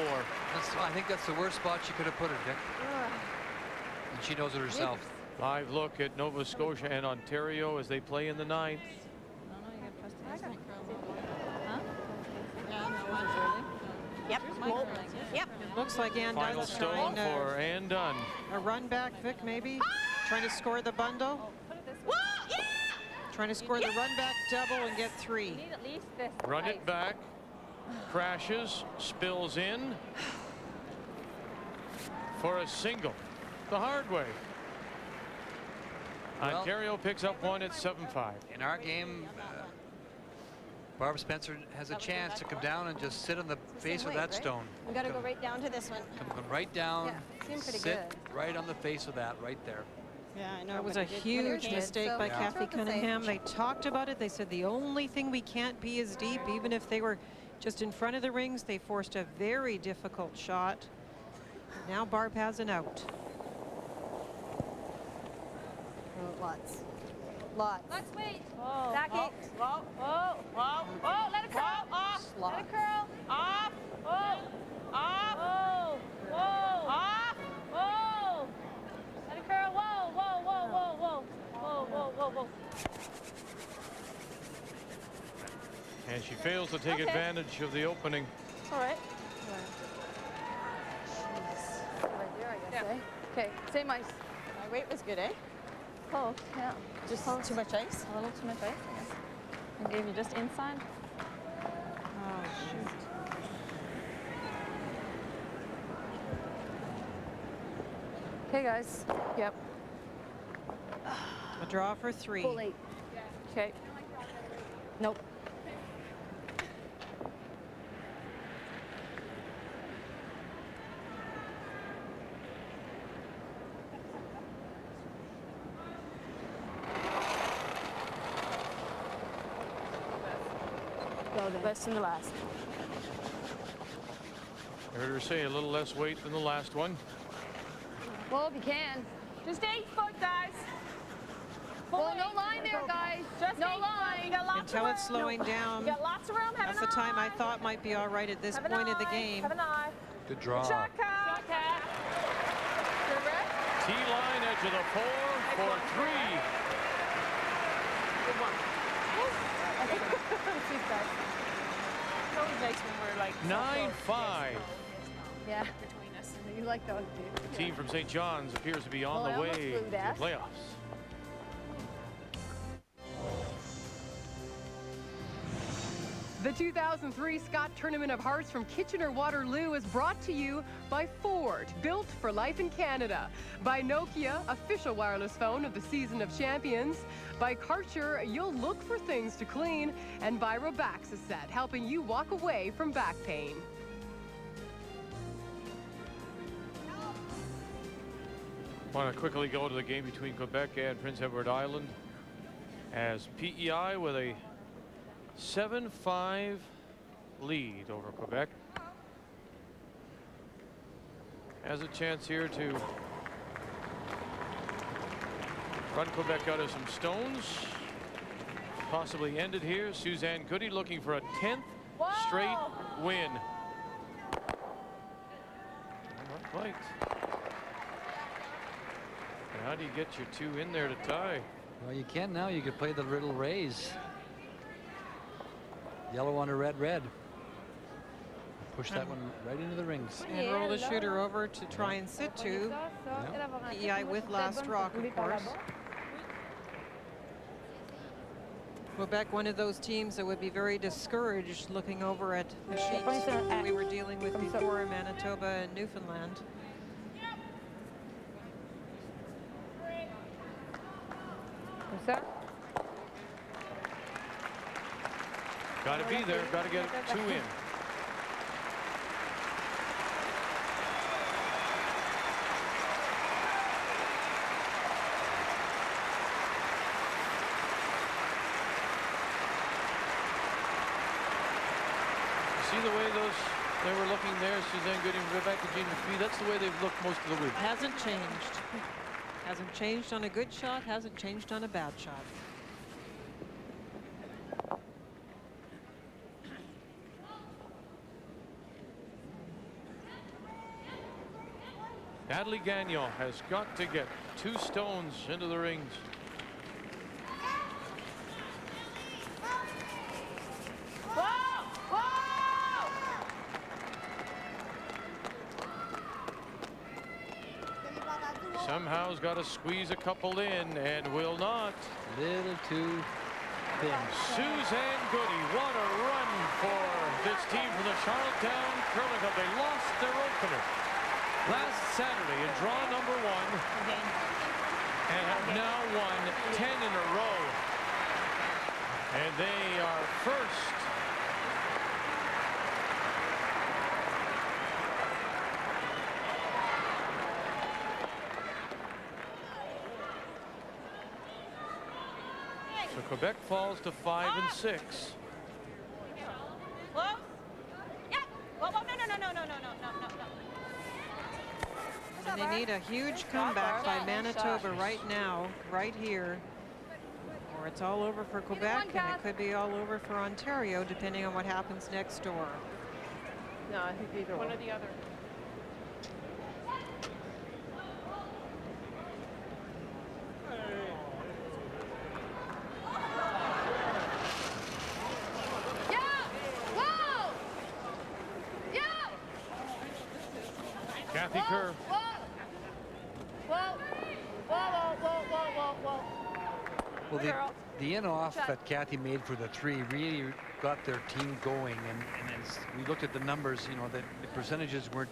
I think that's the worst spot she could have put it, Dick. And she knows it herself. Live look at Nova Scotia and Ontario as they play in the 9th. Yep. Yep. Looks like Ann Final Dunn's stone trying for Ann Dunn. a run back, Vic, maybe? Trying to score the bundle? Trying to score the run back double and get 3. Need at least this. Run it back, crashes, spills in for a single the hard way. Well, Ontario picks up one at 7-5. in our game, Barb Spencer has a chance to come down and just sit on the face of that stone. We got to go right down to this one. Come right down, Yeah, seemed pretty sit good. right on the face of that right there. Yeah, I know. That was but a it did- huge it did, mistake so by we Kathy thought the same. Cunningham. They talked about it. They said the only thing we can't be is deep. Even if they were just in front of the rings, they forced a very difficult shot. Now Barb has an out. Lots. Lots. Let's wait. Whoa. Back whoa, it. whoa, Whoa. whoa, Oh, let it curl. Off. Let it curl. Off. Whoa. Off. Whoa. Whoa. Off. Whoa. Let it curl. Whoa. Whoa. Whoa. Whoa. Whoa. Whoa. Whoa. Whoa. Whoa. And she fails to take Okay. advantage of the opening. It's all right. Right there, I guess, eh? Okay, same ice. My weight was good, eh? Oh, yeah. Just too much ice. A little too much ice, I guess. I gave you just inside. Oh, shoot. Okay, guys. Yep. A draw for 3. Full 8. Okay. Nope. Go the best and the last. I heard her say a little less weight than the last one. Well, if you can. Just 8 foot, guys. Well, no line there, guys. Just No 8 foot. line. You got lots Until of room. it's slowing down. You got lots of room. Have That's an the time I eye. thought might be all right at this Have an point of the eye. game. Have an eye. Good draw. Shot cat. Shot cat. T-line edge of the 4 for 3. Good one. Jeez, guys. always nice when we're like 9-5. Yeah. between us. You like those, do you? The team from St. John's appears to be on Well, I the almost way blew to that. the playoffs. The 2003 Scott Tournament of Hearts from Kitchener-Waterloo is brought to you by Ford, built for life in Canada, by Nokia, official wireless phone of the Season of Champions, by Karcher, you'll look for things to clean, and by Robaxaset, helping you walk away from back pain. Want to quickly go to the game between Quebec and Prince Edward Island, as PEI with a 7-5 lead over Quebec has a chance here to run Quebec out of some stones, possibly end it here. Suzanne Goody looking for a 10th straight win. Not quite. And how do you get your two in there to tie? Well, you can now. You could play the riddle raise. Yellow on a red, red. Push that one right into the rings. And roll the shooter over to try and sit to PEI with last rock, of course. Quebec, one of those teams that would be very discouraged looking over at the sheet we were dealing with before, Manitoba and Newfoundland. Got to be there. Got to get two in. See the way they were looking there, Suzanne Goody and Rebecca Jean McPhee. That's the way they've looked most of the week. Hasn't changed. Hasn't changed on a good shot, hasn't changed on a bad shot. Natalie Gagnon has got to get two stones into the rings. Somehow has got to squeeze a couple in and will not. Little too thin. Suzanne Goody, what a run for this team from the Charlottetown Curling Club. They lost their opener last Saturday in draw number 1 and have now won 10 in a row. And they are first. So Quebec falls to 5 and 6. Close. Yeah. Whoa, whoa, no. And they need a huge comeback by Manitoba right now, right here, or it's all over for Quebec, and it could be all over for Ontario, depending on what happens next door. No, I think either one or the other. Kathy Kerr. Well, the in-off that Kathy made for the 3 really got their team going, and as we looked at the numbers, you know, the percentages weren't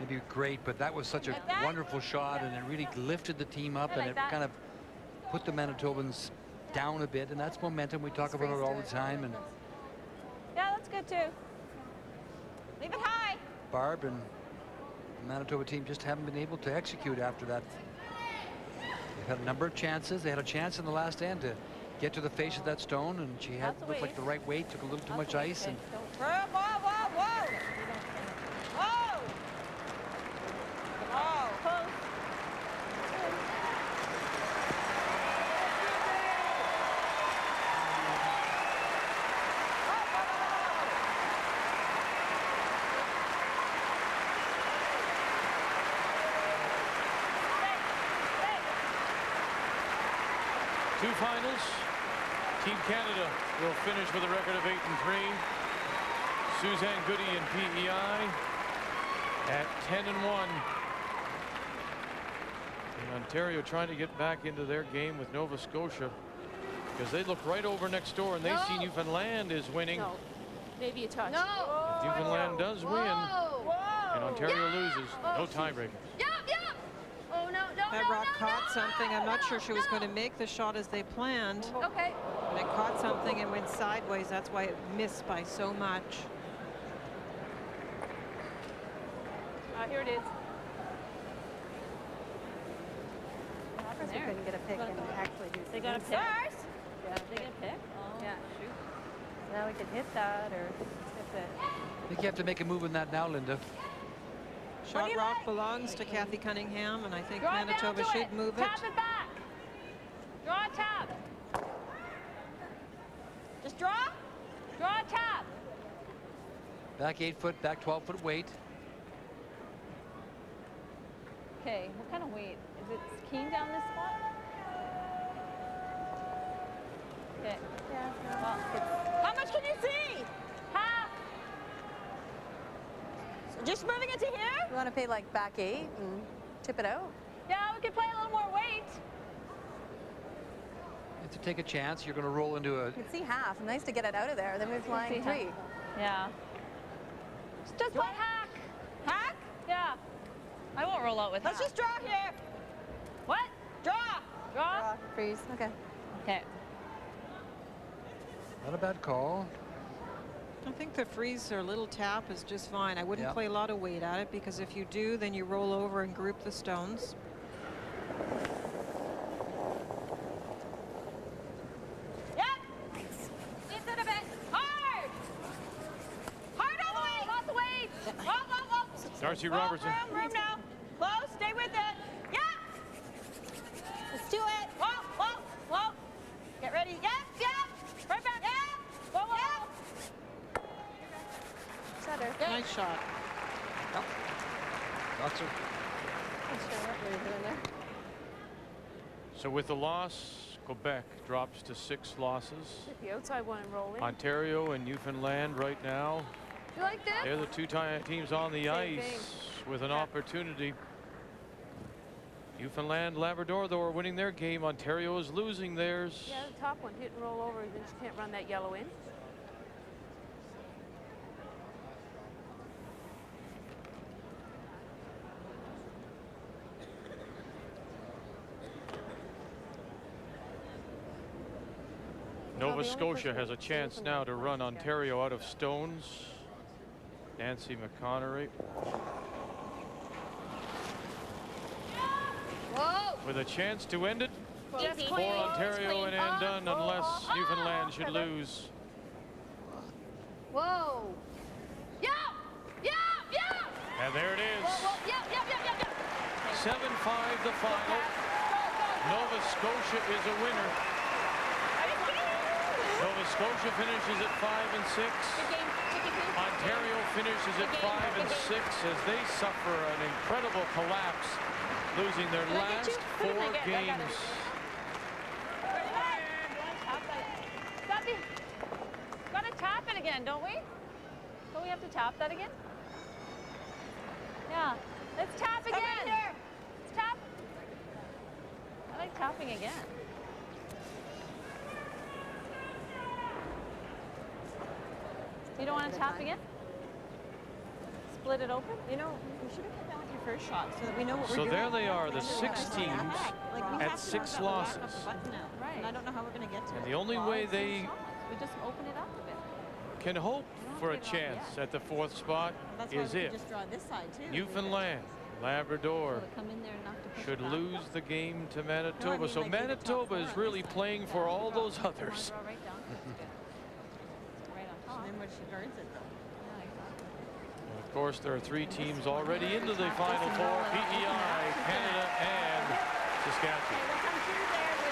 maybe great, but that was such a wonderful shot, and it really lifted the team up, and it kind of put the Manitobans down a bit, and that's momentum. We talk about it all the time. And Yeah, that's good too. Leave it high. Barb and the Manitoba team just haven't been able to execute after that. They've had a number of chances. They had a chance in the last end to get to the face of that stone, and she had looked like the right weight, took a little too much ice. And Whoa, whoa, whoa. Whoa. Oh, close. Two finals. Team Canada will finish with a record of 8 and 3. Suzanne Goody and PEI at 10-1. And Ontario trying to get back into their game with Nova Scotia because they look right over next door and they see Newfoundland is winning. No. Maybe a touch. No. If Newfoundland does win and Ontario loses, no tiebreaker. Yep, yep. Oh, no, no, That rock caught something. I'm not sure she was going to make the shot as they planned. Okay. And it caught something and went sideways. That's why it missed by so much. Here it is. They couldn't get a pick and actually do They got a pick. Yeah, They get a pick? Oh, Yeah. shoot. now we can hit that or hit it. I think you have to make a move on that now, Linda. Shot rock belongs to Kathy Cunningham, and I think Draw it down Manitoba to should it. move it. Tap it back. Draw a tap. Just draw. Draw a tap. Back 8 foot, back 12 foot weight. Okay, what kind of weight? Is it keen down this spot? Okay. Yeah. Well, how much can you see? Half. So just moving it to here? You want to pay like back 8 and tip it out? Yeah, we could play a little more weight. You have to take a chance. You're going to roll into a. You can see half. Nice to get it out of there. Then we're flying 3. Yeah. Just play hack. Hack? Yeah. I won't roll out with Let's hack. just draw here. What? Draw. Draw. Freeze. Okay. Okay. Not a bad call. I think the freeze or little tap is just fine. I wouldn't Yeah. play a lot of weight at it because if you do, then you roll over and group the stones. Yep. Deep it a bit. Hard. Hard all the way. Lots of weight. Whoa, whoa, whoa. Darcy Robertson. Room now. Close. Stay with it. Yeah. Let's do it. Whoa, whoa, whoa. Get ready. Yep, yep. Right back. Yeah. Whoa, whoa. Setter. Nice shot. Lots of. Not sure what we were doing there. So with the loss, Quebec drops to 6 losses. Hit the outside one and roll in. Ontario and Newfoundland right now, You like this? they're the two teams on the Same ice thing. with an opportunity. Newfoundland, Labrador, though, are winning their game. Ontario is losing theirs. Yeah, the top one hit and roll over, then she can't run that yellow in. Nova Scotia has a chance now to run Ontario out of stones. Nancy McConnery Whoa. with a chance to end it Just for clean. Ontario and Andon unless Newfoundland should lose. Whoa. Yeah. Yeah. Yeah. And there it is. Whoa. Yeah. 7-5 the final. Nova Scotia is a winner. Nova Scotia finishes at 5 and 6. Ontario finishes at 5 and 6 as they suffer an incredible collapse, losing their last 4 games. Gotta tap it again, don't we? Don't we have to tap that again? Yeah. Let's tap again. Let's tap. I like tapping again. You don't want to tap again? Split it open? You know, we should have put down with your first shot so that we know what we're So doing. there they are, the 6 teams Like, we at have to 6 knock that losses. back off the button now. Right. And I don't know how we're going to get to And it. the only way they We just open it up a bit. can hope for a chance at the 4th spot That's why is we if could just draw this side too. Newfoundland, Labrador Come in there enough to push should it up. lose the game to Manitoba. So like, leave the top Manitoba is four on really this side. playing for all those others. Draw right down. Right on top. And then when she guards it though. Yeah, exactly. And of course, there are 3 teams already into the Final Four, PEI, Canada, and Saskatchewan. We'll come through there with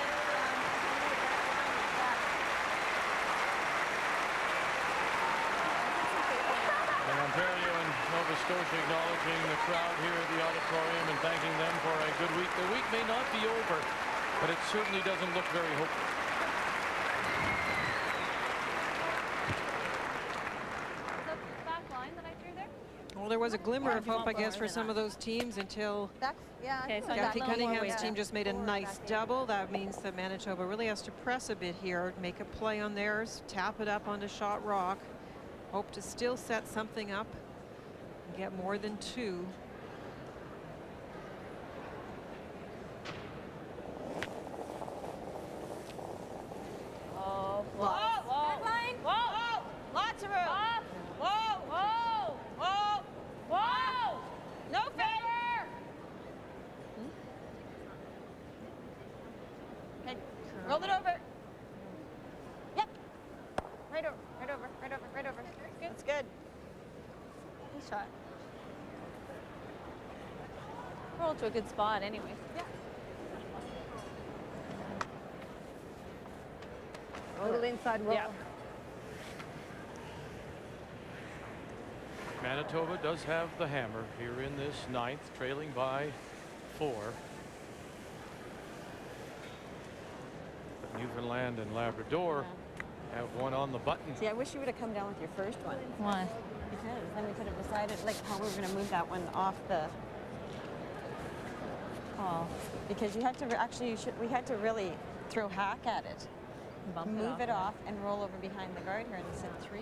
And Ontario and Nova Scotia acknowledging the crowd here at the auditorium and thanking them for a good week. The week may not be over, but it certainly doesn't look very hopeful. Well, there was a glimmer of hope, I guess, for some of those teams until Back, yeah. Okay, so Kathy Got a little more Cunningham's weight team there. just made a nice double. That means that Manitoba really has to press a bit here, make a play on theirs, tap it up onto shot rock, hope to still set something up and get more than 2. Oh, Whoa, whoa, line. Whoa, lots of room. Whoa, whoa, whoa, whoa. No favor. Okay, roll it over. Yep. Right over, right over, right over, right over. That's good. Good shot. roll to a good spot anyway. Yeah. A little inside roll. Yeah. Manitoba does have the hammer here in this 9th, trailing by 4. But Newfoundland and Labrador have one on the button. See, I wish you would have come down with your first one. Why? Because then we could have decided like how we were going to move that one off the. Oh, Because you had to actually, we had to really throw hack at it, bump move it yeah. off, and roll over behind the guard here, and it said 3.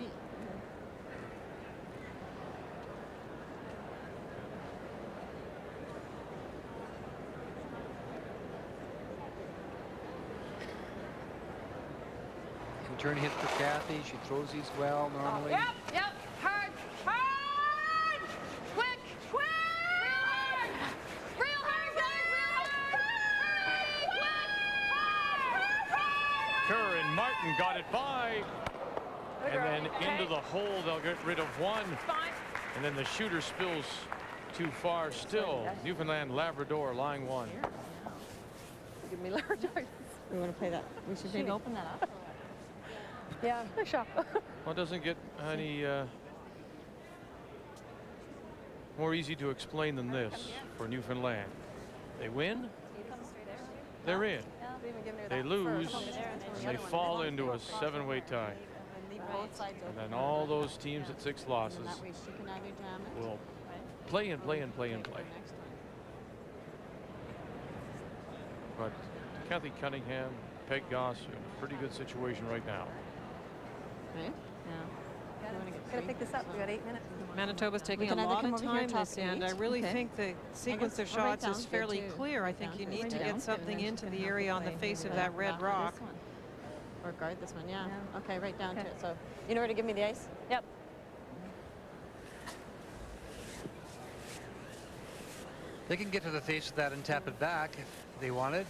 Turn hit for Kathy. She throws these well normally. Yep, yep. Hard, hard. Quick, quick. Real hard. Real hard, guys. Real hard. Kerr and Martin got it by. And then into the hole, they'll get rid of one. Fine. And then the shooter spills too far still. Newfoundland, Labrador, line 1. Give me large. We want to play that. We should maybe open that up. Yeah, nice shot. Well, it doesn't get any more easy to explain than this for Newfoundland. They win, they're in. They lose, and they fall into a 7-way tie. Leave both sides And open. then all those teams at 6 losses That way she can either jam it. will play and play and play and play. Next But one. Kathy Cunningham, Peg Goss, in a pretty good situation right now. Right? Yeah. Gotta pick this up. We got 8 minutes. Manitoba's taking a can either lot come of over here time top this end. I 8. really Okay. think the sequence of guess we're right shots is down to fairly two. clear. I think Down you to need right to down. get something into the area on the face of Yeah, that red back rock. This one. Or guard this one, yeah. Okay, right down to it. So, you know where to give me the ice? Yep. They can get to the face of that and tap it back if they wanted.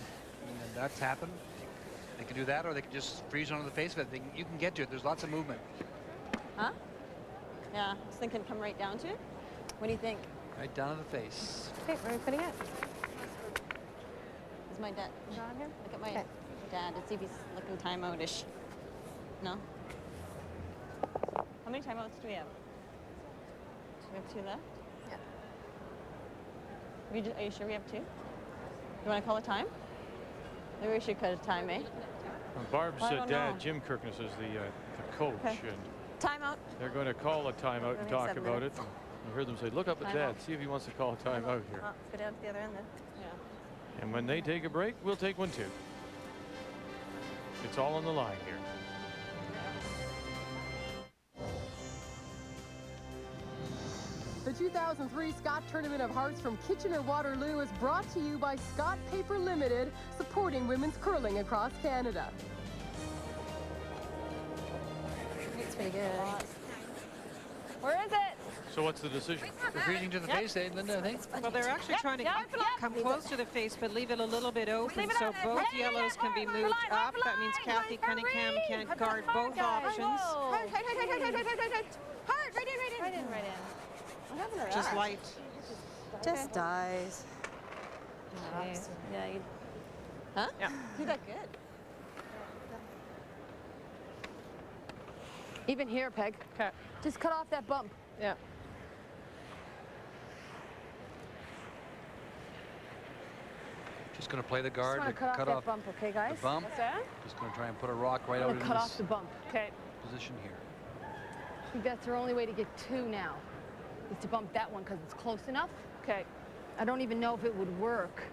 And that's happened. They can do that, or they can just freeze onto the face of it. You can get to it. There's lots of movement. Huh? Yeah, I was thinking come right down to it. What do you think? Right down to the face. Okay, where are we putting it? Is my dad? Is it on here? Look at my Okay. dad. Let's see if he's looking timeout-ish. No? How many timeouts do we have? We have 2 left? Yeah. Are you sure we have 2? You want to call a time? Maybe we should cut a time, eh? Barb's I don't dad, know. Jim Kirkness, is the coach, Okay. and Timeout. they're going to call a timeout and Only talk 7 about minutes. it. You heard them say, look up at Timeout. Dad, see if he wants to call a timeout here. Let's go down to the other end then. Yeah. And when they take a break, we'll take one too. It's all on the line here. The 2003 Scott Tournament of Hearts from Kitchener-Waterloo is brought to you by Scott Paper Limited, supporting women's curling across Canada. It's pretty good. Where is it? So what's the decision? They're freezing to the face, eh, Linda, I think? Well, they're actually trying to come close to the face, but leave it a little bit open, so both yellows can be moved up. That means Kathy Cunningham can guard both options. Hard, right in. Right in. What happened to Just that? light. Just dies. Yeah, you Huh? Yeah. You that good. Even here, Peg. Okay. Just cut off that bump. Yeah. Just going to play the guard Just to want to cut cut off off that bump, okay, the guys? bump. What's that? Just going to try and put a rock right I'm out gonna in cut this off the bump. Okay. position here. I think that's our only way to get 2 now. is to bump that one because it's close enough. Okay. I don't even know if it would work.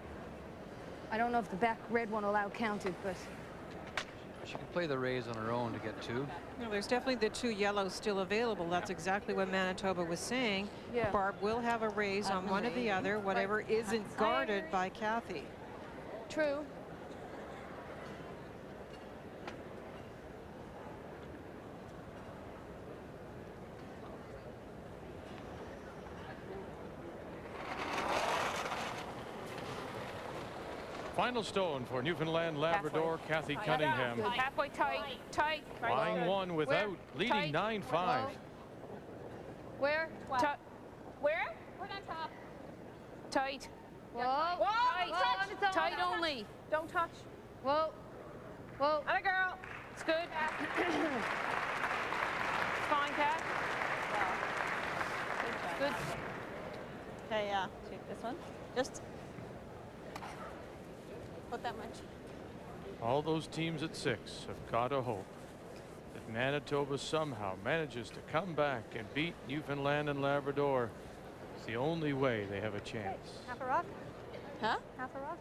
I don't know if the back red one will count it, but She can play the raise on her own to get 2. Well, there's definitely the 2 yellows still available. That's exactly what Manitoba was saying. Yeah. Barb will have a raise on one or the other, whatever isn't guarded by Kathy. True. Final stone for Newfoundland Labrador Kathy Cunningham. Halfway tight. Tight. Flying one without, leading 9-5. Where? Where? We're on top. Tight. whoa, Tight. Tight only. Don't touch. whoa, whoa. Other girl. It's good. Fine, Kat. Good. Okay, take this one. Just put that much. All those teams at 6 have got to hope that Manitoba somehow manages to come back and beat Newfoundland and Labrador. It's the only way they have a chance. Half a rock. Huh? Half a rock.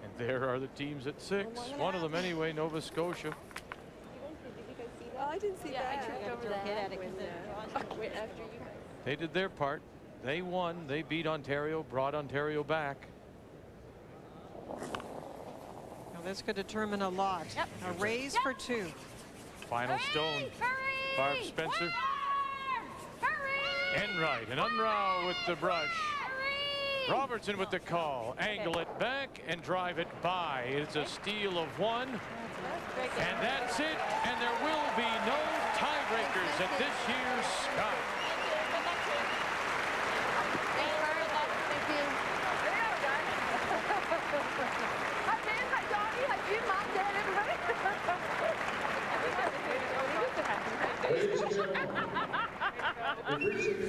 And there are the teams at 6. One of them anyway, Nova Scotia. Oh, I didn't see that. I tripped over that. Hit at it Wait, after you. They did their part. They won. They beat Ontario, brought Ontario back. Now this could determine a lot. Yep. A raise for 2. Final stone. Barb Spencer. Enright and Unrau with the brush. Robertson with the call. Angle it back and drive it by. It's a steal of 1. And that's it. And there will be no tiebreakers at this year's Scott. Hi, Ben. Hi, Donnie. Hi, Jim, Mom, Dad, everybody.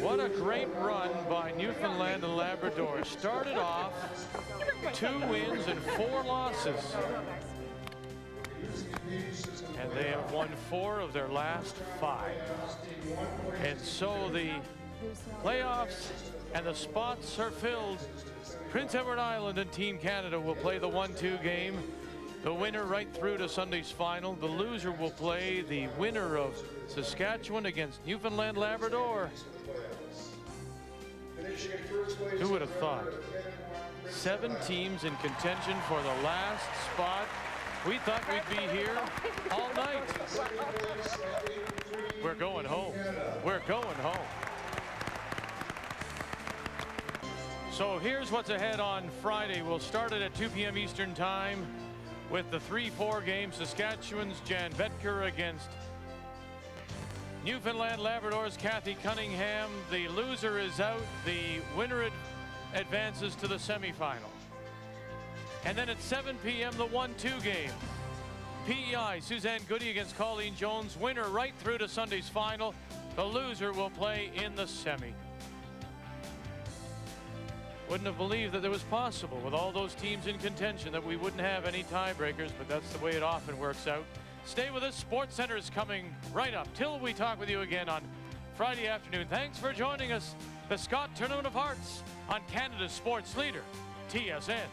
What a great run by Newfoundland and Labrador. Started off 2 wins and 4 losses. And they have won 4 of their last 5. And so the playoffs and the spots are filled. Prince Edward Island and Team Canada will play the 1-2 game. The winner right through to Sunday's final. The loser will play the winner of Saskatchewan against Newfoundland Labrador. Who would have thought? 7 teams in contention for the last spot. We thought we'd be here all night. We're going home. We're going home. So here's what's ahead on Friday. We'll start it at 2 p.m. Eastern Time with the 3-4 game. Saskatchewan's Jan Vetker against Newfoundland Labrador's Kathy Cunningham. The loser is out. The winner advances to the semifinal. And then at 7 p.m. the 1-2 game. PEI Suzanne Goody against Colleen Jones. Winner right through to Sunday's final. The loser will play in the semi. Wouldn't have believed that it was possible with all those teams in contention that we wouldn't have any tiebreakers, but that's the way it often works out. Stay with us. Sports Center is coming right up till we talk with you again on Friday afternoon. Thanks for joining us. The Scott Tournament of Hearts on Canada's sports leader, TSN.